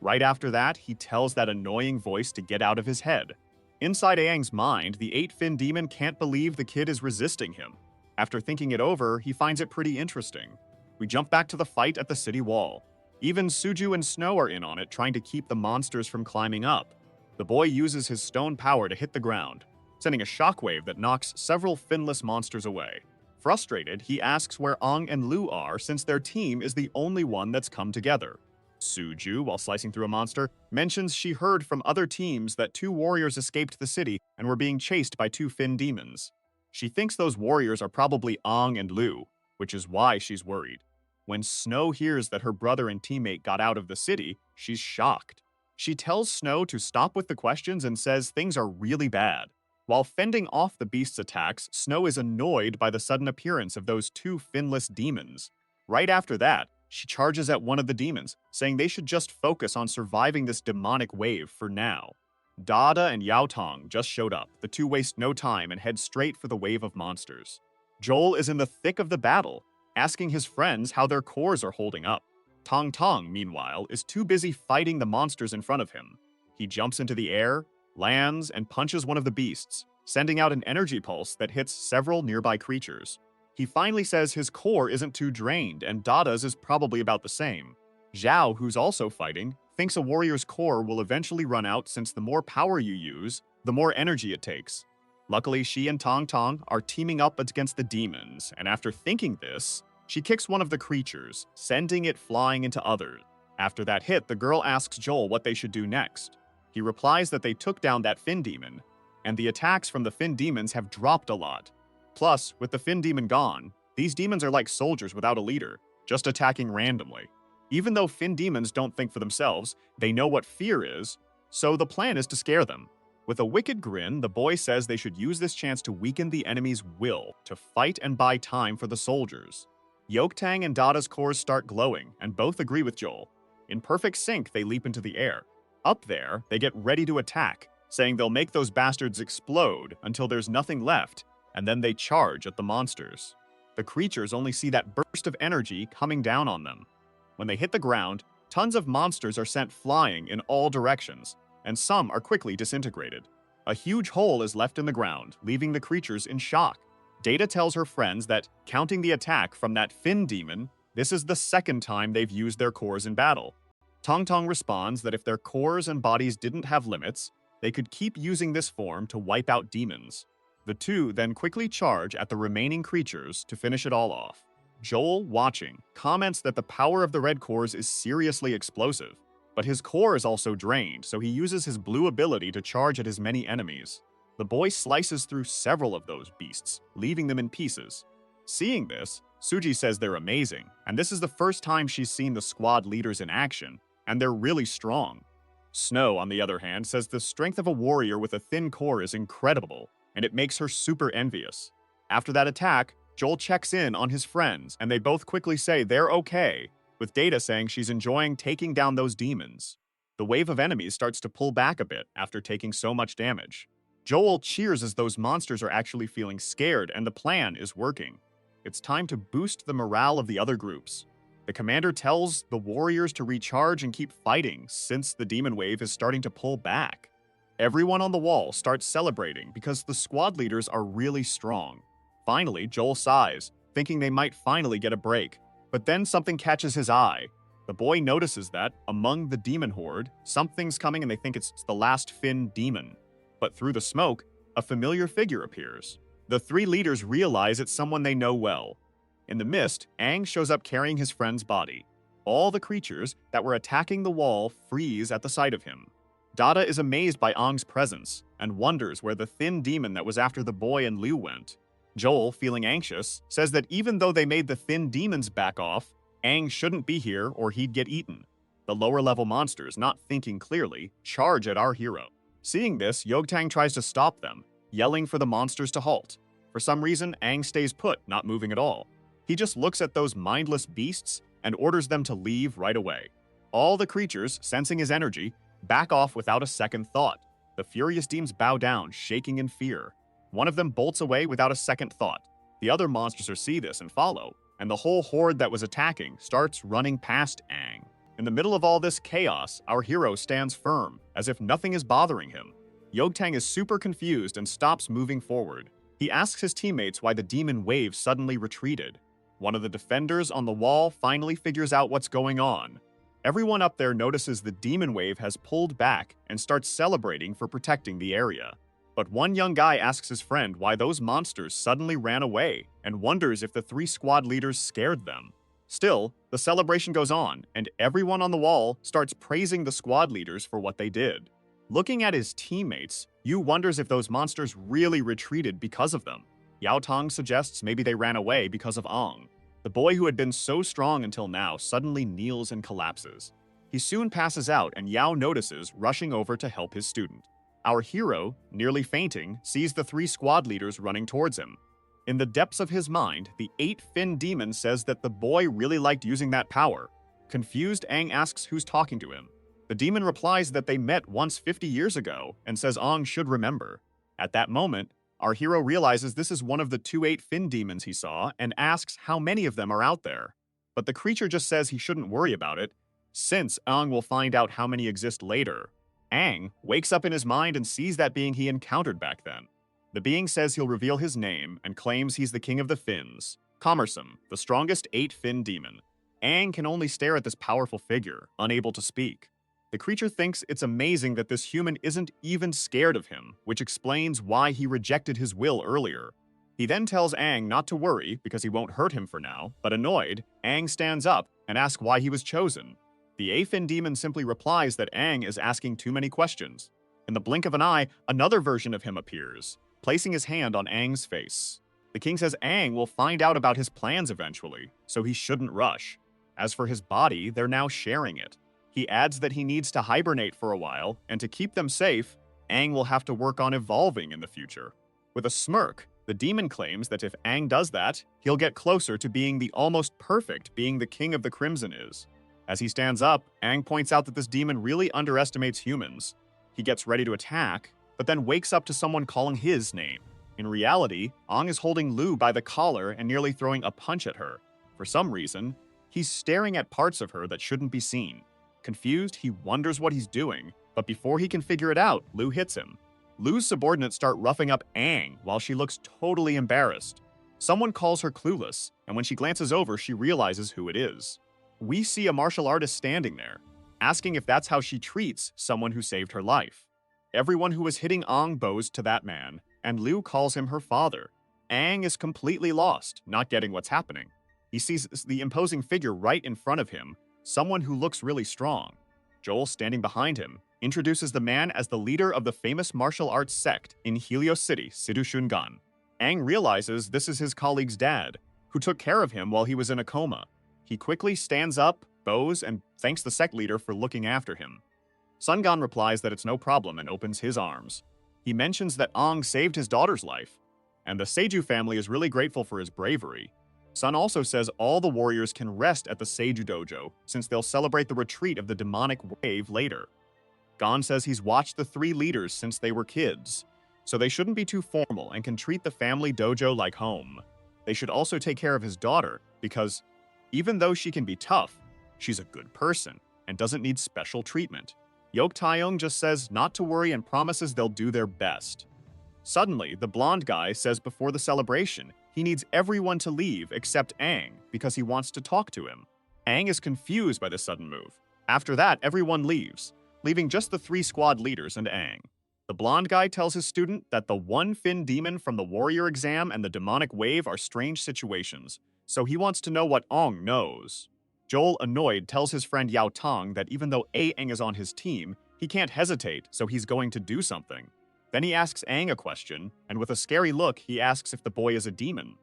Right after that, he tells that annoying voice to get out of his head. Inside Aang's mind, the eight-fin demon can't believe the kid is resisting him. After thinking it over, he finds it pretty interesting. We jump back to the fight at the city wall. Even Suju and Snow are in on it, trying to keep the monsters from climbing up. The boy uses his stone power to hit the ground, sending a shockwave that knocks several finless monsters away. Frustrated, he asks where Aang and Lu are since their team is the only one that's come together. Suju, while slicing through a monster, mentions she heard from other teams that two warriors escaped the city and were being chased by two fin demons. She thinks those warriors are probably Aang and Lu, which is why she's worried. When Snow hears that her brother and teammate got out of the city, she's shocked. She tells Snow to stop with the questions and says things are really bad. While fending off the beast's attacks, Snow is annoyed by the sudden appearance of those two finless demons. Right after that, she charges at one of the demons, saying they should just focus on surviving this demonic wave for now. Dada and Yao Tong just showed up. The two waste no time and head straight for the wave of monsters. Joel is in the thick of the battle, asking his friends how their cores are holding up. Tong Tong, meanwhile, is too busy fighting the monsters in front of him. He jumps into the air, lands, and punches one of the beasts, sending out an energy pulse that hits several nearby creatures. He finally says his core isn't too drained, and Dada's is probably about the same. Zhao, who's also fighting, thinks a warrior's core will eventually run out since the more power you use, the more energy it takes. Luckily, she and Tong Tong are teaming up against the demons, and after thinking this, she kicks one of the creatures, sending it flying into others. After that hit, the girl asks Joel what they should do next. He replies that they took down that fin demon, and the attacks from the fin demons have dropped a lot. Plus, with the fin demon gone, these demons are like soldiers without a leader, just attacking randomly. Even though fin demons don't think for themselves, they know what fear is, so the plan is to scare them. With a wicked grin, the boy says they should use this chance to weaken the enemy's will to fight and buy time for the soldiers. Yoktang and Dada's cores start glowing, and both agree with Joel. In perfect sync, they leap into the air. Up there, they get ready to attack, saying they'll make those bastards explode until there's nothing left, and then they charge at the monsters. The creatures only see that burst of energy coming down on them. When they hit the ground, tons of monsters are sent flying in all directions, and some are quickly disintegrated. A huge hole is left in the ground, leaving the creatures in shock. Data tells her friends that, counting the attack from that fin demon, this is the second time they've used their cores in battle. Tong Tong responds that if their cores and bodies didn't have limits, they could keep using this form to wipe out demons. The two then quickly charge at the remaining creatures to finish it all off. Joel, watching, comments that the power of the red cores is seriously explosive, but his core is also drained, so he uses his blue ability to charge at his many enemies. The boy slices through several of those beasts, leaving them in pieces. Seeing this, Suji says they're amazing, and this is the first time she's seen the squad leaders in action, and they're really strong. Snow, on the other hand, says the strength of a warrior with a thin core is incredible, and it makes her super envious. After that attack, Joel checks in on his friends, and they both quickly say they're okay, with Data saying she's enjoying taking down those demons. The wave of enemies starts to pull back a bit after taking so much damage. Joel cheers as those monsters are actually feeling scared and the plan is working. It's time to boost the morale of the other groups. The commander tells the warriors to recharge and keep fighting since the demon wave is starting to pull back. Everyone on the wall starts celebrating because the squad leaders are really strong. Finally, Joel sighs, thinking they might finally get a break. But then something catches his eye. The boy notices that, among the demon horde, something's coming and they think it's the last Finn demon. But through the smoke, a familiar figure appears. The three leaders realize it's someone they know well. In the mist, Aang shows up carrying his friend's body. All the creatures that were attacking the wall freeze at the sight of him. Dada is amazed by Aang's presence and wonders where the thin demon that was after the boy and Liu went. Joel, feeling anxious, says that even though they made the thin demons back off, Aang shouldn't be here or he'd get eaten. The lower-level monsters, not thinking clearly, charge at our hero. Seeing this, Yogtang tries to stop them, yelling for the monsters to halt. For some reason, Aang stays put, not moving at all. He just looks at those mindless beasts and orders them to leave right away. All the creatures, sensing his energy, back off without a second thought. The furious demons bow down, shaking in fear. One of them bolts away without a second thought. The other monsters see this and follow, and the whole horde that was attacking starts running past Aang. In the middle of all this chaos, our hero stands firm, as if nothing is bothering him. Yogtang is super confused and stops moving forward. He asks his teammates why the demon wave suddenly retreated. One of the defenders on the wall finally figures out what's going on. Everyone up there notices the demon wave has pulled back and starts celebrating for protecting the area. But one young guy asks his friend why those monsters suddenly ran away and wonders if the three squad leaders scared them. Still, the celebration goes on, and everyone on the wall starts praising the squad leaders for what they did. Looking at his teammates, Yu wonders if those monsters really retreated because of them. Yao Tong suggests maybe they ran away because of Aang. The boy who had been so strong until now suddenly kneels and collapses. He soon passes out, and Yao notices, rushing over to help his student. Our hero, nearly fainting, sees the three squad leaders running towards him. In the depths of his mind, the 8-fin demon says that the boy really liked using that power. Confused, Aang asks who's talking to him. The demon replies that they met once 50 years ago and says Aang should remember. At that moment, our hero realizes this is one of the 2 8-fin demons he saw and asks how many of them are out there. But the creature just says he shouldn't worry about it, since Aang will find out how many exist later. Aang wakes up in his mind and sees that being he encountered back then. The being says he'll reveal his name and claims he's the king of the Finns, Commersum, the strongest 8-fin demon. Aang can only stare at this powerful figure, unable to speak. The creature thinks it's amazing that this human isn't even scared of him, which explains why he rejected his will earlier. He then tells Aang not to worry because he won't hurt him for now, but annoyed, Aang stands up and asks why he was chosen. The 8-fin demon simply replies that Aang is asking too many questions. In the blink of an eye, another version of him appears, placing his hand on Aang's face. The king says Aang will find out about his plans eventually, so he shouldn't rush. As for his body, they're now sharing it. He adds that he needs to hibernate for a while, and to keep them safe, Aang will have to work on evolving in the future. With a smirk, the demon claims that if Aang does that, he'll get closer to being the almost perfect being the king of the Crimson is. As he stands up, Aang points out that this demon really underestimates humans. He gets ready to attack, but then wakes up to someone calling his name. In reality, Aang is holding Lu by the collar and nearly throwing a punch at her. For some reason, he's staring at parts of her that shouldn't be seen. Confused, he wonders what he's doing, but before he can figure it out, Lu hits him. Lu's subordinates start roughing up Aang while she looks totally embarrassed. Someone calls her clueless, and when she glances over, she realizes who it is. We see a martial artist standing there, asking if that's how she treats someone who saved her life. Everyone who was hitting Aang bows to that man, and Lu calls him her father. Aang is completely lost, not getting what's happening. He sees the imposing figure right in front of him, someone who looks really strong. Joel, standing behind him, introduces the man as the leader of the famous martial arts sect in Helios City, Sidushungan. Aang realizes this is his colleague's dad, who took care of him while he was in a coma. He quickly stands up, bows, and thanks the sect leader for looking after him. Sungan replies that it's no problem and opens his arms. He mentions that Aang saved his daughter's life, and the Seiju family is really grateful for his bravery. Sun also says all the warriors can rest at the Seiju dojo, since they'll celebrate the retreat of the demonic wave later. Gon says he's watched the 3 leaders since they were kids, so they shouldn't be too formal and can treat the family dojo like home. They should also take care of his daughter, because Even though she can be tough, she's a good person and doesn't need special treatment. Yok Taeyong just says not to worry and promises they'll do their best. Suddenly, the blonde guy says before the celebration he needs everyone to leave except Aang because he wants to talk to him. Aang is confused by this sudden move. After that, everyone leaves, leaving just the 3 squad leaders and Aang. The blonde guy tells his student that the one-fin demon from the warrior exam and the demonic wave are strange situations, so he wants to know what Aang knows. Joel, annoyed, tells his friend Yao Tong that even though Aang is on his team, he can't hesitate, so he's going to do something. Then he asks Aang a question, and with a scary look, he asks if the boy is a demon.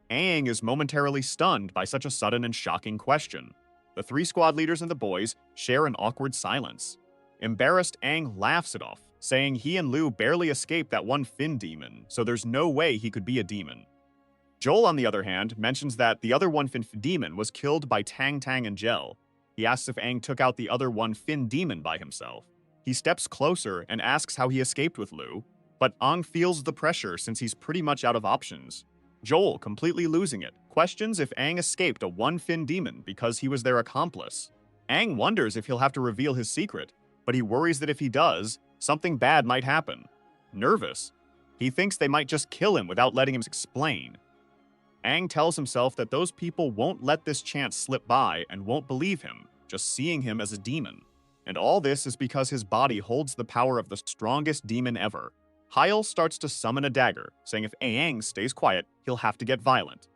Aang is momentarily stunned by such a sudden and shocking question. The 3 squad leaders and the boys share an awkward silence. Embarrassed, Aang laughs it off, saying he and Lu barely escaped that one fin demon, so there's no way he could be a demon. Joel, on the other hand, mentions that the other one-fin demon was killed by Tang Tang and Gel. He asks if Aang took out the other one-fin demon by himself. He steps closer and asks how he escaped with Lu, but Aang feels the pressure since he's pretty much out of options. Joel, completely losing it, questions if Aang escaped a one-fin demon because he was their accomplice. Aang wonders if he'll have to reveal his secret, but he worries that if he does, something bad might happen. Nervous, he thinks they might just kill him without letting him explain. Aang tells himself that those people won't let this chance slip by and won't believe him, just seeing him as a demon. And all this is because his body holds the power of the strongest demon ever. Hyel starts to summon a dagger, saying if Aang stays quiet, he'll have to get violent.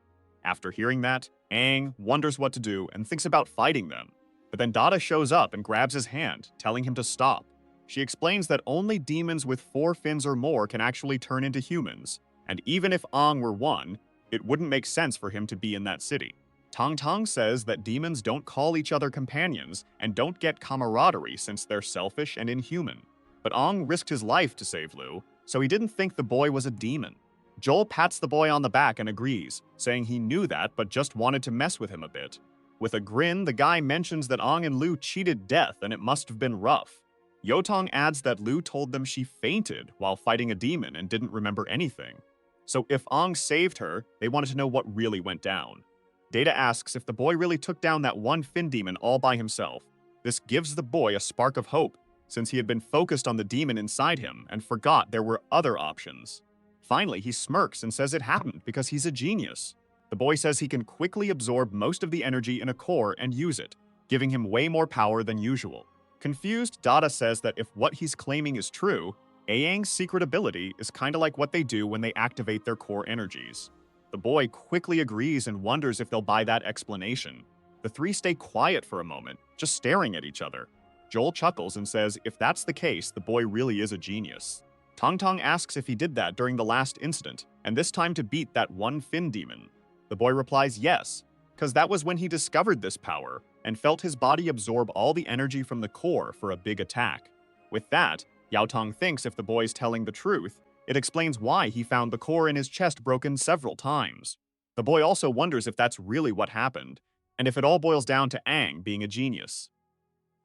After hearing that, Aang wonders what to do and thinks about fighting them. But then Dada shows up and grabs his hand, telling him to stop. She explains that only demons with 4 fins or more can actually turn into humans, and even if Aang were one, it wouldn't make sense for him to be in that city. Tang Tang says that demons don't call each other companions and don't get camaraderie since they're selfish and inhuman. But Aang risked his life to save Lu, so he didn't think the boy was a demon. Joel pats the boy on the back and agrees, saying he knew that but just wanted to mess with him a bit. With a grin, the guy mentions that Aang and Lu cheated death and it must have been rough. Yotong adds that Lu told them she fainted while fighting a demon and didn't remember anything. So if Aang saved her, they wanted to know what really went down. Data asks if the boy really took down that one fin demon all by himself. This gives the boy a spark of hope, since he had been focused on the demon inside him and forgot there were other options. Finally, he smirks and says it happened because he's a genius. The boy says he can quickly absorb most of the energy in a core and use it, giving him way more power than usual. Confused, Dada says that if what he's claiming is true, Aang's secret ability is kinda like what they do when they activate their core energies. The boy quickly agrees and wonders if they'll buy that explanation. The 3 stay quiet for a moment, just staring at each other. Joel chuckles and says if that's the case, the boy really is a genius. Tong Tong asks if he did that during the last incident, and this time to beat that one fin demon. The boy replies yes, because that was when he discovered this power and felt his body absorb all the energy from the core for a big attack. With that, Yao Tong thinks if the boy's telling the truth, it explains why he found the core in his chest broken several times. The boy also wonders if that's really what happened, and if it all boils down to Aang being a genius.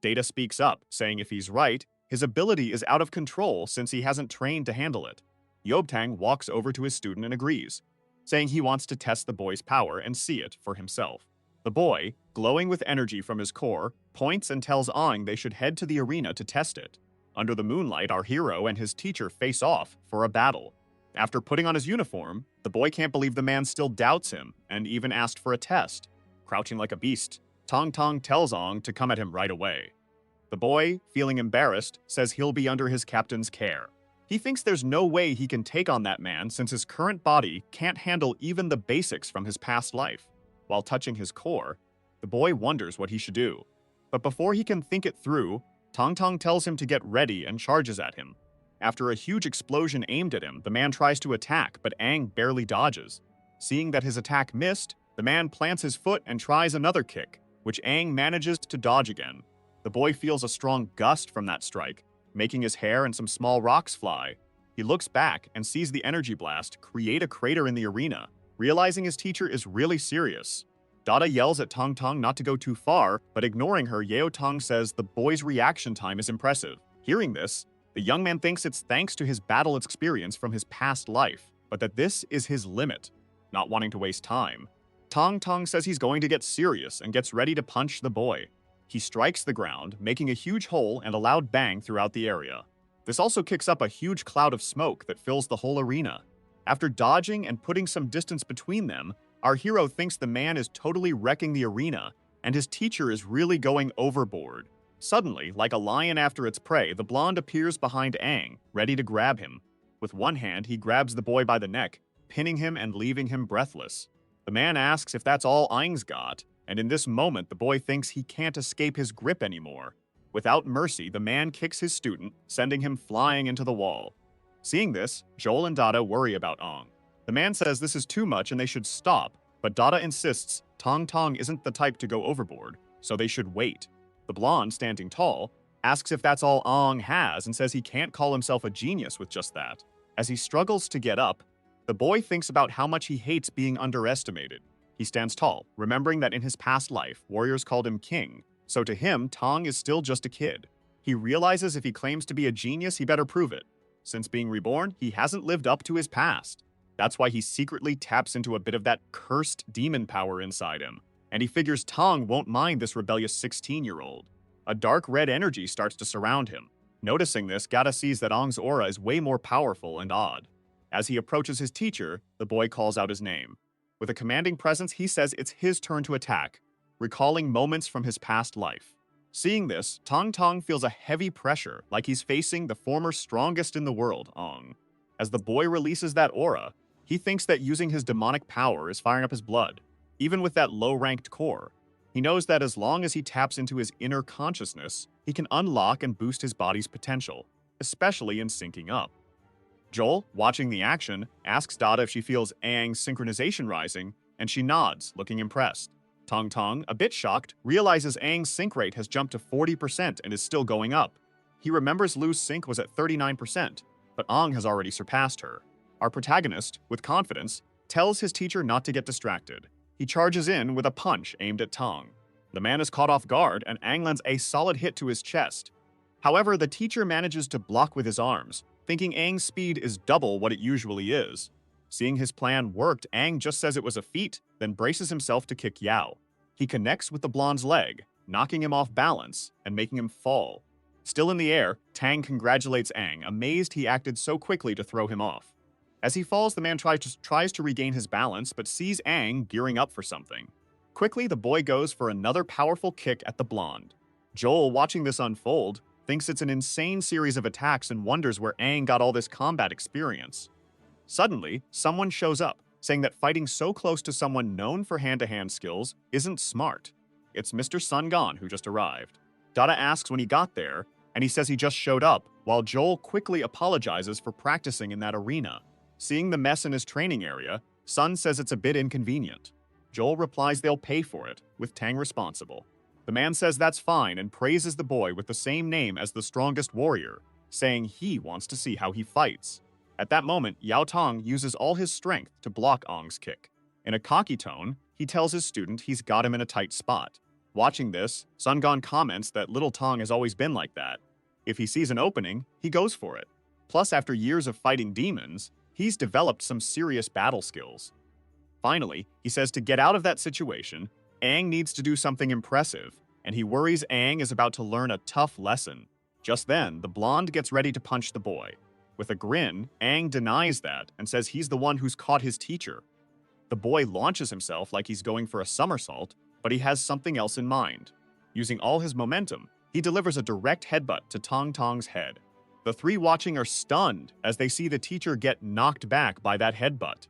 Data speaks up, saying if he's right, his ability is out of control since he hasn't trained to handle it. Yobtang walks over to his student and agrees, saying he wants to test the boy's power and see it for himself. The boy, glowing with energy from his core, points and tells Aang they should head to the arena to test it. Under the moonlight, our hero and his teacher face off for a battle. After putting on his uniform, the boy can't believe the man still doubts him and even asked for a test. Crouching like a beast, Tong Tong tells Aang to come at him right away. The boy, feeling embarrassed, says he'll be under his captain's care. He thinks there's no way he can take on that man since his current body can't handle even the basics from his past life. While touching his core, the boy wonders what he should do. But before he can think it through, Tong Tong tells him to get ready and charges at him. After a huge explosion aimed at him, the man tries to attack, but Aang barely dodges. Seeing that his attack missed, the man plants his foot and tries another kick, which Aang manages to dodge again. The boy feels a strong gust from that strike, making his hair and some small rocks fly. He looks back and sees the energy blast create a crater in the arena, realizing his teacher is really serious. Dada yells at Tong Tong not to go too far, but ignoring her, Yeo Tong says the boy's reaction time is impressive. Hearing this, the young man thinks it's thanks to his battle experience from his past life, but that this is his limit. Not wanting to waste time, Tong Tong says he's going to get serious and gets ready to punch the boy. He strikes the ground, making a huge hole and a loud bang throughout the area. This also kicks up a huge cloud of smoke that fills the whole arena. After dodging and putting some distance between them, our hero thinks the man is totally wrecking the arena, and his teacher is really going overboard. Suddenly, like a lion after its prey, the blonde appears behind Aang, ready to grab him. With one hand, he grabs the boy by the neck, pinning him and leaving him breathless. The man asks if that's all Aang's got, and in this moment, the boy thinks he can't escape his grip anymore. Without mercy, the man kicks his student, sending him flying into the wall. Seeing this, Joel and Dada worry about Aang. The man says this is too much and they should stop, but Dada insists Tong Tong isn't the type to go overboard, so they should wait. The blonde, standing tall, asks if that's all Aang has and says he can't call himself a genius with just that. As he struggles to get up, the boy thinks about how much he hates being underestimated. He stands tall, remembering that in his past life, warriors called him king, so to him, Tong is still just a kid. He realizes if he claims to be a genius, he better prove it. Since being reborn, he hasn't lived up to his past. That's why he secretly taps into a bit of that cursed demon power inside him, and he figures Tong won't mind this rebellious 16-year-old. A dark red energy starts to surround him. Noticing this, Gata sees that Aang's aura is way more powerful and odd. As he approaches his teacher, the boy calls out his name. With a commanding presence, he says it's his turn to attack, recalling moments from his past life. Seeing this, Tong Tong feels a heavy pressure, like he's facing the former strongest in the world, Aang. As the boy releases that aura, he thinks that using his demonic power is firing up his blood. Even with that low-ranked core, he knows that as long as he taps into his inner consciousness, he can unlock and boost his body's potential, especially in syncing up. Joel, watching the action, asks Dada if she feels Aang's synchronization rising, and she nods, looking impressed. Tong Tong, a bit shocked, realizes Aang's sync rate has jumped to 40% and is still going up. He remembers Lu's sync was at 39%, but Aang has already surpassed her. Our protagonist, with confidence, tells his teacher not to get distracted. He charges in with a punch aimed at Tong. The man is caught off guard, and Aang lands a solid hit to his chest. However, the teacher manages to block with his arms, thinking Aang's speed is double what it usually is. Seeing his plan worked, Aang just says it was a feat, then braces himself to kick Yao. He connects with the blonde's leg, knocking him off balance and making him fall. Still in the air, Tang congratulates Aang, amazed he acted so quickly to throw him off. As he falls, the man tries to regain his balance, but sees Aang gearing up for something. Quickly, the boy goes for another powerful kick at the blonde. Joel, watching this unfold, thinks it's an insane series of attacks and wonders where Aang got all this combat experience. Suddenly, someone shows up, saying that fighting so close to someone known for hand-to-hand skills isn't smart. It's Mr. Sun Gon who just arrived. Dada asks when he got there, and he says he just showed up, while Joel quickly apologizes for practicing in that arena. Seeing the mess in his training area, Sun says it's a bit inconvenient. Joel replies they'll pay for it, with Tang responsible. The man says that's fine and praises the boy with the same name as the strongest warrior, saying he wants to see how he fights. At that moment, Yao Tong uses all his strength to block Aang's kick. In a cocky tone, he tells his student he's got him in a tight spot. Watching this, Sun Gon comments that little Tong has always been like that. If he sees an opening, he goes for it. Plus, after years of fighting demons, he's developed some serious battle skills. Finally, he says to get out of that situation, Aang needs to do something impressive, and he worries Aang is about to learn a tough lesson. Just then, the blonde gets ready to punch the boy. With a grin, Aang denies that and says he's the one who's caught his teacher. The boy launches himself like he's going for a somersault, but he has something else in mind. Using all his momentum, he delivers a direct headbutt to Tong Tong's head. The three watching are stunned as they see the teacher get knocked back by that headbutt.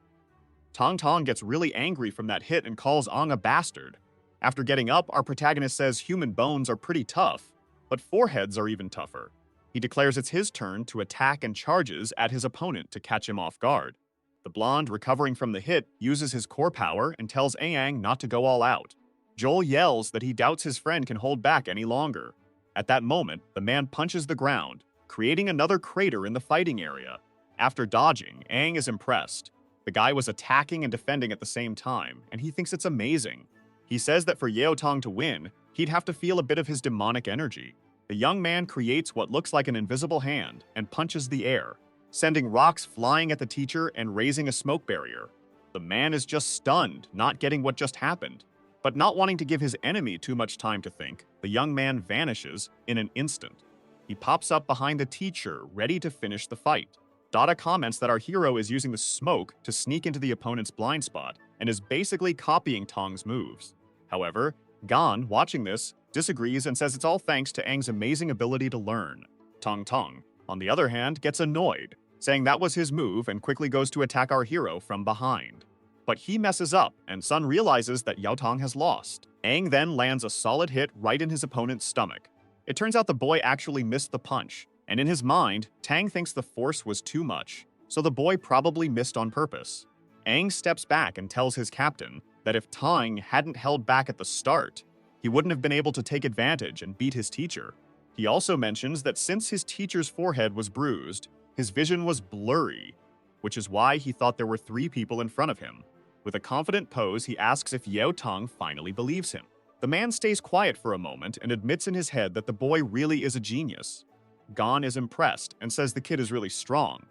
Tong Tong gets really angry from that hit and calls Aang a bastard. After getting up, our protagonist says human bones are pretty tough, but foreheads are even tougher. He declares it's his turn to attack and charges at his opponent to catch him off guard. The blonde, recovering from the hit, uses his core power and tells Aang not to go all out. Joel yells that he doubts his friend can hold back any longer. At that moment, the man punches the ground, creating another crater in the fighting area. After dodging, Aang is impressed. The guy was attacking and defending at the same time, and he thinks it's amazing. He says that for Yao Tong to win, he'd have to feel a bit of his demonic energy. The young man creates what looks like an invisible hand and punches the air, sending rocks flying at the teacher and raising a smoke barrier. The man is just stunned, not getting what just happened. But not wanting to give his enemy too much time to think, the young man vanishes in an instant. He pops up behind the teacher, ready to finish the fight. Dada comments that our hero is using the smoke to sneak into the opponent's blind spot and is basically copying Tong's moves. However, Gon, watching this, disagrees and says it's all thanks to Aang's amazing ability to learn. Tong, on the other hand, gets annoyed, saying that was his move and quickly goes to attack our hero from behind. But he messes up, and Sun realizes that Yao Tong has lost. Aang then lands a solid hit right in his opponent's stomach. It turns out the boy actually missed the punch, and in his mind, Tang thinks the force was too much, so the boy probably missed on purpose. Aang steps back and tells his captain that if Tang hadn't held back at the start, he wouldn't have been able to take advantage and beat his teacher. He also mentions that since his teacher's forehead was bruised, his vision was blurry, which is why he thought there were 3 people in front of him. With a confident pose, he asks if Yao Tong finally believes him. The man stays quiet for a moment and admits in his head that the boy really is a genius. Gon is impressed and says the kid is really strong.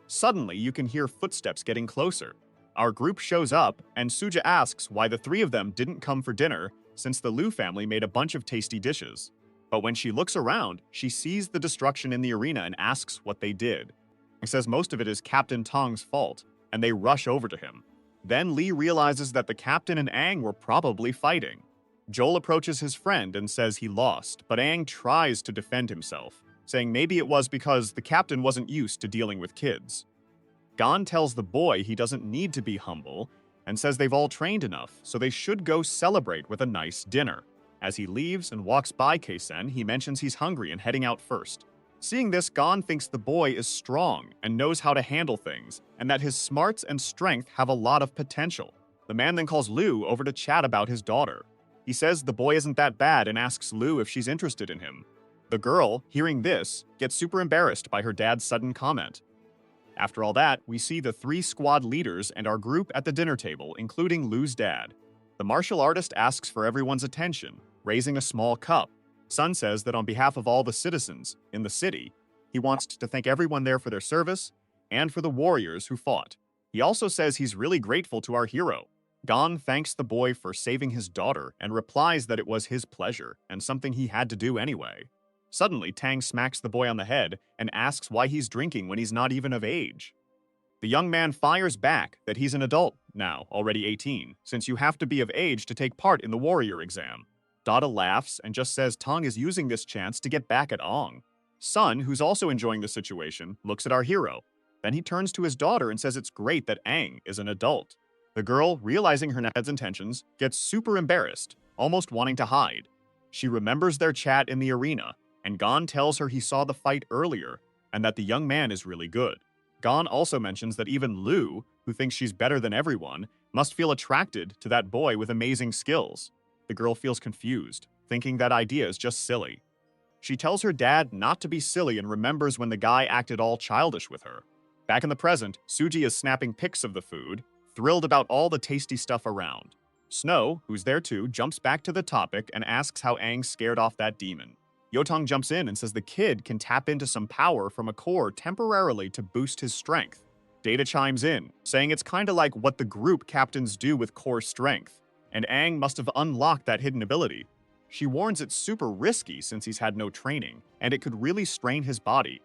Suddenly, you can hear footsteps getting closer. Our group shows up, and Suja asks why the 3 of them didn't come for dinner since the Liu family made a bunch of tasty dishes. But when she looks around, she sees the destruction in the arena and asks what they did. He says most of it is Captain Tong's fault, and they rush over to him. Then Lee realizes that the captain and Aang were probably fighting. Joel approaches his friend and says he lost, but Aang tries to defend himself, saying maybe it was because the captain wasn't used to dealing with kids. Gon tells the boy he doesn't need to be humble, and says they've all trained enough, so they should go celebrate with a nice dinner. As he leaves and walks by Kaisen, he mentions he's hungry and heading out first. Seeing this, Gon thinks the boy is strong and knows how to handle things, and that his smarts and strength have a lot of potential. The man then calls Liu over to chat about his daughter. He says the boy isn't that bad and asks Liu if she's interested in him. The girl, hearing this, gets super embarrassed by her dad's sudden comment. After all that, we see the 3 squad leaders and our group at the dinner table, including Liu's dad. The martial artist asks for everyone's attention, raising a small cup. Sun says that on behalf of all the citizens in the city, he wants to thank everyone there for their service and for the warriors who fought. He also says he's really grateful to our hero. Gon thanks the boy for saving his daughter and replies that it was his pleasure and something he had to do anyway. Suddenly, Tang smacks the boy on the head and asks why he's drinking when he's not even of age. The young man fires back that he's an adult now, already 18, since you have to be of age to take part in the warrior exam. Dada laughs and just says Tong is using this chance to get back at Aang. Sun, who's also enjoying the situation, looks at our hero. Then he turns to his daughter and says it's great that Aang is an adult. The girl, realizing her dad's intentions, gets super embarrassed, almost wanting to hide. She remembers their chat in the arena, and Gon tells her he saw the fight earlier and that the young man is really good. Gon also mentions that even Liu, who thinks she's better than everyone, must feel attracted to that boy with amazing skills. The girl feels confused, thinking that idea is just silly. She tells her dad not to be silly and remembers when the guy acted all childish with her. Back in the present, Suji is snapping pics of the food, thrilled about all the tasty stuff around. Snow, who's there too, jumps back to the topic and asks how Aang scared off that demon. Yotong jumps in and says the kid can tap into some power from a core temporarily to boost his strength. Data chimes in, saying it's kinda like what the group captains do with core strength, and Aang must have unlocked that hidden ability. She warns it's super risky since he's had no training, and it could really strain his body.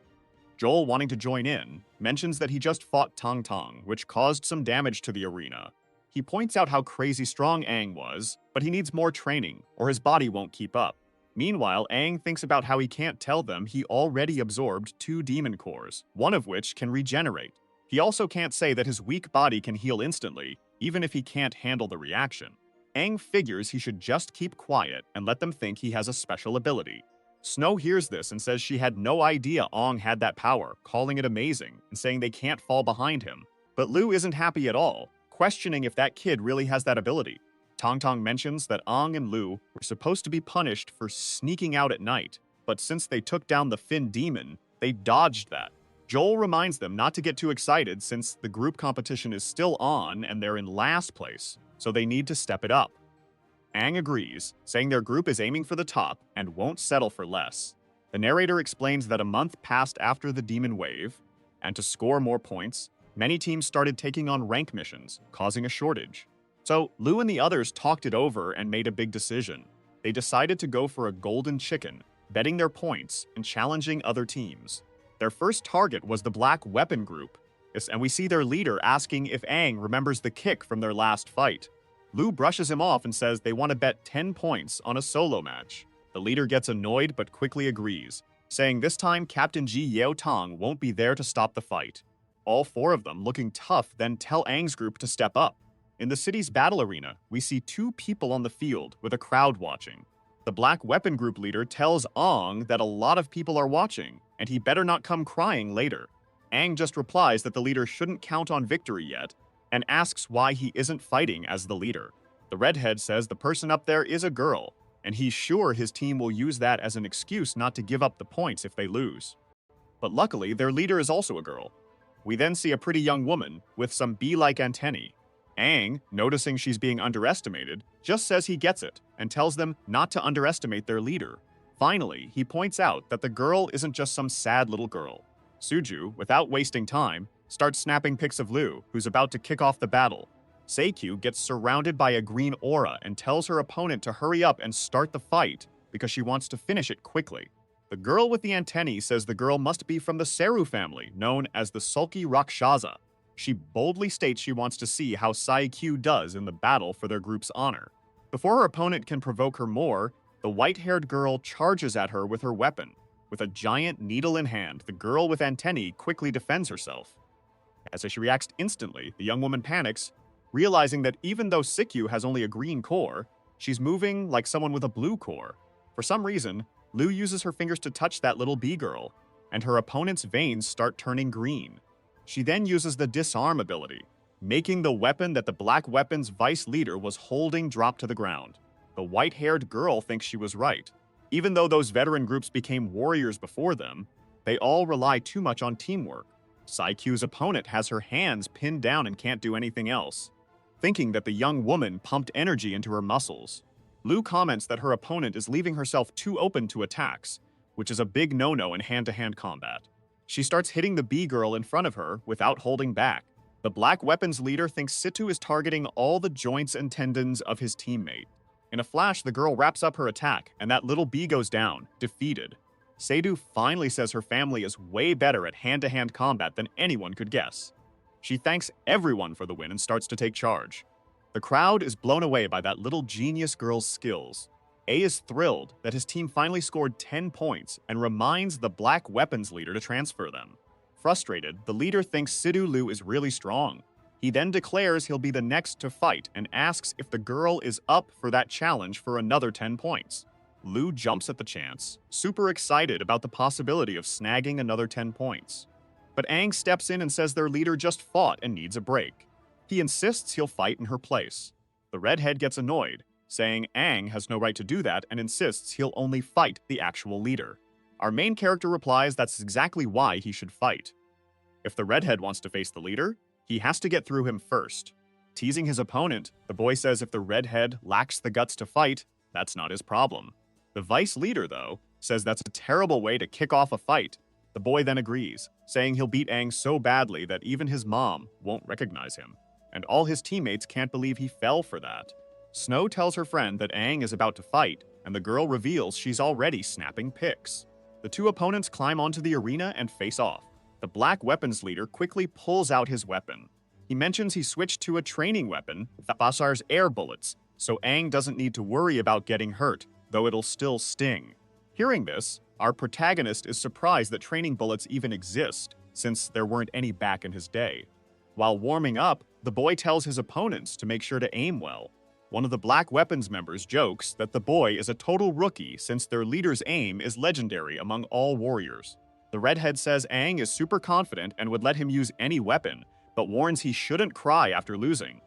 Joel, wanting to join in, mentions that he just fought Tong, which caused some damage to the arena. He points out how crazy strong Aang was, but he needs more training, or his body won't keep up. Meanwhile, Aang thinks about how he can't tell them he already absorbed 2 demon cores, one of which can regenerate. He also can't say that his weak body can heal instantly, even if he can't handle the reaction. Aang figures he should just keep quiet and let them think he has a special ability. Snow hears this and says she had no idea Aang had that power, calling it amazing and saying they can't fall behind him. But Liu isn't happy at all, questioning if that kid really has that ability. Tong mentions that Aang and Liu were supposed to be punished for sneaking out at night, but since they took down the Fin demon, they dodged that. Joel reminds them not to get too excited since the group competition is still on and they're in last place, so they need to step it up. Aang agrees, saying their group is aiming for the top and won't settle for less. The narrator explains that a month passed after the demon wave, and to score more points, Many teams started taking on rank missions, causing a shortage. So Lu and the others talked it over and made a big decision. They decided to go for a golden chicken, betting their points and challenging other teams. Their first target was the Black Weapon Group, and we see their leader asking if Aang remembers the kick from their last fight. Lu brushes him off and says they want to bet 10 points on a solo match. The leader gets annoyed but quickly agrees, saying this time Captain Ji Yeo Tong won't be there to stop the fight. All four of them, looking tough, then tell Aang's group to step up. In the city's battle arena, we see two people on the field with a crowd watching. The Black Weapon Group leader tells Aang that a lot of people are watching, and he better not come crying later. Aang just replies that the leader shouldn't count on victory yet, and asks why he isn't fighting as the leader. The redhead says the person up there is a girl, and he's sure his team will use that as an excuse not to give up the points if they lose. But luckily, their leader is also a girl. We then see a pretty young woman with some bee-like antennae. Aang, noticing she's being underestimated, just says he gets it and tells them not to underestimate their leader. Finally, he points out that the girl isn't just some sad little girl. Suju, without wasting time, starts snapping pics of Lu, who's about to kick off the battle. Seikyu gets surrounded by a green aura and tells her opponent to hurry up and start the fight because she wants to finish it quickly. The girl with the antennae says the girl must be from the Seru family, known as the Sulky Rakshasa. She boldly states she wants to see how Seikyu does in the battle for their group's honor. Before her opponent can provoke her more, the white-haired girl charges at her with her weapon. With a giant needle in hand, the girl with antennae quickly defends herself. As she reacts instantly, the young woman panics, realizing that even though Seikyu has only a green core, she's moving like someone with a blue core. For some reason, Lu uses her fingers to touch that little bee girl, and her opponent's veins start turning green. She then uses the disarm ability, making the weapon that the Black Weapon's vice leader was holding drop to the ground. The white-haired girl thinks she was right. Even though those veteran groups became warriors before them, they all rely too much on teamwork. Saikyu's opponent has her hands pinned down and can't do anything else. Thinking that the young woman pumped energy into her muscles, Lu comments that her opponent is leaving herself too open to attacks, which is a big no-no in hand-to-hand combat. She starts hitting the bee girl in front of her without holding back. The Black Weapons leader thinks Situ is targeting all the joints and tendons of his teammate. In a flash, the girl wraps up her attack, and that little bee goes down, defeated. Seidu finally says her family is way better at hand-to-hand combat than anyone could guess. She thanks everyone for the win and starts to take charge. The crowd is blown away by that little genius girl's skills. A is thrilled that his team finally scored 10 points and reminds the Black Weapons leader to transfer them. Frustrated, the leader thinks Sidu Lu is really strong. He then declares he'll be the next to fight and asks if the girl is up for that challenge for another 10 points. Lu jumps at the chance, super excited about the possibility of snagging another 10 points. But Aang steps in and says their leader just fought and needs a break. He insists he'll fight in her place. The redhead gets annoyed, saying Aang has no right to do that and insists he'll only fight the actual leader. Our main character replies that's exactly why he should fight. If the redhead wants to face the leader, he has to get through him first. Teasing his opponent, the boy says if the redhead lacks the guts to fight, that's not his problem. The vice leader, though, says that's a terrible way to kick off a fight. The boy then agrees, saying he'll beat Aang so badly that even his mom won't recognize him. And all his teammates can't believe he fell for that. Snow tells her friend that Aang is about to fight, and the girl reveals she's already snapping pics. The two opponents climb onto the arena and face off. The Black Weapons leader quickly pulls out his weapon. He mentions he switched to a training weapon that fires air bullets, so Aang doesn't need to worry about getting hurt, though it'll still sting. Hearing this, our protagonist is surprised that training bullets even exist, since there weren't any back in his day. While warming up, the boy tells his opponents to make sure to aim well. One of the Black Weapons members jokes that the boy is a total rookie since their leader's aim is legendary among all warriors. The redhead says Aang is super confident and would let him use any weapon, but warns he shouldn't cry after losing.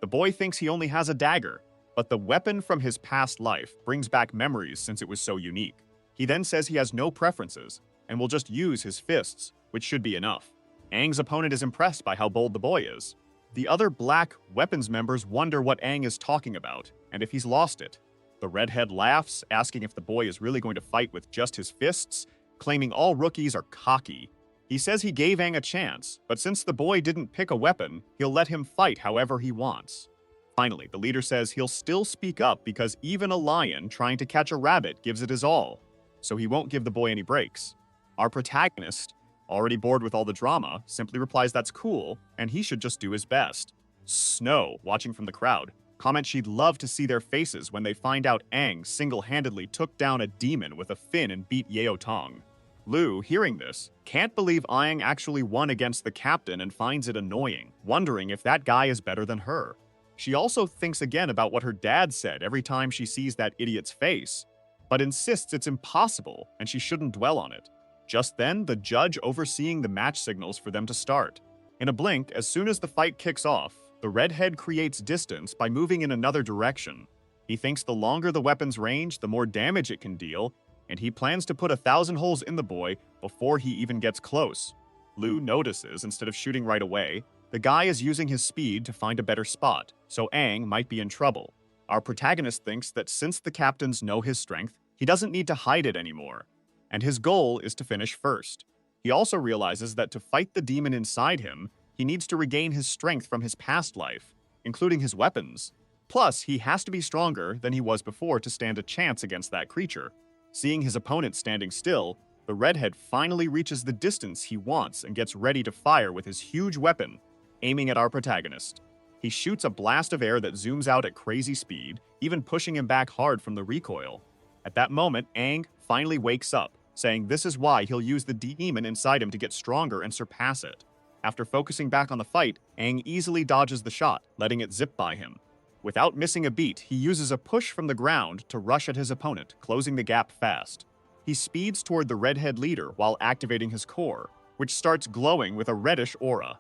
The boy thinks he only has a dagger, but the weapon from his past life brings back memories since it was so unique. He then says he has no preferences and will just use his fists, which should be enough. Aang's opponent is impressed by how bold the boy is. The other Black Weapons members wonder what Aang is talking about and if he's lost it. The redhead laughs, asking if the boy is really going to fight with just his fists, claiming all rookies are cocky. He says he gave Aang a chance, but since the boy didn't pick a weapon, he'll let him fight however he wants. Finally, the leader says he'll still speak up because even a lion trying to catch a rabbit gives it his all, so he won't give the boy any breaks. Our protagonist, already bored with all the drama, simply replies that's cool, and he should just do his best. Snow, watching from the crowd, comments she'd love to see their faces when they find out Aang single-handedly took down a demon with a fin and beat Yeo Tong. Lu, hearing this, can't believe Aang actually won against the captain and finds it annoying, wondering if that guy is better than her. She also thinks again about what her dad said every time she sees that idiot's face, but insists it's impossible and she shouldn't dwell on it. Just then, the judge overseeing the match signals for them to start. In a blink, as soon as the fight kicks off, the redhead creates distance by moving in another direction. He thinks the longer the weapon's range, the more damage it can deal, and he plans to put 1,000 holes in the boy before he even gets close. Lu notices, instead of shooting right away, the guy is using his speed to find a better spot, so Aang might be in trouble. Our protagonist thinks that since the captains know his strength, he doesn't need to hide it anymore, and his goal is to finish first. He also realizes that to fight the demon inside him, he needs to regain his strength from his past life, including his weapons. Plus, he has to be stronger than he was before to stand a chance against that creature. Seeing his opponent standing still, the redhead finally reaches the distance he wants and gets ready to fire with his huge weapon, aiming at our protagonist. He shoots a blast of air that zooms out at crazy speed, even pushing him back hard from the recoil. At that moment, Aang finally wakes up, saying this is why he'll use the demon inside him to get stronger and surpass it. After focusing back on the fight, Aang easily dodges the shot, letting it zip by him. Without missing a beat, he uses a push from the ground to rush at his opponent, closing the gap fast. He speeds toward the redhead leader while activating his core, which starts glowing with a reddish aura.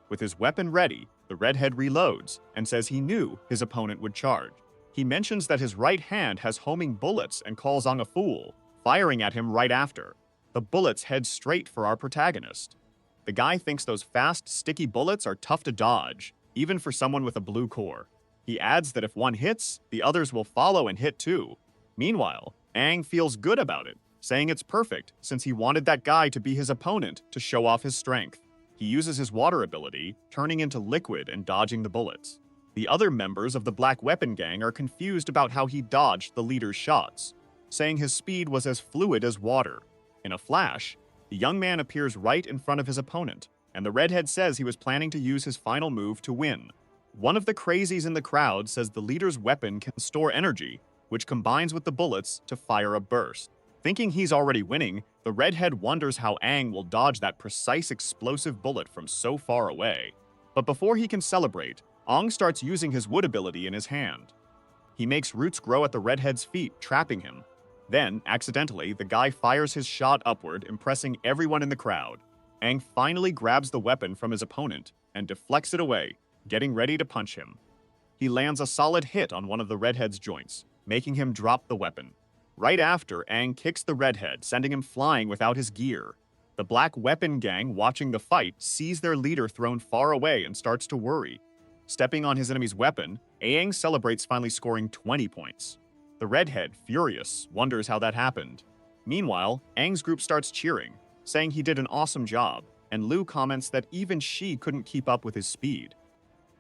With his weapon ready, the redhead reloads and says he knew his opponent would charge. He mentions that his right hand has homing bullets and calls Aang a fool, firing at him right after. The bullets head straight for our protagonist. The guy thinks those fast, sticky bullets are tough to dodge, even for someone with a blue core. He adds that if one hits, the others will follow and hit too. Meanwhile, Aang feels good about it, saying it's perfect since he wanted that guy to be his opponent to show off his strength. He uses his water ability, turning into liquid and dodging the bullets. The other members of the Black Weapon Gang are confused about how he dodged the leader's shots, saying his speed was as fluid as water. In a flash, the young man appears right in front of his opponent, and the redhead says he was planning to use his final move to win. One of the crazies in the crowd says the leader's weapon can store energy, which combines with the bullets to fire a burst. Thinking he's already winning, the redhead wonders how Aang will dodge that precise explosive bullet from so far away. But before he can celebrate, Aang starts using his wood ability in his hand. He makes roots grow at the redhead's feet, trapping him. Then, accidentally, the guy fires his shot upward, impressing everyone in the crowd. Aang finally grabs the weapon from his opponent and deflects it away, getting ready to punch him. He lands a solid hit on one of the redhead's joints, making him drop the weapon. Right after, Aang kicks the redhead, sending him flying without his gear. The Black Weapon Gang, watching the fight, sees their leader thrown far away and starts to worry. Stepping on his enemy's weapon, Aang celebrates finally scoring 20 points. The redhead, furious, wonders how that happened. Meanwhile, Aang's group starts cheering, saying he did an awesome job, and Lu comments that even she couldn't keep up with his speed.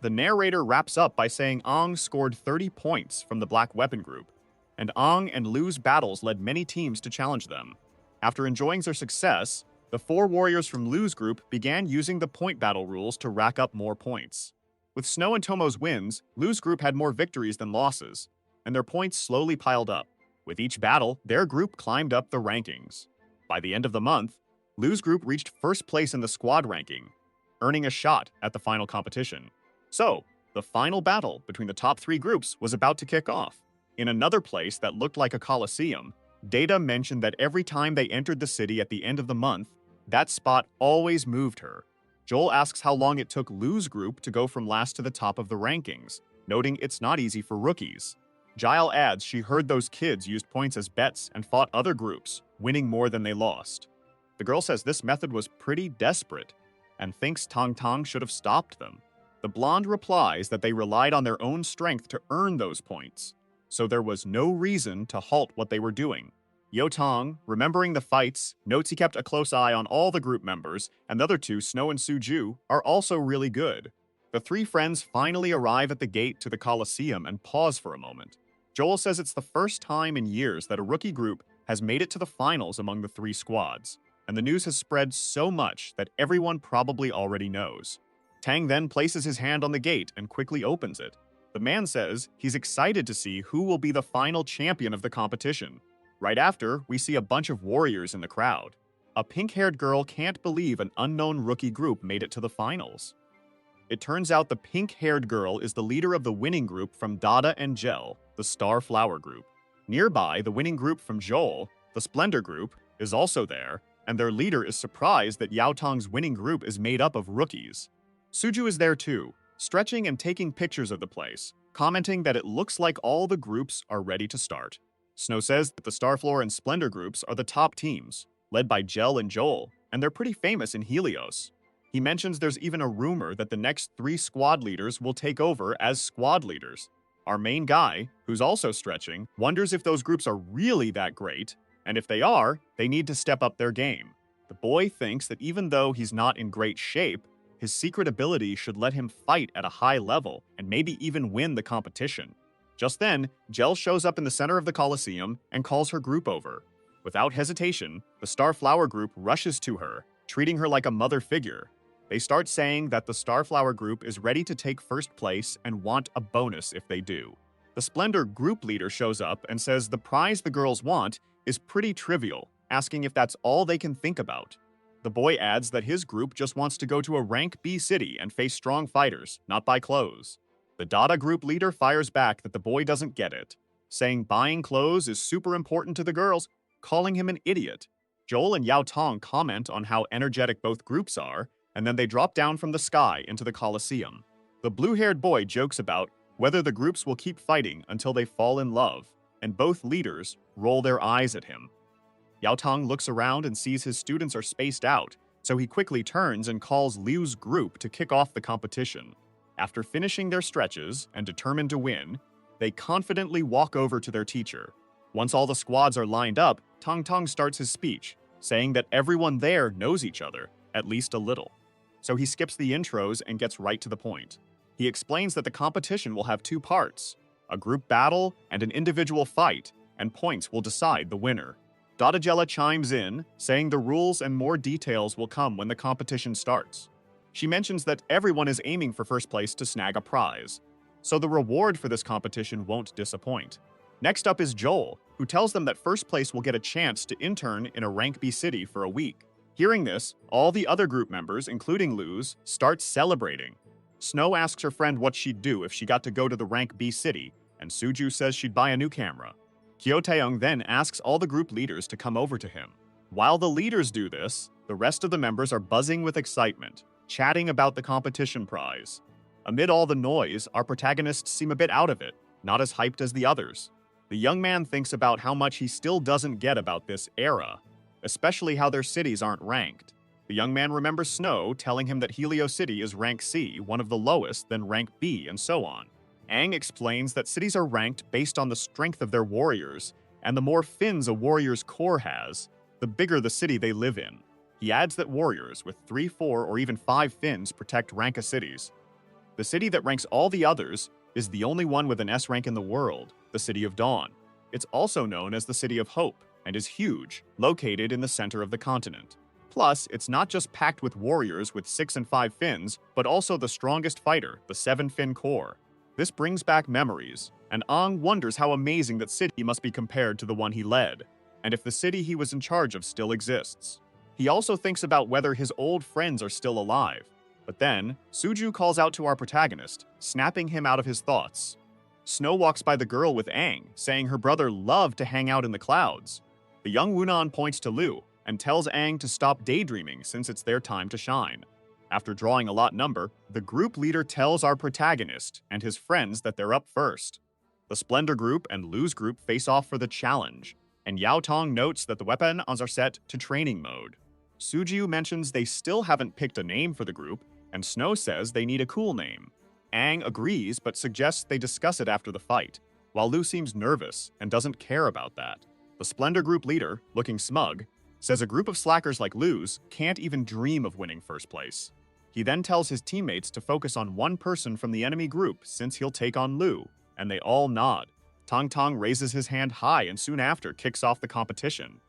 The narrator wraps up by saying Aang scored 30 points from the Black Weapon Group, and Aang and Lu's battles led many teams to challenge them. After enjoying their success, the 4 warriors from Lu's group began using the point battle rules to rack up more points. With Snow and Tomo's wins, Lu's group had more victories than losses, and their points slowly piled up. With each battle, their group climbed up the rankings. By the end of the month, Lu's group reached first place in the squad ranking, earning a shot at the final competition. So, the final battle between the top 3 groups was about to kick off. In another place that looked like a coliseum, Data mentioned that every time they entered the city at the end of the month, that spot always moved her. Joel asks how long it took Lu's group to go from last to the top of the rankings, noting it's not easy for rookies. Giles adds she heard those kids used points as bets and fought other groups, winning more than they lost. The girl says this method was pretty desperate, and thinks Tang Tang should have stopped them. The blonde replies that they relied on their own strength to earn those points, so there was no reason to halt what they were doing. Yotong, remembering the fights, notes he kept a close eye on all the group members, and the other two, Snow and Suju, are also really good. The three friends finally arrive at the gate to the Colosseum and pause for a moment. Joel says it's the first time in years that a rookie group has made it to the finals among the three squads, and the news has spread so much that everyone probably already knows. Tang then places his hand on the gate and quickly opens it. The man says he's excited to see who will be the final champion of the competition. Right after, we see a bunch of warriors in the crowd. A pink-haired girl can't believe an unknown rookie group made it to the finals. It turns out the pink-haired girl is the leader of the winning group from Dada and Gel, the Star Flower group. Nearby, the winning group from Joel, the Splendor group, is also there, and their leader is surprised that Yaotong's winning group is made up of rookies. Suju is there too, stretching and taking pictures of the place, commenting that it looks like all the groups are ready to start. Snow says that the Starfloor and Splendor groups are the top teams, led by Gel and Joel, and they're pretty famous in Helios. He mentions there's even a rumor that the next 3 squad leaders will take over as squad leaders. Our main guy, who's also stretching, wonders if those groups are really that great, and if they are, they need to step up their game. The boy thinks that even though he's not in great shape, his secret ability should let him fight at a high level and maybe even win the competition. Just then, Gel shows up in the center of the Colosseum and calls her group over. Without hesitation, the Starflower group rushes to her, treating her like a mother figure. They start saying that the Starflower group is ready to take first place and want a bonus if they do. The Splendor group leader shows up and says the prize the girls want is pretty trivial, asking if that's all they can think about. The boy adds that his group just wants to go to a rank B city and face strong fighters, not buy clothes. The Dada group leader fires back that the boy doesn't get it, saying buying clothes is super important to the girls, calling him an idiot. Joel and Yaotong comment on how energetic both groups are, and then they drop down from the sky into the Colosseum. The blue-haired boy jokes about whether the groups will keep fighting until they fall in love, and both leaders roll their eyes at him. Yaotong looks around and sees his students are spaced out, so he quickly turns and calls Liu's group to kick off the competition. After finishing their stretches and determined to win, they confidently walk over to their teacher. Once all the squads are lined up, Tong Tong starts his speech, saying that everyone there knows each other, at least a little. So he skips the intros and gets right to the point. He explains that the competition will have 2 parts, a group battle and an individual fight, and points will decide the winner. Dadagella chimes in, saying the rules and more details will come when the competition starts. She mentions that everyone is aiming for first place to snag a prize, so the reward for this competition won't disappoint. Next up is Joel, who tells them that first place will get a chance to intern in a rank B city for a week. Hearing this, all the other group members, including Luz, start celebrating. Snow asks her friend what she'd do if she got to go to the rank B city, and Suju says she'd buy a new camera. Kyotaeung then asks all the group leaders to come over to him. While the leaders do this, the rest of the members are buzzing with excitement, chatting about the competition prize. Amid all the noise, our protagonists seem a bit out of it, not as hyped as the others. The young man thinks about how much he still doesn't get about this era, especially how their cities aren't ranked. The young man remembers Snow telling him that Helio City is rank C, one of the lowest, then rank B, and so on. Aang explains that cities are ranked based on the strength of their warriors, and the more fins a warrior's core has, the bigger the city they live in. He adds that warriors with 3, 4, or even 5 fins protect rank cities. The city that ranks all the others is the only one with an S rank in the world, the City of Dawn. It's also known as the City of Hope, and is huge, located in the center of the continent. Plus, it's not just packed with warriors with 6 and 5 fins, but also the strongest fighter, the 7-fin core. This brings back memories, and Aang wonders how amazing that city must be compared to the one he led, and if the city he was in charge of still exists. He also thinks about whether his old friends are still alive. But then, Suju calls out to our protagonist, snapping him out of his thoughts. Snow walks by the girl with Aang, saying her brother loved to hang out in the clouds. The young Wunan points to Liu, and tells Aang to stop daydreaming since it's their time to shine. After drawing a lot number, the group leader tells our protagonist and his friends that they're up first. The Splendor group and Lu's group face off for the challenge, and Yaotong notes that the weapons are set to training mode. Suju mentions they still haven't picked a name for the group, and Snow says they need a cool name. Aang agrees but suggests they discuss it after the fight, while Lu seems nervous and doesn't care about that. The Splendor Group leader, looking smug, says a group of slackers like Lu's can't even dream of winning first place. He then tells his teammates to focus on one person from the enemy group since he'll take on Lu, and they all nod. Tong Tong raises his hand high and soon after kicks off the competition.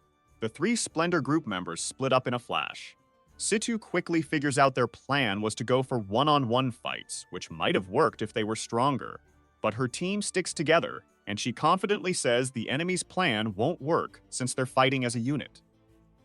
The three Splendor Group members split up in a flash. Situ quickly figures out their plan was to go for one-on-one fights, which might have worked if they were stronger. But her team sticks together, and she confidently says the enemy's plan won't work since they're fighting as a unit.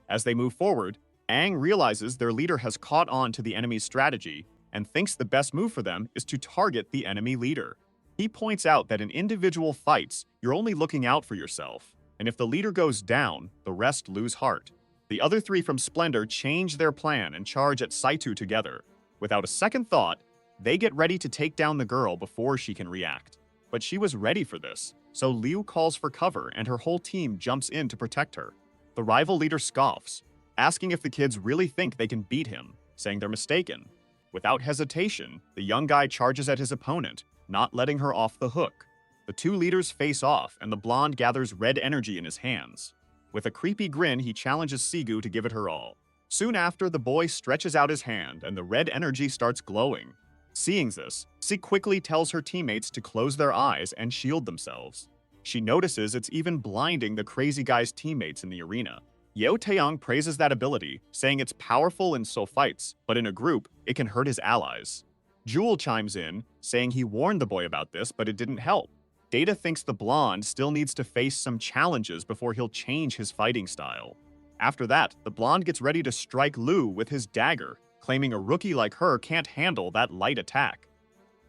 As they move forward, Aang realizes their leader has caught on to the enemy's strategy and thinks the best move for them is to target the enemy leader. He points out that in individual fights, you're only looking out for yourself, and if the leader goes down, the rest lose heart. The other three from Splendor change their plan and charge at Saitu together. Without a second thought, they get ready to take down the girl before she can react. But she was ready for this, so Liu calls for cover and her whole team jumps in to protect her. The rival leader scoffs, asking if the kids really think they can beat him, saying they're mistaken. Without hesitation, the young guy charges at his opponent, not letting her off the hook. The two leaders face off, and the blonde gathers red energy in his hands. With a creepy grin, he challenges Sigu to give it her all. Soon after, the boy stretches out his hand, and the red energy starts glowing. Seeing this, Si quickly tells her teammates to close their eyes and shield themselves. She notices it's even blinding the crazy guy's teammates in the arena. Yeo Taeyong praises that ability, saying it's powerful in solo fights, but in a group, it can hurt his allies. Jewel chimes in, saying he warned the boy about this, but it didn't help. Data thinks the blonde still needs to face some challenges before he'll change his fighting style. After that, the blonde gets ready to strike Lu with his dagger, claiming a rookie like her can't handle that light attack.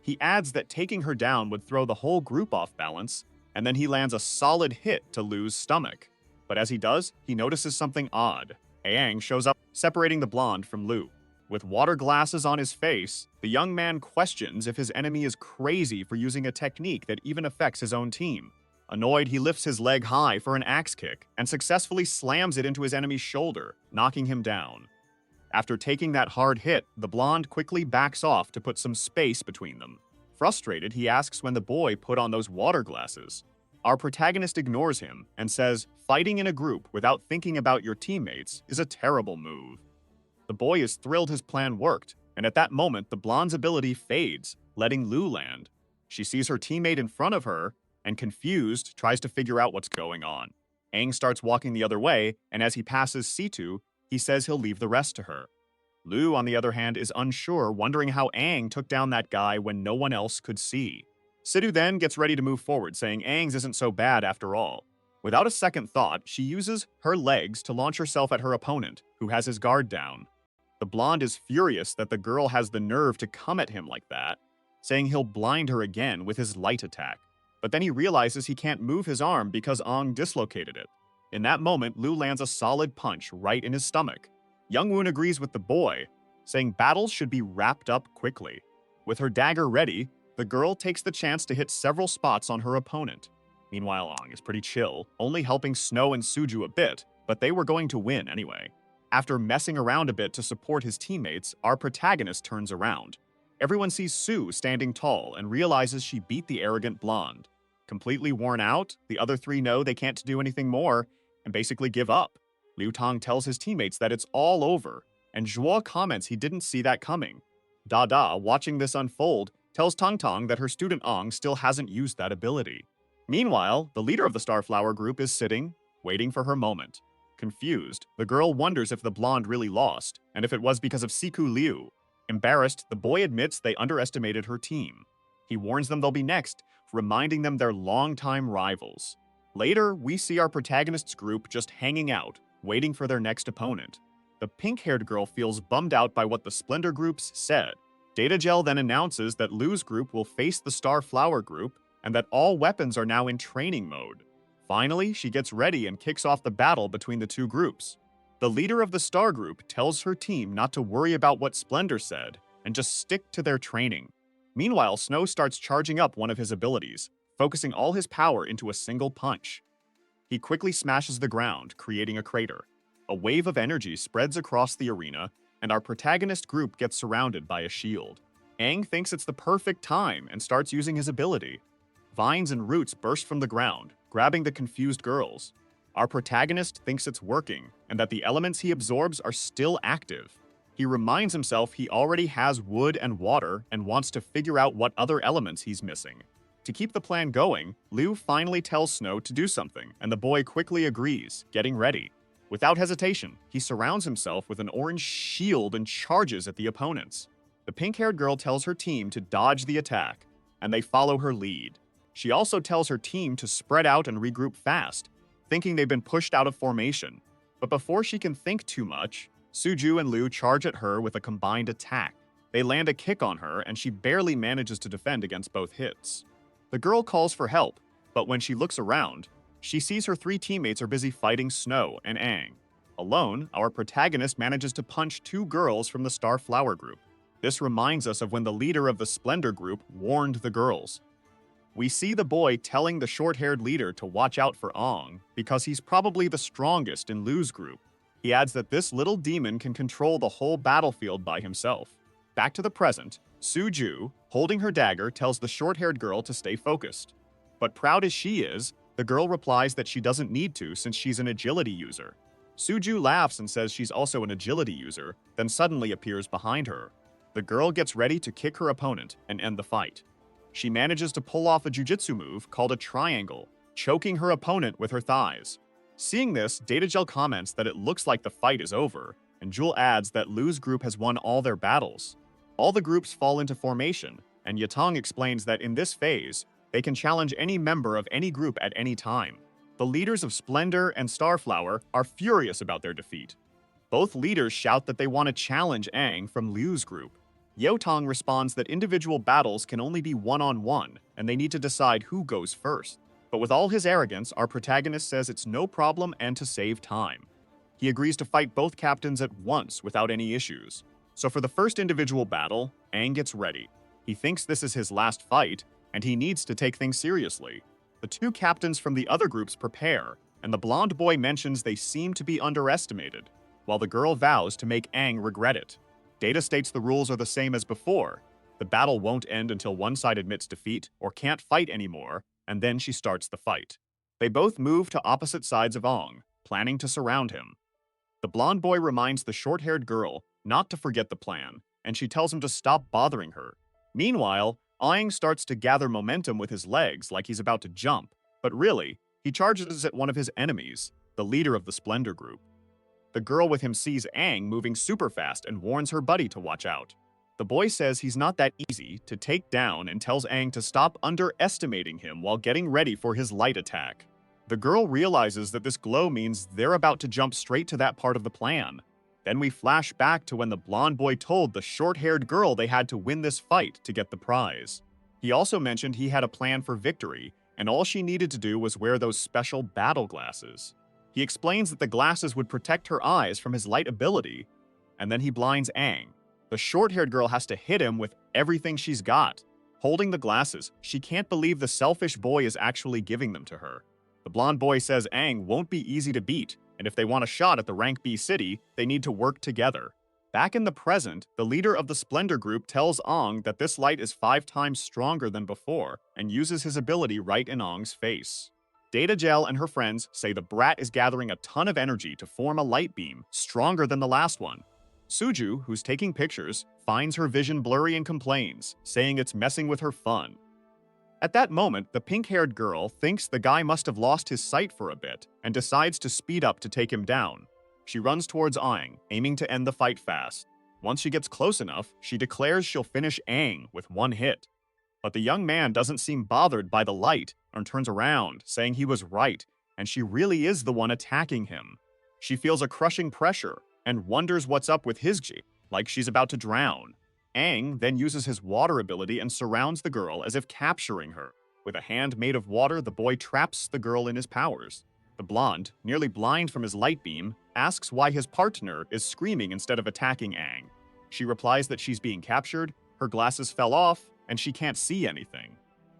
He adds that taking her down would throw the whole group off balance, and then he lands a solid hit to Lu's stomach. But as he does, he notices something odd. Aang shows up, separating the blonde from Lu. With water glasses on his face, the young man questions if his enemy is crazy for using a technique that even affects his own team. Annoyed, he lifts his leg high for an axe kick and successfully slams it into his enemy's shoulder, knocking him down. After taking that hard hit, the blonde quickly backs off to put some space between them. Frustrated, he asks when the boy put on those water glasses. Our protagonist ignores him and says, fighting in a group without thinking about your teammates is a terrible move. The boy is thrilled his plan worked, and at that moment, the blonde's ability fades, letting Lu land. She sees her teammate in front of her, and confused, tries to figure out what's going on. Aang starts walking the other way, and as he passes Situ, he says he'll leave the rest to her. Lu, on the other hand, is unsure, wondering how Aang took down that guy when no one else could see. Situ then gets ready to move forward, saying Aang's isn't so bad after all. Without a second thought, she uses her legs to launch herself at her opponent, who has his guard down. The blonde is furious that the girl has the nerve to come at him like that, saying he'll blind her again with his light attack. But then he realizes he can't move his arm because Aang dislocated it. In that moment, Lu lands a solid punch right in his stomach. Youngwoon agrees with the boy, saying battles should be wrapped up quickly. With her dagger ready, the girl takes the chance to hit several spots on her opponent. Meanwhile, Aang is pretty chill, only helping Snow and Suju a bit, but they were going to win anyway. After messing around a bit to support his teammates, our protagonist turns around. Everyone sees Su standing tall and realizes she beat the arrogant blonde. Completely worn out, the other three know they can't do anything more and basically give up. Liu Tong tells his teammates that it's all over, and Zhuo comments he didn't see that coming. Dada, watching this unfold, tells Tong Tong that her student Aang still hasn't used that ability. Meanwhile, the leader of the Starflower group is sitting, waiting for her moment. Confused, the girl wonders if the blonde really lost, and if it was because of Siku Liu. Embarrassed, the boy admits they underestimated her team. He warns them they'll be next, reminding them they're longtime rivals. Later, we see our protagonist's group just hanging out, waiting for their next opponent. The pink-haired girl feels bummed out by what the Splendor groups said. Data Gel then announces that Lu's group will face the Starflower group, and that all weapons are now in training mode. Finally, she gets ready and kicks off the battle between the two groups. The leader of the Star Group tells her team not to worry about what Splendor said, and just stick to their training. Meanwhile, Snow starts charging up one of his abilities, focusing all his power into a single punch. He quickly smashes the ground, creating a crater. A wave of energy spreads across the arena, and our protagonist group gets surrounded by a shield. Aang thinks it's the perfect time and starts using his ability. Vines and roots burst from the ground, grabbing the confused girls. Our protagonist thinks it's working, and that the elements he absorbs are still active. He reminds himself he already has wood and water and wants to figure out what other elements he's missing. To keep the plan going, Liu finally tells Snow to do something, and the boy quickly agrees, getting ready. Without hesitation, he surrounds himself with an orange shield and charges at the opponents. The pink-haired girl tells her team to dodge the attack, and they follow her lead. She also tells her team to spread out and regroup fast, thinking they've been pushed out of formation. But before she can think too much, Suju and Liu charge at her with a combined attack. They land a kick on her, and she barely manages to defend against both hits. The girl calls for help, but when she looks around, she sees her 3 teammates are busy fighting Snow and Aang. Alone, our protagonist manages to punch 2 girls from the Star Flower group. This reminds us of when the leader of the Splendor group warned the girls. We see the boy telling the short-haired leader to watch out for Aang because he's probably the strongest in Liu's group. He adds that this little demon can control the whole battlefield by himself. Back to the present, Suju, holding her dagger, tells the short-haired girl to stay focused. But proud as she is, the girl replies that she doesn't need to since she's an agility user. Suju laughs and says she's also an agility user, then suddenly appears behind her. The girl gets ready to kick her opponent and end the fight. She manages to pull off a jujitsu move called a triangle, choking her opponent with her thighs. Seeing this, Datagel comments that it looks like the fight is over, and Jewel adds that Liu's group has won all their battles. All the groups fall into formation, and Yatong explains that in this phase, they can challenge any member of any group at any time. The leaders of Splendor and Starflower are furious about their defeat. Both leaders shout that they want to challenge Aang from Liu's group. Yotong responds that individual battles can only be one-on-one, and they need to decide who goes first. But with all his arrogance, our protagonist says it's no problem and to save time. He agrees to fight both captains at once without any issues. So for the first individual battle, Aang gets ready. He thinks this is his last fight, and he needs to take things seriously. The 2 captains from the other groups prepare, and the blonde boy mentions they seem to be underestimated, while the girl vows to make Aang regret it. Data states the rules are the same as before. The battle won't end until one side admits defeat or can't fight anymore, and then she starts the fight. They both move to opposite sides of Aang, planning to surround him. The blonde boy reminds the short-haired girl not to forget the plan, and she tells him to stop bothering her. Meanwhile, Aang starts to gather momentum with his legs like he's about to jump, but really, he charges at one of his enemies, the leader of the Splendor group. The girl with him sees Aang moving super fast and warns her buddy to watch out. The boy says he's not that easy to take down and tells Aang to stop underestimating him while getting ready for his light attack. The girl realizes that this glow means they're about to jump straight to that part of the plan. Then we flash back to when the blonde boy told the short-haired girl they had to win this fight to get the prize. He also mentioned he had a plan for victory, and all she needed to do was wear those special battle glasses. He explains that the glasses would protect her eyes from his light ability, and then he blinds Aang. The short-haired girl has to hit him with everything she's got. Holding the glasses, she can't believe the selfish boy is actually giving them to her. The blonde boy says Aang won't be easy to beat, and if they want a shot at the Rank B city, they need to work together. Back in the present, the leader of the Splendor group tells Aang that this light is 5 times stronger than before, and uses his ability right in Aang's face. Data Gel and her friends say the brat is gathering a ton of energy to form a light beam, stronger than the last one. Suju, who's taking pictures, finds her vision blurry and complains, saying it's messing with her fun. At that moment, the pink-haired girl thinks the guy must have lost his sight for a bit, and decides to speed up to take him down. She runs towards Aang, aiming to end the fight fast. Once she gets close enough, she declares she'll finish Aang with 1 hit. But the young man doesn't seem bothered by the light, and turns around, saying he was right, and she really is the one attacking him. She feels a crushing pressure, and wonders what's up with his G, like she's about to drown. Aang then uses his water ability and surrounds the girl as if capturing her. With a hand made of water, the boy traps the girl in his powers. The blonde, nearly blind from his light beam, asks why his partner is screaming instead of attacking Aang. She replies that she's being captured, her glasses fell off, and she can't see anything.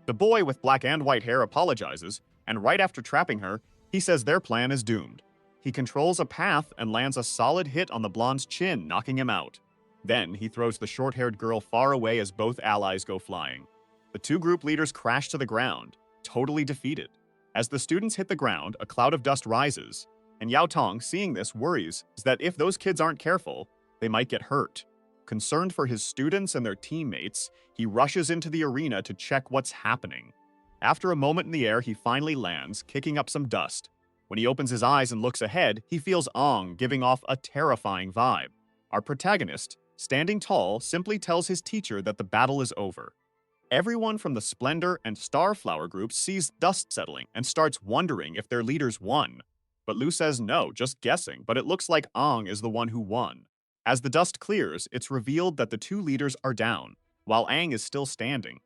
The boy with black and white hair apologizes, and right after trapping her, he says their plan is doomed. He controls a path and lands a solid hit on the blonde's chin, knocking him out. Then he throws the short-haired girl far away as both allies go flying. The 2 group leaders crash to the ground, totally defeated. As the students hit the ground, a cloud of dust rises, and Yao Tong, seeing this, worries that if those kids aren't careful, they might get hurt. Concerned for his students and their teammates, he rushes into the arena to check what's happening. After a moment in the air, he finally lands, kicking up some dust. When he opens his eyes and looks ahead, he feels Ong giving off a terrifying vibe. Our protagonist, standing tall, simply tells his teacher that the battle is over. Everyone from the Splendor and Starflower groups sees dust settling and starts wondering if their leaders won. But Lu says no, just guessing, but it looks like Ong is the one who won. As the dust clears, it's revealed that the two leaders are down, while Aang is still standing.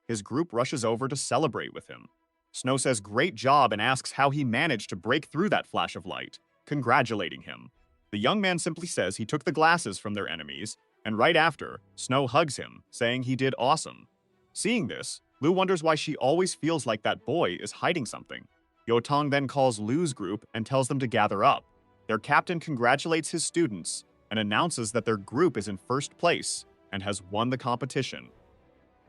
His group rushes over to celebrate with him. Snow says great job and asks how he managed to break through that flash of light, congratulating him. The young man simply says he took the glasses from their enemies, and right after, Snow hugs him, saying he did awesome. Seeing this, Lu wonders why she always feels like that boy is hiding something. Yotong then calls Lu's group and tells them to gather up. Their captain congratulates his students and announces that their group is in first place and has won the competition.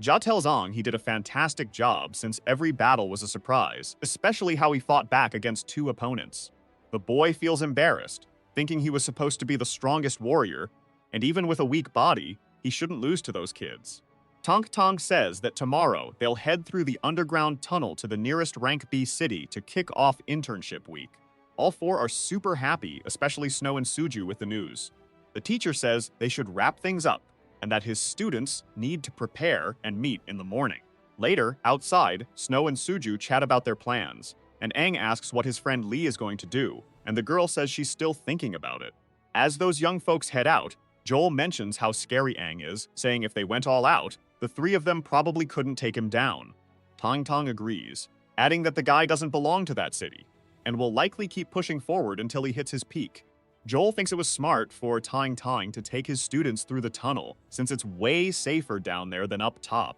Jia tells Ong he did a fantastic job since every battle was a surprise, especially how he fought back against two opponents. The boy feels embarrassed, thinking he was supposed to be the strongest warrior, and even with a weak body, he shouldn't lose to those kids. Tonk Tong says that tomorrow they'll head through the underground tunnel to the nearest Rank B city to kick off internship week. All four are super happy, especially Snow and Suju, with the news. The teacher says they should wrap things up and that his students need to prepare and meet in the morning. Later, outside, Snow and Suju chat about their plans, and Aang asks what his friend Lee is going to do, and the girl says she's still thinking about it. As those young folks head out, Joel mentions how scary Aang is, saying if they went all out, the three of them probably couldn't take him down. Tong Tong agrees, adding that the guy doesn't belong to that city, and will likely keep pushing forward until he hits his peak. Joel thinks it was smart for Tong Tong to take his students through the tunnel, since it's way safer down there than up top.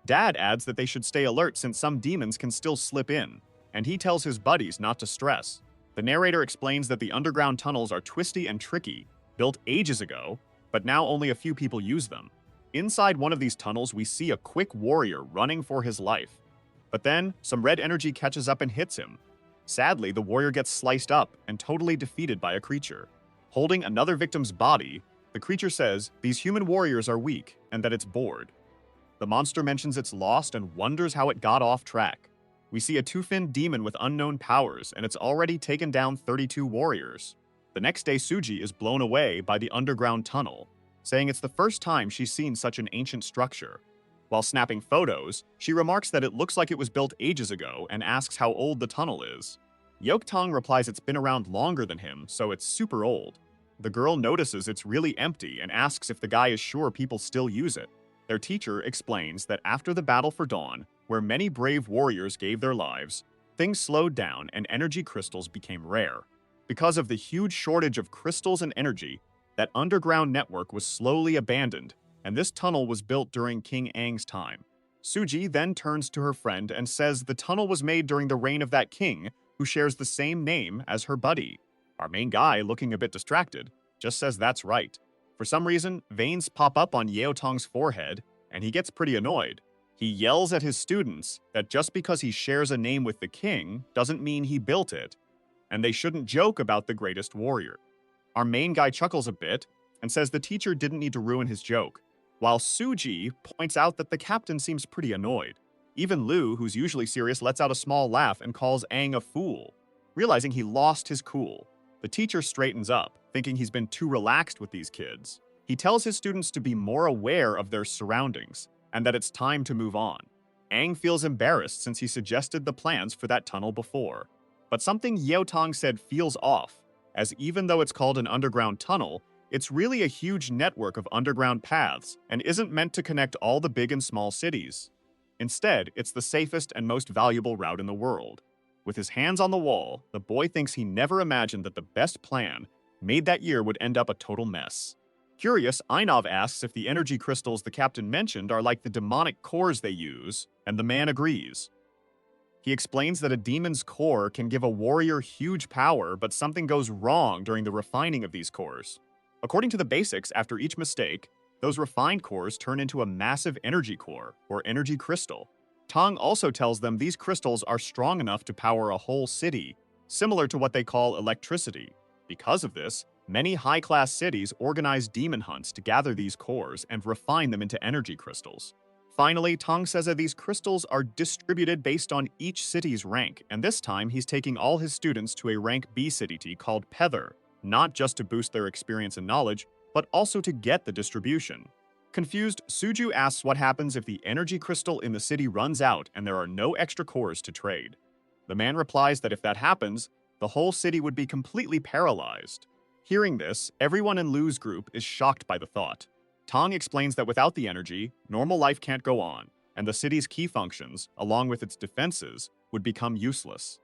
Dad adds that they should stay alert since some demons can still slip in, and he tells his buddies not to stress. The narrator explains that the underground tunnels are twisty and tricky, built ages ago, but now only a few people use them. Inside one of these tunnels, we see a quick warrior running for his life. But then, some red energy catches up and hits him. Sadly, the warrior gets sliced up and totally defeated by a creature. Holding another victim's body, the creature says these human warriors are weak and that it's bored. The monster mentions it's lost and wonders how it got off track. We see a two-finned demon with unknown powers, and it's already taken down 32 warriors. The next day, Suji is blown away by the underground tunnel, saying it's the first time she's seen such an ancient structure. While snapping photos, she remarks that it looks like it was built ages ago and asks how old the tunnel is. Yoktong replies it's been around longer than him, so it's super old. The girl notices it's really empty and asks if the guy is sure people still use it. Their teacher explains that after the Battle for Dawn, where many brave warriors gave their lives, things slowed down and energy crystals became rare. Because of the huge shortage of crystals and energy, that underground network was slowly abandoned, and this tunnel was built during King Aang's time. Suji then turns to her friend and says the tunnel was made during the reign of that king, who shares the same name as her buddy. Our main guy, looking a bit distracted, just says that's right. For some reason, veins pop up on Yeotong's forehead, and he gets pretty annoyed. He yells at his students that just because he shares a name with the king doesn't mean he built it, and they shouldn't joke about the greatest warrior. Our main guy chuckles a bit and says the teacher didn't need to ruin his joke, while Suji points out that the captain seems pretty annoyed. Even Lu, who's usually serious, lets out a small laugh and calls Aang a fool, realizing he lost his cool. The teacher straightens up, thinking he's been too relaxed with these kids. He tells his students to be more aware of their surroundings and that it's time to move on. Aang feels embarrassed since he suggested the plans for that tunnel before. But something Yeotong said feels off, as even though it's called an underground tunnel, it's really a huge network of underground paths and isn't meant to connect all the big and small cities. Instead, it's the safest and most valuable route in the world. With his hands on the wall, the boy thinks he never imagined that the best plan, made that year, would end up a total mess. Curious, Ainov asks if the energy crystals the captain mentioned are like the demonic cores they use, and the man agrees. He explains that a demon's core can give a warrior huge power, but something goes wrong during the refining of these cores. According to the basics, after each mistake, those refined cores turn into a massive energy core, or energy crystal. Tong also tells them these crystals are strong enough to power a whole city, similar to what they call electricity. Because of this, many high-class cities organize demon hunts to gather these cores and refine them into energy crystals. Finally, Tong says that these crystals are distributed based on each city's rank, and this time he's taking all his students to a rank B city called Peather, not just to boost their experience and knowledge, but also to get the distribution. Confused, Suju asks what happens if the energy crystal in the city runs out and there are no extra cores to trade. The man replies that if that happens, the whole city would be completely paralyzed. Hearing this, everyone in Lu's group is shocked by the thought. Tong explains that without the energy, normal life can't go on, and the city's key functions, along with its defenses, would become useless.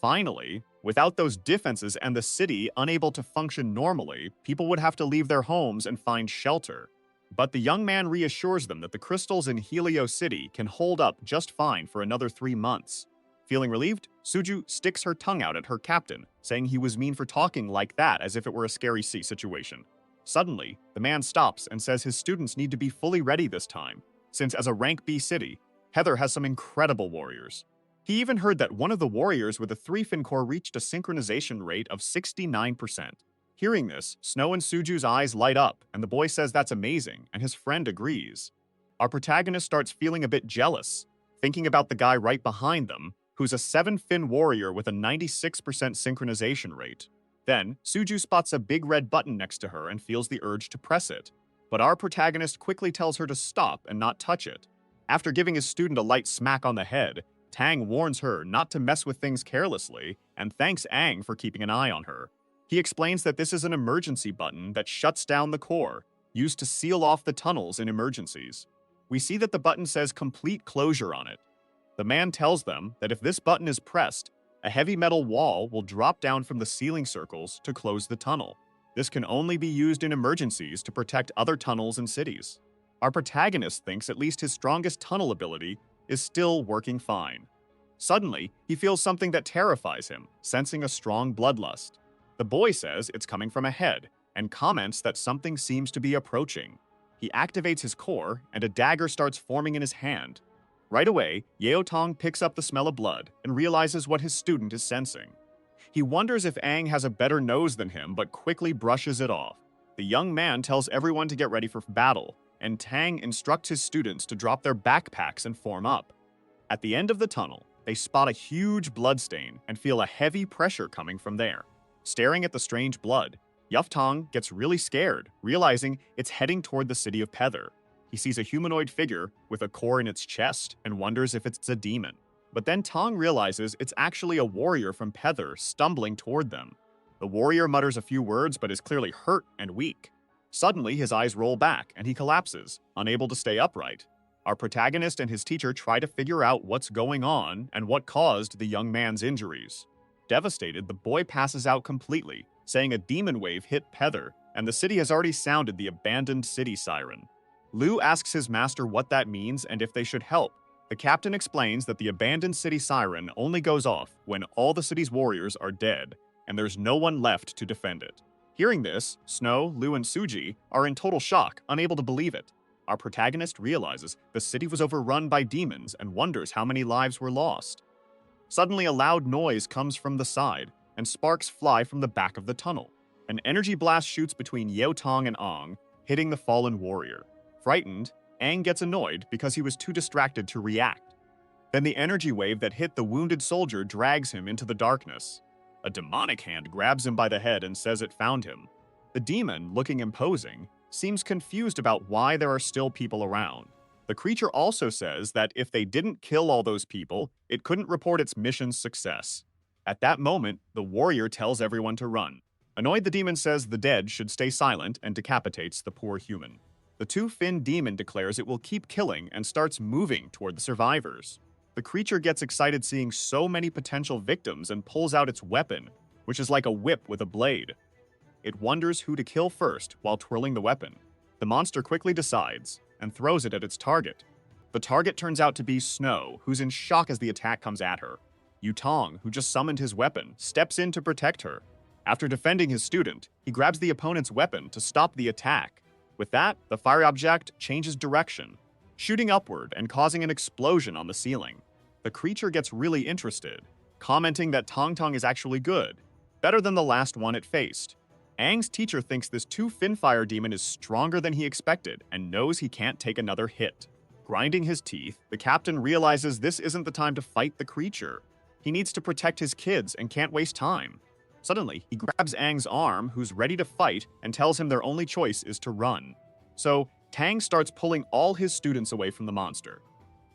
Finally, without those defenses and the city unable to function normally, people would have to leave their homes and find shelter. But the young man reassures them that the crystals in Helio City can hold up just fine for another 3 months. Feeling relieved, Suju sticks her tongue out at her captain, saying he was mean for talking like that as if it were a scary sea situation. Suddenly, the man stops and says his students need to be fully ready this time, since as a rank B city, Heather has some incredible warriors. He even heard that one of the warriors with a 3-fin core reached a synchronization rate of 69%. Hearing this, Snow and Suju's eyes light up, and the boy says that's amazing, and his friend agrees. Our protagonist starts feeling a bit jealous, thinking about the guy right behind them, who's a 7-fin warrior with a 96% synchronization rate. Then, Suju spots a big red button next to her and feels the urge to press it. But our protagonist quickly tells her to stop and not touch it. After giving his student a light smack on the head, Tang warns her not to mess with things carelessly and thanks Aang for keeping an eye on her. He explains that this is an emergency button that shuts down the core, used to seal off the tunnels in emergencies. We see that the button says complete closure on it. The man tells them that if this button is pressed, a heavy metal wall will drop down from the ceiling circles to close the tunnel. This can only be used in emergencies to protect other tunnels and cities. Our protagonist thinks at least his strongest tunnel ability is still working fine. Suddenly, he feels something that terrifies him, sensing a strong bloodlust. The boy says it's coming from ahead, and comments that something seems to be approaching. He activates his core, and a dagger starts forming in his hand. Right away, Yeo Tong picks up the smell of blood and realizes what his student is sensing. He wonders if Aang has a better nose than him, but quickly brushes it off. The young man tells everyone to get ready for battle, and Tang instructs his students to drop their backpacks and form up. At the end of the tunnel, they spot a huge bloodstain and feel a heavy pressure coming from there. Staring at the strange blood, Yuftong gets really scared, realizing it's heading toward the city of Peather. He sees a humanoid figure with a core in its chest and wonders if it's a demon. But then Tong realizes it's actually a warrior from Peather stumbling toward them. The warrior mutters a few words but is clearly hurt and weak. Suddenly, his eyes roll back and he collapses, unable to stay upright. Our protagonist and his teacher try to figure out what's going on and what caused the young man's injuries. Devastated, the boy passes out completely, saying a demon wave hit Peather, and the city has already sounded the abandoned city siren. Lu asks his master what that means and if they should help. The captain explains that the abandoned city siren only goes off when all the city's warriors are dead, and there's no one left to defend it. Hearing this, Snow, Lu, and Suji are in total shock, unable to believe it. Our protagonist realizes the city was overrun by demons and wonders how many lives were lost. Suddenly, a loud noise comes from the side, and sparks fly from the back of the tunnel. An energy blast shoots between Yeo Tong and Aang, hitting the fallen warrior. Frightened, Aang gets annoyed because he was too distracted to react. Then the energy wave that hit the wounded soldier drags him into the darkness. A demonic hand grabs him by the head and says it found him. The demon, looking imposing, seems confused about why there are still people around. The creature also says that if they didn't kill all those people, it couldn't report its mission's success. At that moment, the warrior tells everyone to run. Annoyed, the demon says the dead should stay silent and decapitates the poor human. The 2-fin demon declares it will keep killing and starts moving toward the survivors. The creature gets excited seeing so many potential victims and pulls out its weapon, which is like a whip with a blade. It wonders who to kill first while twirling the weapon. The monster quickly decides and throws it at its target. The target turns out to be Snow, who's in shock as the attack comes at her. Yutong, who just summoned his weapon, steps in to protect her. After defending his student, he grabs the opponent's weapon to stop the attack. With that, the fire object changes direction. shooting upward and causing an explosion on the ceiling. The creature gets really interested, commenting that Tong Tong is actually good, better than the last one it faced. Aang's teacher thinks this two-fin fire demon is stronger than he expected and knows he can't take another hit. Grinding his teeth, the captain realizes this isn't the time to fight the creature. He needs to protect his kids and can't waste time. Suddenly, he grabs Aang's arm, who's ready to fight, and tells him their only choice is to run. So, Tang starts pulling all his students away from the monster.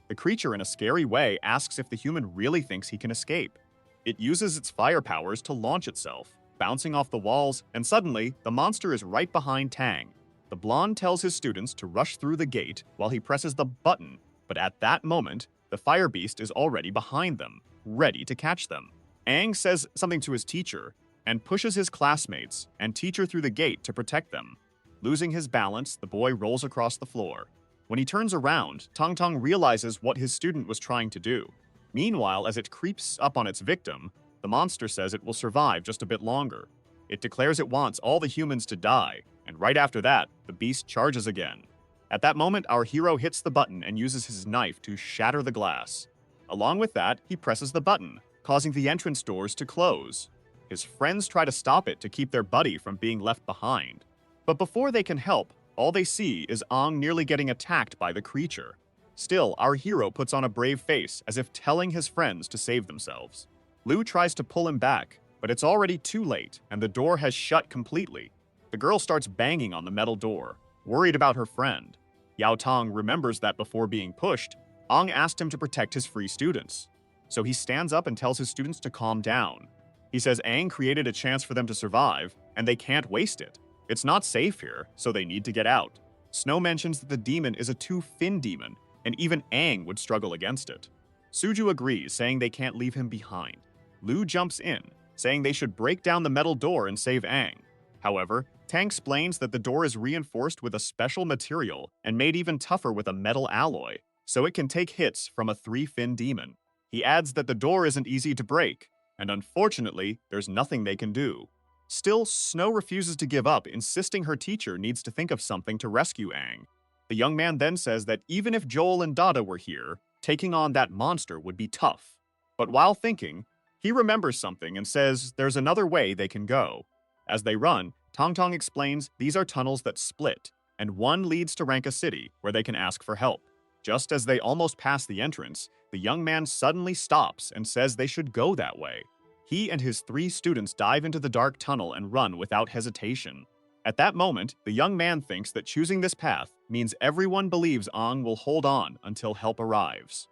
The creature, in a scary way, asks if the human really thinks he can escape. It uses its fire powers to launch itself, bouncing off the walls, and suddenly, the monster is right behind Tang. The blonde tells his students to rush through the gate while he presses the button, but at that moment, the fire beast is already behind them, ready to catch them. Aang says something to his teacher and pushes his classmates and teacher through the gate to protect them. Losing his balance, the boy rolls across the floor. When he turns around, Tong Tong realizes what his student was trying to do. Meanwhile, as it creeps up on its victim, the monster says it will survive just a bit longer. It declares it wants all the humans to die, and right after that, the beast charges again. At that moment, our hero hits the button and uses his knife to shatter the glass. Along with that, he presses the button, causing the entrance doors to close. His friends try to stop it to keep their buddy from being left behind. But before they can help, all they see is Aang nearly getting attacked by the creature. Still, our hero puts on a brave face, as if telling his friends to save themselves. Lu tries to pull him back, but it's already too late, and the door has shut completely. The girl starts banging on the metal door, worried about her friend. Yao Tong remembers that before being pushed, Aang asked him to protect his free students. So he stands up and tells his students to calm down. He says Aang created a chance for them to survive, and they can't waste it. It's not safe here, so they need to get out. Snow mentions that the demon is a two-fin demon, and even Aang would struggle against it. Suju agrees, saying they can't leave him behind. Lu jumps in, saying they should break down the metal door and save Aang. However, Tang explains that the door is reinforced with a special material and made even tougher with a metal alloy, so it can take hits from a three-fin demon. He adds that the door isn't easy to break, and unfortunately, there's nothing they can do. Still, Snow refuses to give up, insisting her teacher needs to think of something to rescue Aang. The young man then says that even if Joel and Dada were here, taking on that monster would be tough. But while thinking, he remembers something and says there's another way they can go. As they run, Tong Tong explains these are tunnels that split, and one leads to Ranka City, where they can ask for help. Just as they almost pass the entrance, the young man suddenly stops and says they should go that way. He and his 3 students dive into the dark tunnel and run without hesitation. At that moment, the young man thinks that choosing this path means everyone believes Aang will hold on until help arrives.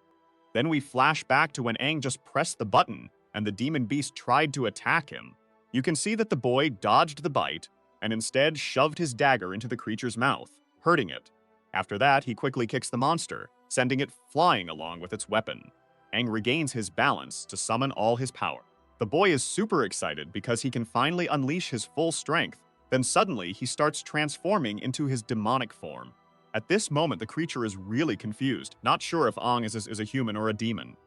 Then we flash back to when Aang just pressed the button and the demon beast tried to attack him. You can see that the boy dodged the bite and instead shoved his dagger into the creature's mouth, hurting it. After that, he quickly kicks the monster, sending it flying along with its weapon. Aang regains his balance to summon all his power. The boy is super excited because he can finally unleash his full strength. Then suddenly, he starts transforming into his demonic form. At this moment, the creature is really confused, not sure if Aang is a human or a demon.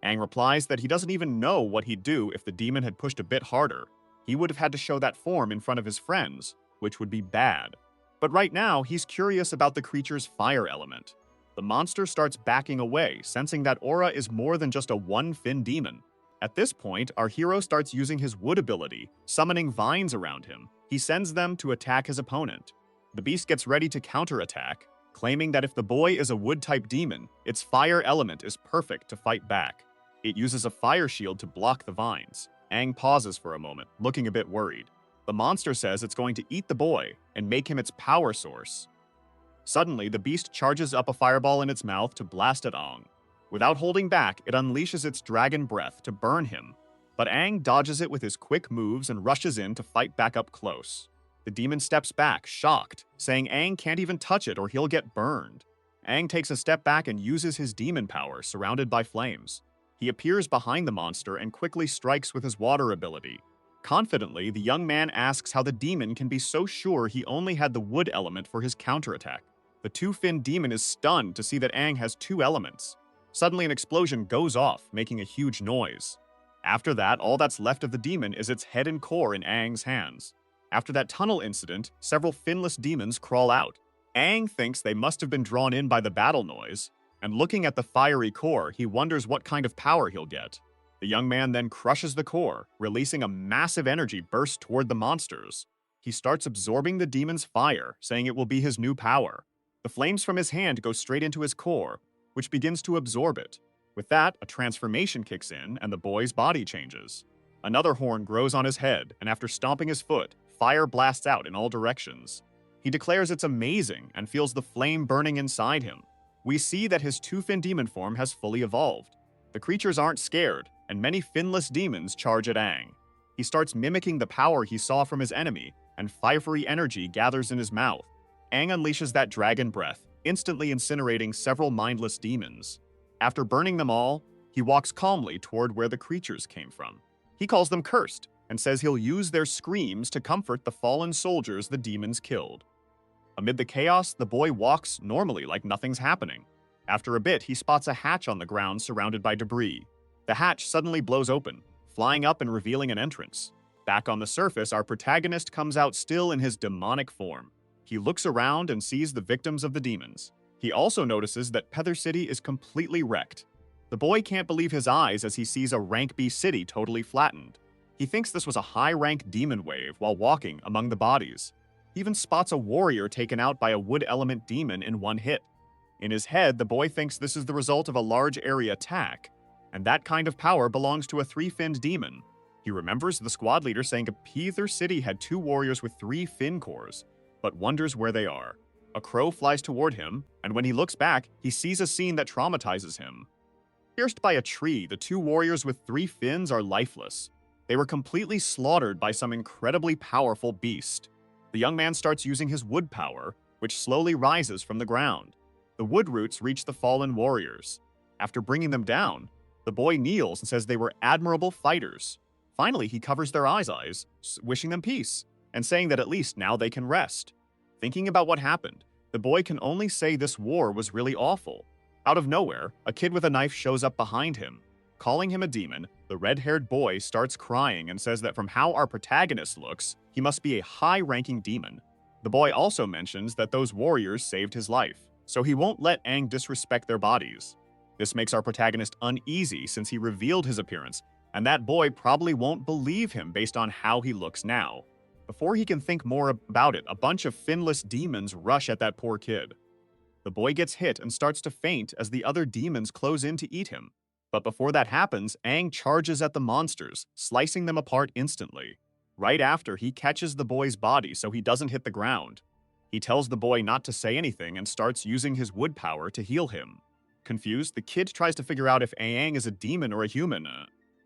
Aang replies that he doesn't even know what he'd do if the demon had pushed a bit harder. He would have had to show that form in front of his friends, which would be bad. But right now, he's curious about the creature's fire element. The monster starts backing away, sensing that Aura is more than just a one-fin demon. At this point, our hero starts using his wood ability, summoning vines around him. He sends them to attack his opponent. The beast gets ready to counterattack, claiming that if the boy is a wood-type demon, its fire element is perfect to fight back. It uses a fire shield to block the vines. Aang pauses for a moment, looking a bit worried. The monster says it's going to eat the boy and make him its power source. Suddenly, the beast charges up a fireball in its mouth to blast at Aang. Without holding back, it unleashes its dragon breath to burn him. But Aang dodges it with his quick moves and rushes in to fight back up close. The demon steps back, shocked, saying Aang can't even touch it or he'll get burned. Aang takes a step back and uses his demon power, surrounded by flames. He appears behind the monster and quickly strikes with his water ability. Confidently, the young man asks how the demon can be so sure he only had the wood element for his counterattack. The two-fin demon is stunned to see that Aang has 2 elements. Suddenly, an explosion goes off, making a huge noise. After that, all that's left of the demon is its head and core in Aang's hands. After that tunnel incident, several finless demons crawl out. Aang thinks they must have been drawn in by the battle noise, and looking at the fiery core, he wonders what kind of power he'll get. The young man then crushes the core, releasing a massive energy burst toward the monsters. He starts absorbing the demon's fire, saying it will be his new power. The flames from his hand go straight into his core, which begins to absorb it. With that, a transformation kicks in and the boy's body changes. Another horn grows on his head, and after stomping his foot, fire blasts out in all directions. He declares it's amazing and feels the flame burning inside him. We see that his two-fin demon form has fully evolved. The creatures aren't scared, and many finless demons charge at Aang. He starts mimicking the power he saw from his enemy, and fiery energy gathers in his mouth. Aang unleashes that dragon breath, instantly incinerating several mindless demons. After burning them all, he walks calmly toward where the creatures came from. He calls them cursed, and says he'll use their screams to comfort the fallen soldiers the demons killed. Amid the chaos, the boy walks normally like nothing's happening. After a bit, he spots a hatch on the ground surrounded by debris. The hatch suddenly blows open, flying up and revealing an entrance. Back on the surface, our protagonist comes out still in his demonic form. He looks around and sees the victims of the demons. He also notices that Peather City is completely wrecked. The boy can't believe his eyes as he sees a rank B city totally flattened. He thinks this was a high-rank demon wave while walking among the bodies. He even spots a warrior taken out by a wood element demon in one hit. In his head, the boy thinks this is the result of a large area attack, and that kind of power belongs to a three-finned demon. He remembers the squad leader saying Peather City had 2 warriors with 3 fin cores, but wonders where they are. A crow flies toward him, and when he looks back, he sees a scene that traumatizes him. Pierced by a tree, the 2 warriors with 3 fins are lifeless. They were completely slaughtered by some incredibly powerful beast. The young man starts using his wood power, which slowly rises from the ground. The wood roots reach the fallen warriors. After bringing them down, the boy kneels and says they were admirable fighters. Finally, he covers their eyes, wishing them peace, and saying that at least now they can rest. Thinking about what happened, the boy can only say this war was really awful. Out of nowhere, a kid with a knife shows up behind him. Calling him a demon, the red-haired boy starts crying and says that from how our protagonist looks, he must be a high-ranking demon. The boy also mentions that those warriors saved his life, so he won't let Aang disrespect their bodies. This makes our protagonist uneasy since he revealed his appearance, and that boy probably won't believe him based on how he looks now. Before he can think more about it, a bunch of finless demons rush at that poor kid. The boy gets hit and starts to faint as the other demons close in to eat him. But before that happens, Aang charges at the monsters, slicing them apart instantly. Right after, he catches the boy's body so he doesn't hit the ground. He tells the boy not to say anything and starts using his wood power to heal him. Confused, the kid tries to figure out if Aang is a demon or a human.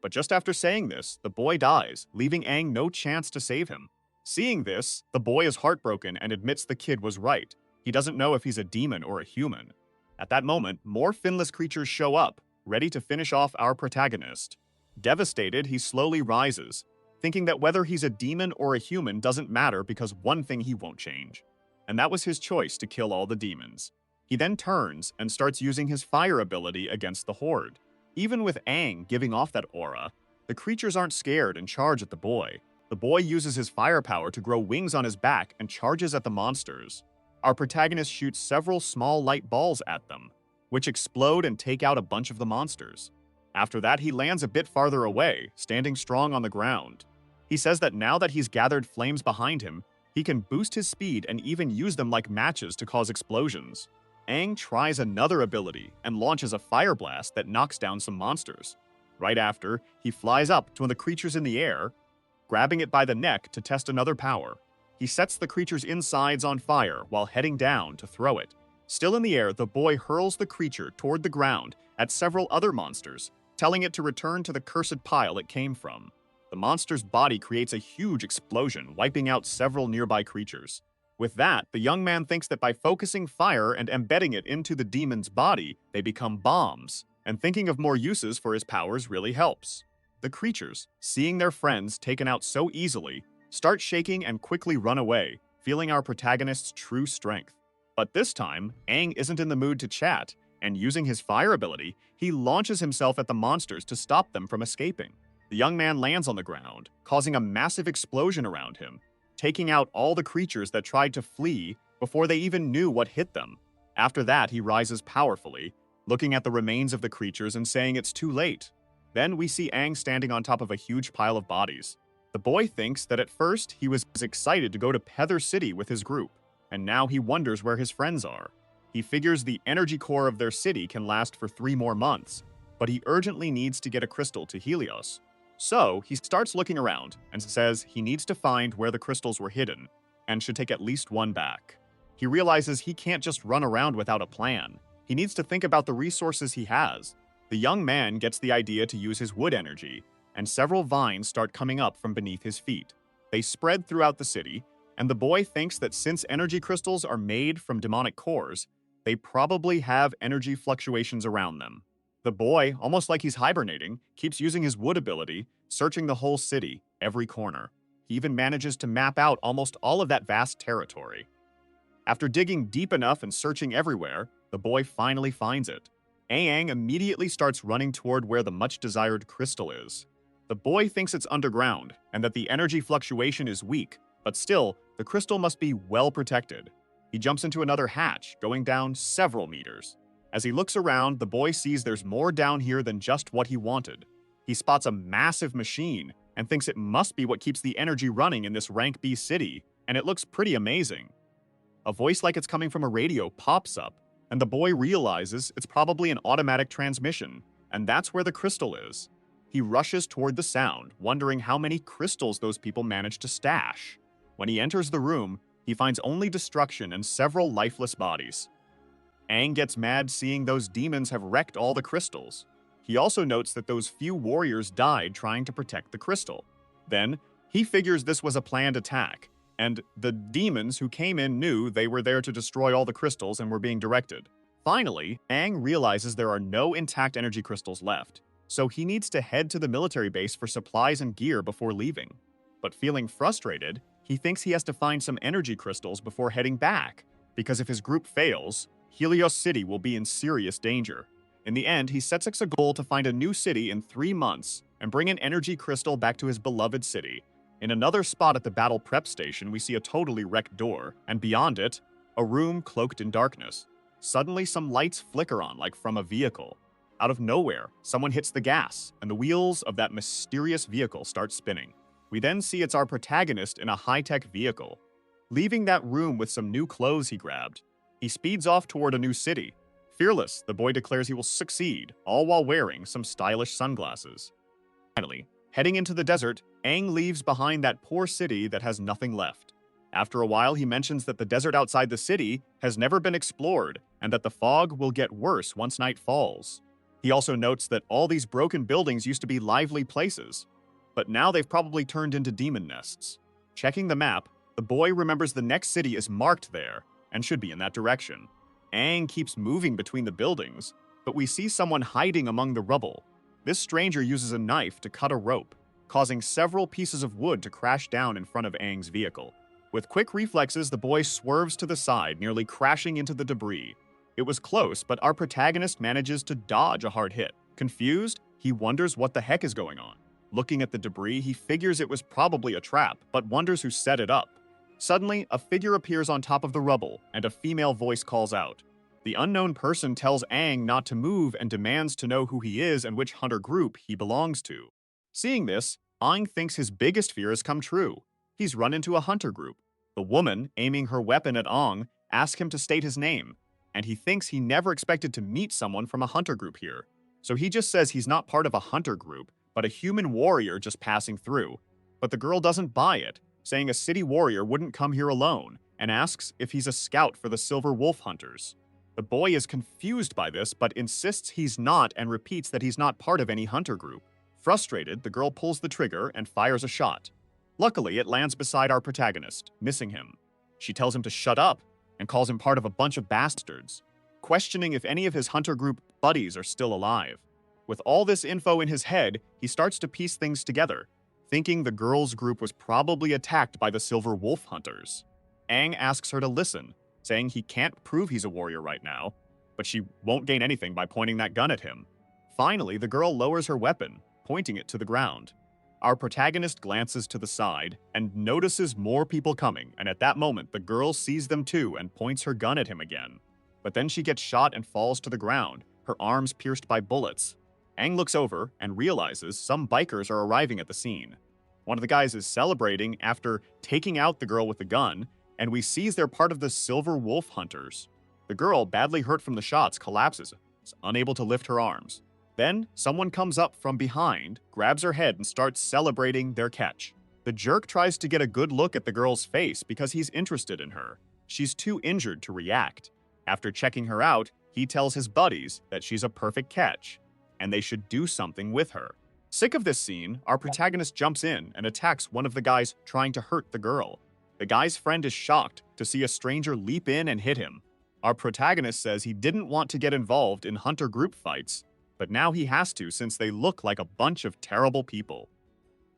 But just after saying this, the boy dies, leaving Aang no chance to save him. Seeing this, the boy is heartbroken and admits the kid was right. He doesn't know if he's a demon or a human. At that moment, more finless creatures show up, ready to finish off our protagonist. Devastated, he slowly rises, thinking that whether he's a demon or a human doesn't matter because one thing he won't change. And that was his choice to kill all the demons. He then turns and starts using his fire ability against the horde. Even with Aang giving off that aura, the creatures aren't scared and charge at the boy. The boy uses his firepower to grow wings on his back and charges at the monsters. Our protagonist shoots several small light balls at them, which explode and take out a bunch of the monsters. After that, he lands a bit farther away, standing strong on the ground. He says that now that he's gathered flames behind him, he can boost his speed and even use them like matches to cause explosions. Aang tries another ability and launches a fire blast that knocks down some monsters. Right after, he flies up to one of the creatures in the air, grabbing it by the neck to test another power. He sets the creature's insides on fire while heading down to throw it. Still in the air, the boy hurls the creature toward the ground at several other monsters, telling it to return to the cursed pile it came from. The monster's body creates a huge explosion, wiping out several nearby creatures. With that, the young man thinks that by focusing fire and embedding it into the demon's body, they become bombs, and thinking of more uses for his powers really helps. The creatures, seeing their friends taken out so easily, start shaking and quickly run away, feeling our protagonist's true strength. But this time, Aang isn't in the mood to chat, and using his fire ability, he launches himself at the monsters to stop them from escaping. The young man lands on the ground, causing a massive explosion around him, taking out all the creatures that tried to flee before they even knew what hit them. After that, he rises powerfully, looking at the remains of the creatures and saying it's too late. Then we see Aang standing on top of a huge pile of bodies. The boy thinks that at first he was excited to go to Heather City with his group, and now he wonders where his friends are. He figures the energy core of their city can last for 3 more months, but he urgently needs to get a crystal to Helios. So he starts looking around and says he needs to find where the crystals were hidden and should take at least one back. He realizes he can't just run around without a plan. He needs to think about the resources he has. The young man gets the idea to use his wood energy, and several vines start coming up from beneath his feet. They spread throughout the city, and the boy thinks that since energy crystals are made from demonic cores, they probably have energy fluctuations around them. The boy, almost like he's hibernating, keeps using his wood ability, searching the whole city, every corner. He even manages to map out almost all of that vast territory. After digging deep enough and searching everywhere, the boy finally finds it. Aang immediately starts running toward where the much-desired crystal is. The boy thinks it's underground and that the energy fluctuation is weak, but still, the crystal must be well protected. He jumps into another hatch, going down several meters. As he looks around, the boy sees there's more down here than just what he wanted. He spots a massive machine and thinks it must be what keeps the energy running in this rank B city, and it looks pretty amazing. A voice like it's coming from a radio pops up, and the boy realizes it's probably an automatic transmission, and that's where the crystal is. He rushes toward the sound, wondering how many crystals those people managed to stash. When he enters the room, he finds only destruction and several lifeless bodies. Aang gets mad seeing those demons have wrecked all the crystals. He also notes that those few warriors died trying to protect the crystal. Then, he figures this was a planned attack, and the demons who came in knew they were there to destroy all the crystals and were being directed. Finally, Aang realizes there are no intact energy crystals left, so he needs to head to the military base for supplies and gear before leaving. But feeling frustrated, he thinks he has to find some energy crystals before heading back, because if his group fails, Helios City will be in serious danger. In the end, he sets a goal to find a new city in 3 months and bring an energy crystal back to his beloved city. In another spot at the battle prep station, we see a totally wrecked door, and beyond it, a room cloaked in darkness. Suddenly, some lights flicker on like from a vehicle. Out of nowhere, someone hits the gas, and the wheels of that mysterious vehicle start spinning. We then see it's our protagonist in a high-tech vehicle. Leaving that room with some new clothes he grabbed, he speeds off toward a new city. Fearless, the boy declares he will succeed, all while wearing some stylish sunglasses. Finally, heading into the desert, Aang leaves behind that poor city that has nothing left. After a while, he mentions that the desert outside the city has never been explored and that the fog will get worse once night falls. He also notes that all these broken buildings used to be lively places, but now they've probably turned into demon nests. Checking the map, the boy remembers the next city is marked there and should be in that direction. Aang keeps moving between the buildings, but we see someone hiding among the rubble. This stranger uses a knife to cut a rope, causing several pieces of wood to crash down in front of Aang's vehicle. With quick reflexes, the boy swerves to the side, nearly crashing into the debris. It was close, but our protagonist manages to dodge a hard hit. Confused, he wonders what the heck is going on. Looking at the debris, he figures it was probably a trap, but wonders who set it up. Suddenly, a figure appears on top of the rubble, and a female voice calls out. The unknown person tells Aang not to move and demands to know who he is and which hunter group he belongs to. Seeing this, Aang thinks his biggest fear has come true. He's run into a hunter group. The woman, aiming her weapon at Aang, asks him to state his name, and he thinks he never expected to meet someone from a hunter group here. So he just says he's not part of a hunter group, but a human warrior just passing through. But the girl doesn't buy it, saying a city warrior wouldn't come here alone, and asks if he's a scout for the Silver Wolf Hunters. The boy is confused by this, but insists he's not and repeats that he's not part of any hunter group. Frustrated, the girl pulls the trigger and fires a shot. Luckily, it lands beside our protagonist, missing him. She tells him to shut up and calls him part of a bunch of bastards, questioning if any of his hunter group buddies are still alive. With all this info in his head, he starts to piece things together, thinking the girl's group was probably attacked by the Silver Wolf Hunters. Aang asks her to listen, saying he can't prove he's a warrior right now, but she won't gain anything by pointing that gun at him. Finally, the girl lowers her weapon, pointing it to the ground. Our protagonist glances to the side and notices more people coming, and at that moment, the girl sees them too and points her gun at him again. But then she gets shot and falls to the ground, her arms pierced by bullets. Aang looks over and realizes some bikers are arriving at the scene. One of the guys is celebrating after taking out the girl with the gun, and we sees they're part of the Silver Wolf Hunters. The girl, badly hurt from the shots, collapses, unable to lift her arms. Then, someone comes up from behind, grabs her head, and starts celebrating their catch. The jerk tries to get a good look at the girl's face because he's interested in her. She's too injured to react. After checking her out, he tells his buddies that she's a perfect catch, and they should do something with her. Sick of this scene, our protagonist jumps in and attacks one of the guys trying to hurt the girl. The guy's friend is shocked to see a stranger leap in and hit him. Our protagonist says he didn't want to get involved in hunter group fights, but now he has to since they look like a bunch of terrible people.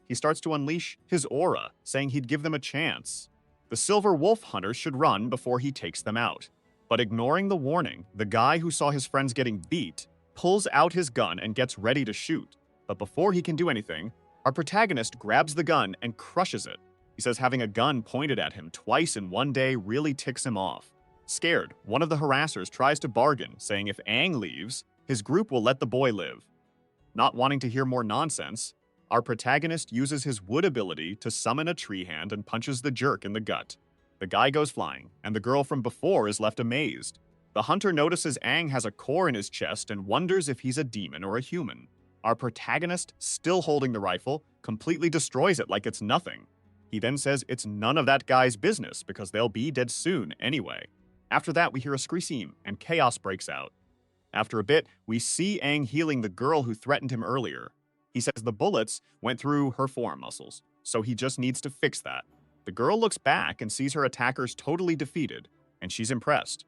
He starts to unleash his aura, saying he'd give them a chance. The Silver Wolf Hunters should run before he takes them out. But ignoring the warning, the guy who saw his friends getting beat pulls out his gun and gets ready to shoot. But before he can do anything, our protagonist grabs the gun and crushes it. He says having a gun pointed at him twice in one day really ticks him off. Scared, one of the harassers tries to bargain, saying if Aang leaves, his group will let the boy live. Not wanting to hear more nonsense, our protagonist uses his wood ability to summon a tree hand and punches the jerk in the gut. The guy goes flying, and the girl from before is left amazed. The hunter notices Aang has a core in his chest and wonders if he's a demon or a human. Our protagonist, still holding the rifle, completely destroys it like it's nothing. He then says it's none of that guy's business because they'll be dead soon anyway. After that, we hear a scream and chaos breaks out. After a bit, we see Aang healing the girl who threatened him earlier. He says the bullets went through her forearm muscles, so he just needs to fix that. The girl looks back and sees her attackers totally defeated, and she's impressed.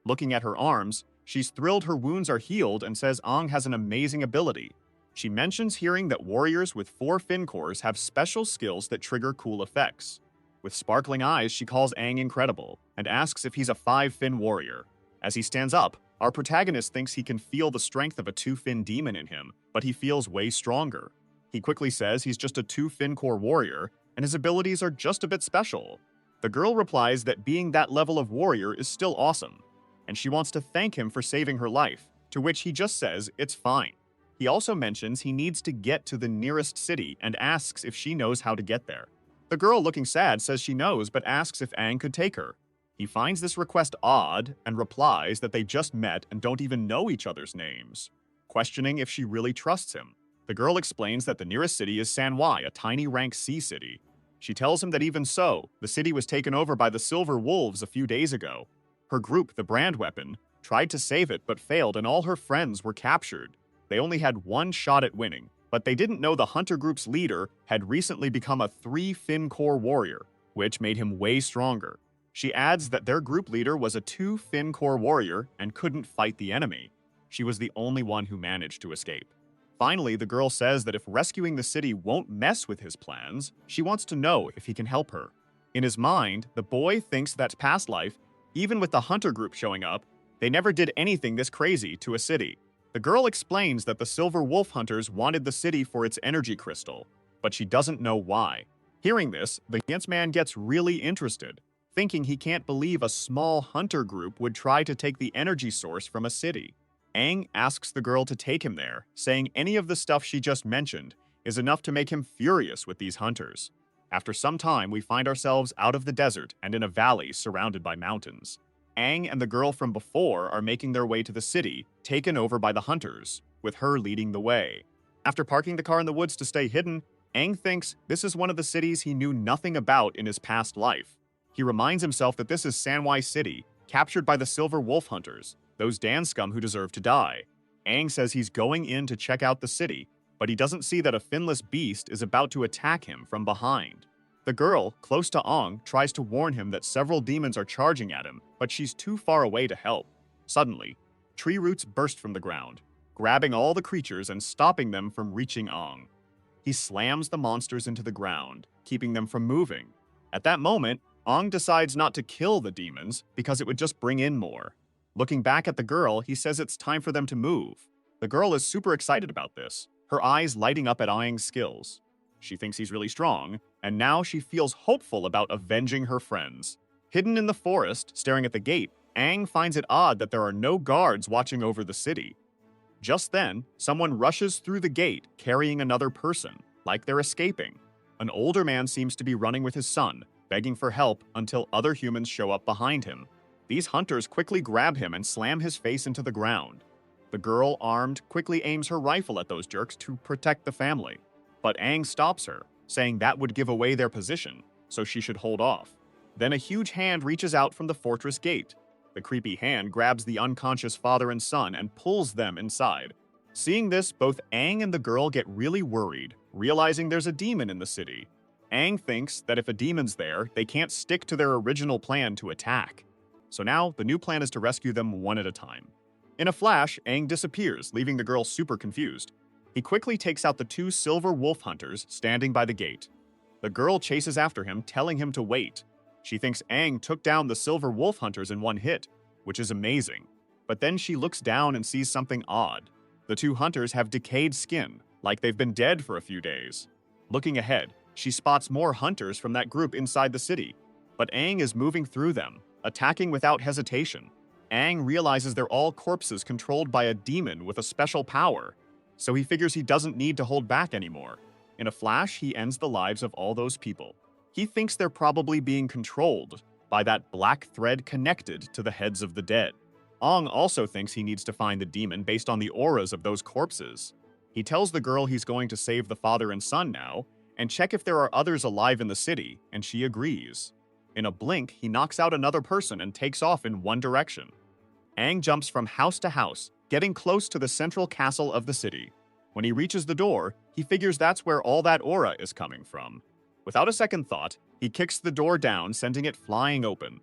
Looking at her arms, she's thrilled her wounds are healed and says Aang has an amazing ability. She mentions hearing that warriors with 4 fin cores have special skills that trigger cool effects. With sparkling eyes, she calls Aang incredible and asks if he's a 5-fin warrior. As he stands up, our protagonist thinks he can feel the strength of a 2-fin demon in him, but he feels way stronger. He quickly says he's just a 2-fin core warrior, and his abilities are just a bit special. The girl replies that being that level of warrior is still awesome, and she wants to thank him for saving her life, to which he just says it's fine. He also mentions he needs to get to the nearest city and asks if she knows how to get there. The girl, looking sad, says she knows but asks if Aang could take her. He finds this request odd and replies that they just met and don't even know each other's names, questioning if she really trusts him. The girl explains that the nearest city is Manhwa, a tiny rank C city. She tells him that even so, the city was taken over by the Silver Wolves a few days ago. Her group, the Brand Weapon, tried to save it but failed and all her friends were captured. They only had one shot at winning, but they didn't know the hunter group's leader had recently become a 3-fin core warrior, which made him way stronger. She adds that their group leader was a 2-fin core warrior and couldn't fight the enemy. She was the only one who managed to escape. Finally, the girl says that if rescuing the city won't mess with his plans, she wants to know if he can help her. In his mind, the boy thinks that past life, even with the hunter group showing up, they never did anything this crazy to a city. The girl explains that the Silver Wolf Hunters wanted the city for its energy crystal, but she doesn't know why. Hearing this, the Gantz man gets really interested, thinking he can't believe a small hunter group would try to take the energy source from a city. Aang asks the girl to take him there, saying any of the stuff she just mentioned is enough to make him furious with these hunters. After some time, we find ourselves out of the desert and in a valley surrounded by mountains. Aang and the girl from before are making their way to the city, taken over by the hunters, with her leading the way. After parking the car in the woods to stay hidden, Aang thinks this is one of the cities he knew nothing about in his past life. He reminds himself that this is Manhwa City, captured by the Silver Wolf Hunters, those Dan scum who deserve to die. Aang says he's going in to check out the city, but he doesn't see that a finless beast is about to attack him from behind. The girl, close to Aang, tries to warn him that several demons are charging at him, but she's too far away to help. Suddenly, tree roots burst from the ground, grabbing all the creatures and stopping them from reaching Aang. He slams the monsters into the ground, keeping them from moving. At that moment, Aang decides not to kill the demons because it would just bring in more. Looking back at the girl, he says it's time for them to move. The girl is super excited about this, her eyes lighting up at Aang's skills. She thinks he's really strong, and now she feels hopeful about avenging her friends. Hidden in the forest, staring at the gate, Aang finds it odd that there are no guards watching over the city. Just then, someone rushes through the gate carrying another person, like they're escaping. An older man seems to be running with his son, begging for help until other humans show up behind him. These hunters quickly grab him and slam his face into the ground. The girl, armed, quickly aims her rifle at those jerks to protect the family. But Aang stops her, saying that would give away their position, so she should hold off. Then a huge hand reaches out from the fortress gate. The creepy hand grabs the unconscious father and son and pulls them inside. Seeing this, both Aang and the girl get really worried, realizing there's a demon in the city. Aang thinks that if a demon's there, they can't stick to their original plan to attack. So now, the new plan is to rescue them one at a time. In a flash, Aang disappears, leaving the girl super confused. He quickly takes out the two silver wolf hunters standing by the gate. The girl chases after him, telling him to wait. She thinks Aang took down the silver wolf hunters in one hit, which is amazing. But then she looks down and sees something odd. The two hunters have decayed skin, like they've been dead for a few days. Looking ahead, she spots more hunters from that group inside the city. But Aang is moving through them, attacking without hesitation. Aang realizes they're all corpses controlled by a demon with a special power, so he figures he doesn't need to hold back anymore. In a flash, he ends the lives of all those people. He thinks they're probably being controlled by that black thread connected to the heads of the dead. Aang also thinks he needs to find the demon based on the auras of those corpses. He tells the girl he's going to save the father and son now, and check if there are others alive in the city, and she agrees. In a blink, he knocks out another person and takes off in one direction. Aang jumps from house to house, getting close to the central castle of the city. When he reaches the door, he figures that's where all that aura is coming from. Without a second thought, he kicks the door down, sending it flying open.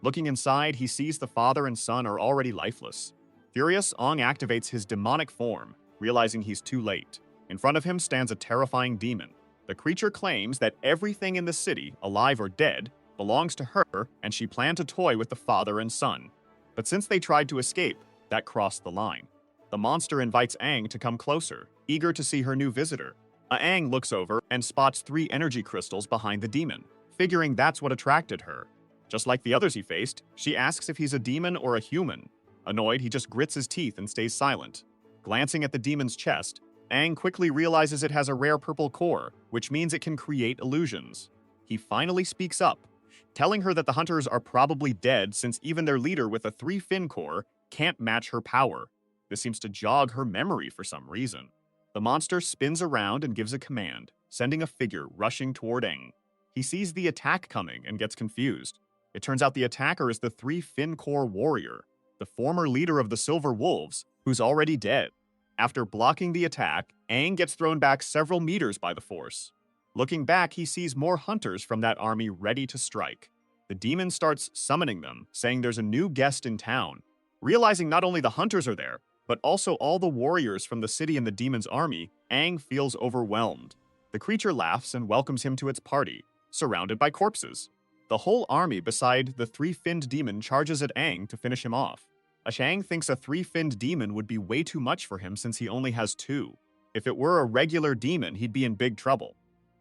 Looking inside, he sees the father and son are already lifeless. Furious, Aang activates his demonic form, realizing he's too late. In front of him stands a terrifying demon. The creature claims that everything in the city, alive or dead, belongs to her, and she planned to toy with the father and son. But since they tried to escape, that crossed the line. The monster invites Aang to come closer, eager to see her new visitor. Aang looks over and spots 3 energy crystals behind the demon, figuring that's what attracted her. Just like the others he faced, she asks if he's a demon or a human. Annoyed, he just grits his teeth and stays silent. Glancing at the demon's chest, Aang quickly realizes it has a rare purple core, which means it can create illusions. He finally speaks up, telling her that the hunters are probably dead since even their leader with a 3-fin core can't match her power. This seems to jog her memory for some reason. The monster spins around and gives a command, sending a figure rushing toward Aang. He sees the attack coming and gets confused. It turns out the attacker is the 3-fin core warrior, the former leader of the Silver Wolves, who's already dead. After blocking the attack, Aang gets thrown back several meters by the force. Looking back, he sees more hunters from that army ready to strike. The demon starts summoning them, saying there's a new guest in town. Realizing not only the hunters are there, but also all the warriors from the city and the demon's army, Aang feels overwhelmed. The creature laughs and welcomes him to its party, surrounded by corpses. The whole army beside the 3-finned demon charges at Aang to finish him off. Aang thinks a 3-finned demon would be way too much for him since he only has 2. If it were a regular demon, he'd be in big trouble.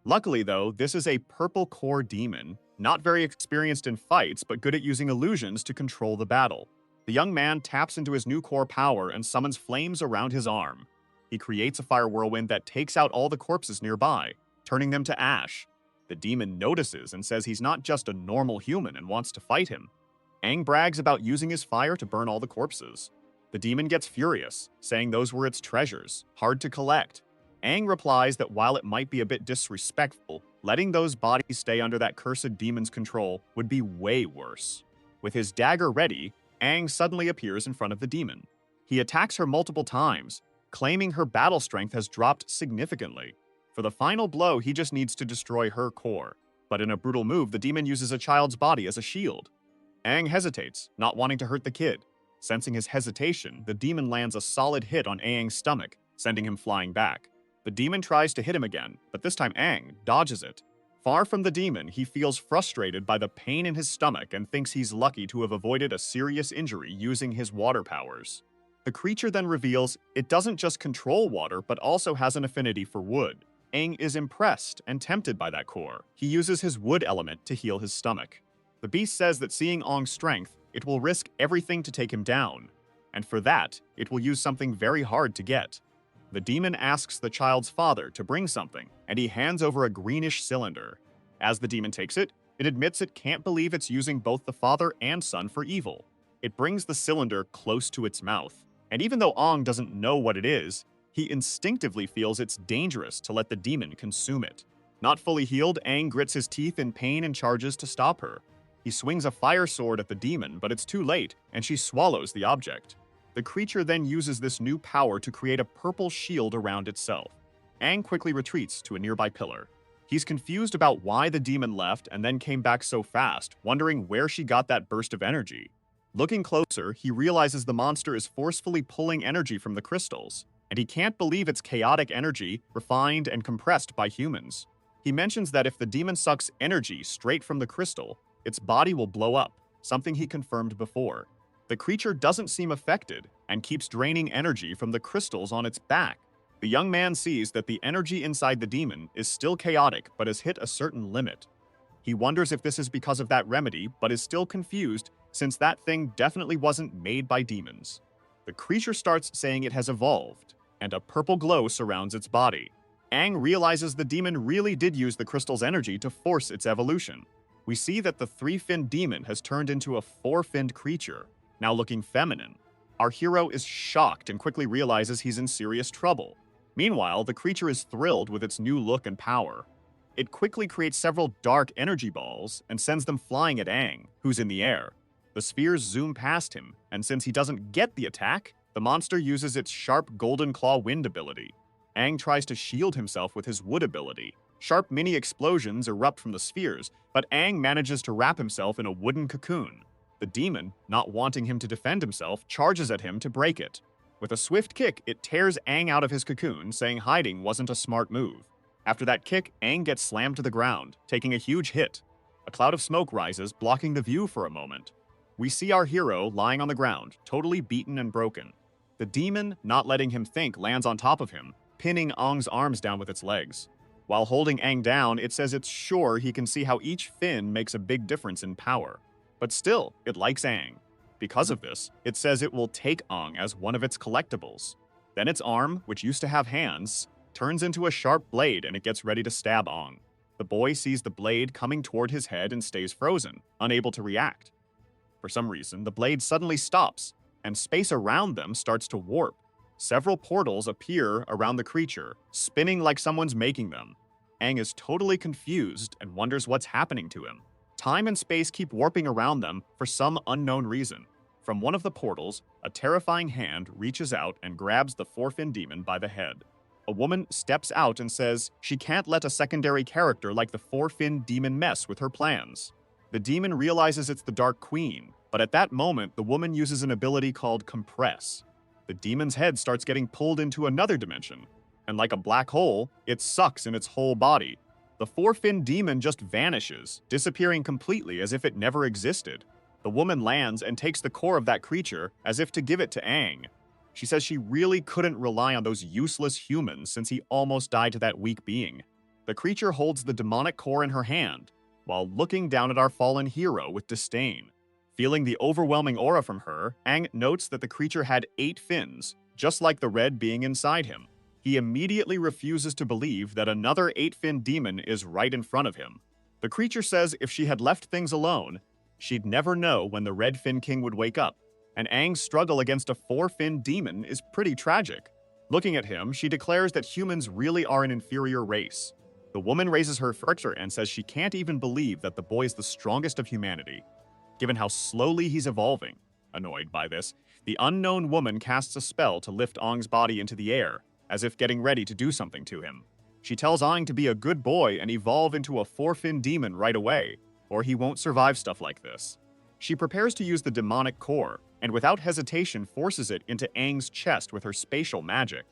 Luckily though, this is a purple core demon, not very experienced in fights but good at using illusions to control the battle. The young man taps into his new core power and summons flames around his arm. He creates a fire whirlwind that takes out all the corpses nearby, turning them to ash. The demon notices and says he's not just a normal human and wants to fight him. Aang brags about using his fire to burn all the corpses. The demon gets furious, saying those were its treasures, hard to collect. Aang replies that while it might be a bit disrespectful, letting those bodies stay under that cursed demon's control would be way worse. With his dagger ready, Aang suddenly appears in front of the demon. He attacks her multiple times, claiming her battle strength has dropped significantly. For the final blow, he just needs to destroy her core. But in a brutal move, the demon uses a child's body as a shield. Aang hesitates, not wanting to hurt the kid. Sensing his hesitation, the demon lands a solid hit on Aang's stomach, sending him flying back. The demon tries to hit him again, but this time Aang dodges it. Far from the demon, he feels frustrated by the pain in his stomach and thinks he's lucky to have avoided a serious injury using his water powers. The creature then reveals it doesn't just control water, but also has an affinity for wood. Aang is impressed and tempted by that core. He uses his wood element to heal his stomach. The beast says that seeing Aang's strength, it will risk everything to take him down, and for that, it will use something very hard to get. The demon asks the child's father to bring something, and he hands over a greenish cylinder. As the demon takes it, it admits it can't believe it's using both the father and son for evil. It brings the cylinder close to its mouth, and even though Aang doesn't know what it is, he instinctively feels it's dangerous to let the demon consume it. Not fully healed, Aang grits his teeth in pain and charges to stop her. He swings a fire sword at the demon, but it's too late, and she swallows the object. The creature then uses this new power to create a purple shield around itself. Aang quickly retreats to a nearby pillar. He's confused about why the demon left and then came back so fast, wondering where she got that burst of energy. Looking closer, he realizes the monster is forcefully pulling energy from the crystals, and he can't believe it's chaotic energy, refined and compressed by humans. He mentions that if the demon sucks energy straight from the crystal, its body will blow up, something he confirmed before. The creature doesn't seem affected and keeps draining energy from the crystals on its back. The young man sees that the energy inside the demon is still chaotic but has hit a certain limit. He wonders if this is because of that remedy, but is still confused since that thing definitely wasn't made by demons. The creature starts saying it has evolved, and a purple glow surrounds its body. Aang realizes the demon really did use the crystal's energy to force its evolution. We see that the three-finned demon has turned into a four-finned creature, now looking feminine. Our hero is shocked and quickly realizes he's in serious trouble. Meanwhile, the creature is thrilled with its new look and power. It quickly creates several dark energy balls and sends them flying at Aang, who's in the air. The spheres zoom past him, and since he doesn't get the attack, the monster uses its sharp golden claw wind ability. Aang tries to shield himself with his wood ability. Sharp mini explosions erupt from the spheres, but Aang manages to wrap himself in a wooden cocoon. The demon, not wanting him to defend himself, charges at him to break it. With a swift kick, it tears Aang out of his cocoon, saying hiding wasn't a smart move. After that kick, Aang gets slammed to the ground, taking a huge hit. A cloud of smoke rises, blocking the view for a moment. We see our hero lying on the ground, totally beaten and broken. The demon, not letting him think, lands on top of him, pinning Aang's arms down with its legs. While holding Aang down, it says it's sure he can see how each fin makes a big difference in power. But still, it likes Aang. Because of this, it says it will take Aang as one of its collectibles. Then its arm, which used to have hands, turns into a sharp blade and it gets ready to stab Aang. The boy sees the blade coming toward his head and stays frozen, unable to react. For some reason, the blade suddenly stops, and space around them starts to warp. Several portals appear around the creature, spinning like someone's making them. Aang is totally confused and wonders what's happening to him. Time and space keep warping around them for some unknown reason. From one of the portals, a terrifying hand reaches out and grabs the four-fin demon by the head. A woman steps out and says she can't let a secondary character like the four-fin demon mess with her plans. The demon realizes it's the Dark Queen, but at that moment, the woman uses an ability called Compress. The demon's head starts getting pulled into another dimension, and like a black hole, it sucks in its whole body. The four-fin demon just vanishes, disappearing completely as if it never existed. The woman lands and takes the core of that creature as if to give it to Aang. She says she really couldn't rely on those useless humans since he almost died to that weak being. The creature holds the demonic core in her hand, while looking down at our fallen hero with disdain. Feeling the overwhelming aura from her, Aang notes that the creature had 8 fins, just like the red being inside him. He immediately refuses to believe that another 8-fin demon is right in front of him. The creature says if she had left things alone, she'd never know when the Red Fin King would wake up, and Aang's struggle against a 4-fin demon is pretty tragic. Looking at him, she declares that humans really are an inferior race. The woman raises her finger and says she can't even believe that the boy is the strongest of humanity, given how slowly he's evolving. Annoyed by this, the unknown woman casts a spell to lift Aang's body into the air, as if getting ready to do something to him. She tells Aang to be a good boy and evolve into a 4-fin demon right away, or he won't survive stuff like this. She prepares to use the demonic core, and without hesitation forces it into Aang's chest with her spatial magic.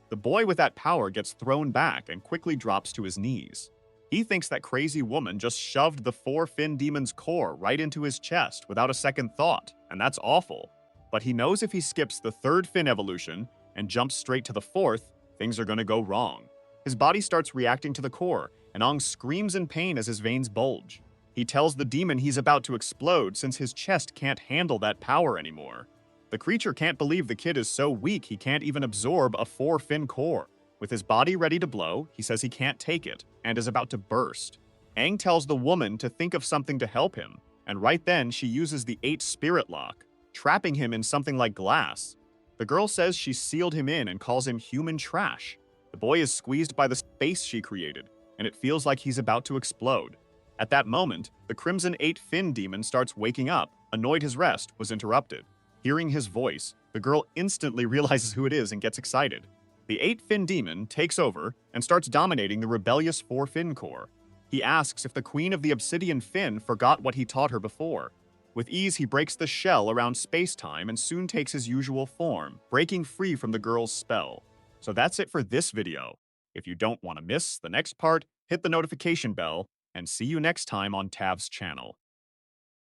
The boy with that power gets thrown back and quickly drops to his knees. He thinks that crazy woman just shoved the 4-fin demon's core right into his chest without a second thought, and that's awful. But he knows if he skips the 3rd fin evolution and jumps straight to the 4th, things are gonna go wrong. His body starts reacting to the core, and Ong screams in pain as his veins bulge. He tells the demon he's about to explode since his chest can't handle that power anymore. The creature can't believe the kid is so weak he can't even absorb a 4-fin core. With his body ready to blow, he says he can't take it and is about to burst. Aang tells the woman to think of something to help him, and right then she uses the 8 spirit lock, trapping him in something like glass. The girl says she sealed him in and calls him human trash. The boy is squeezed by the space she created, and it feels like he's about to explode. At that moment, the Crimson 8-fin demon starts waking up, annoyed his rest was interrupted. Hearing his voice, the girl instantly realizes who it is and gets excited. The 8-fin demon takes over and starts dominating the rebellious 4-fin core. He asks if the Queen of the Obsidian Fin forgot what he taught her before. With ease, he breaks the shell around space-time and soon takes his usual form, breaking free from the girl's spell. So that's it for this video. If you don't want to miss the next part, hit the notification bell, and see you next time on Tav's channel.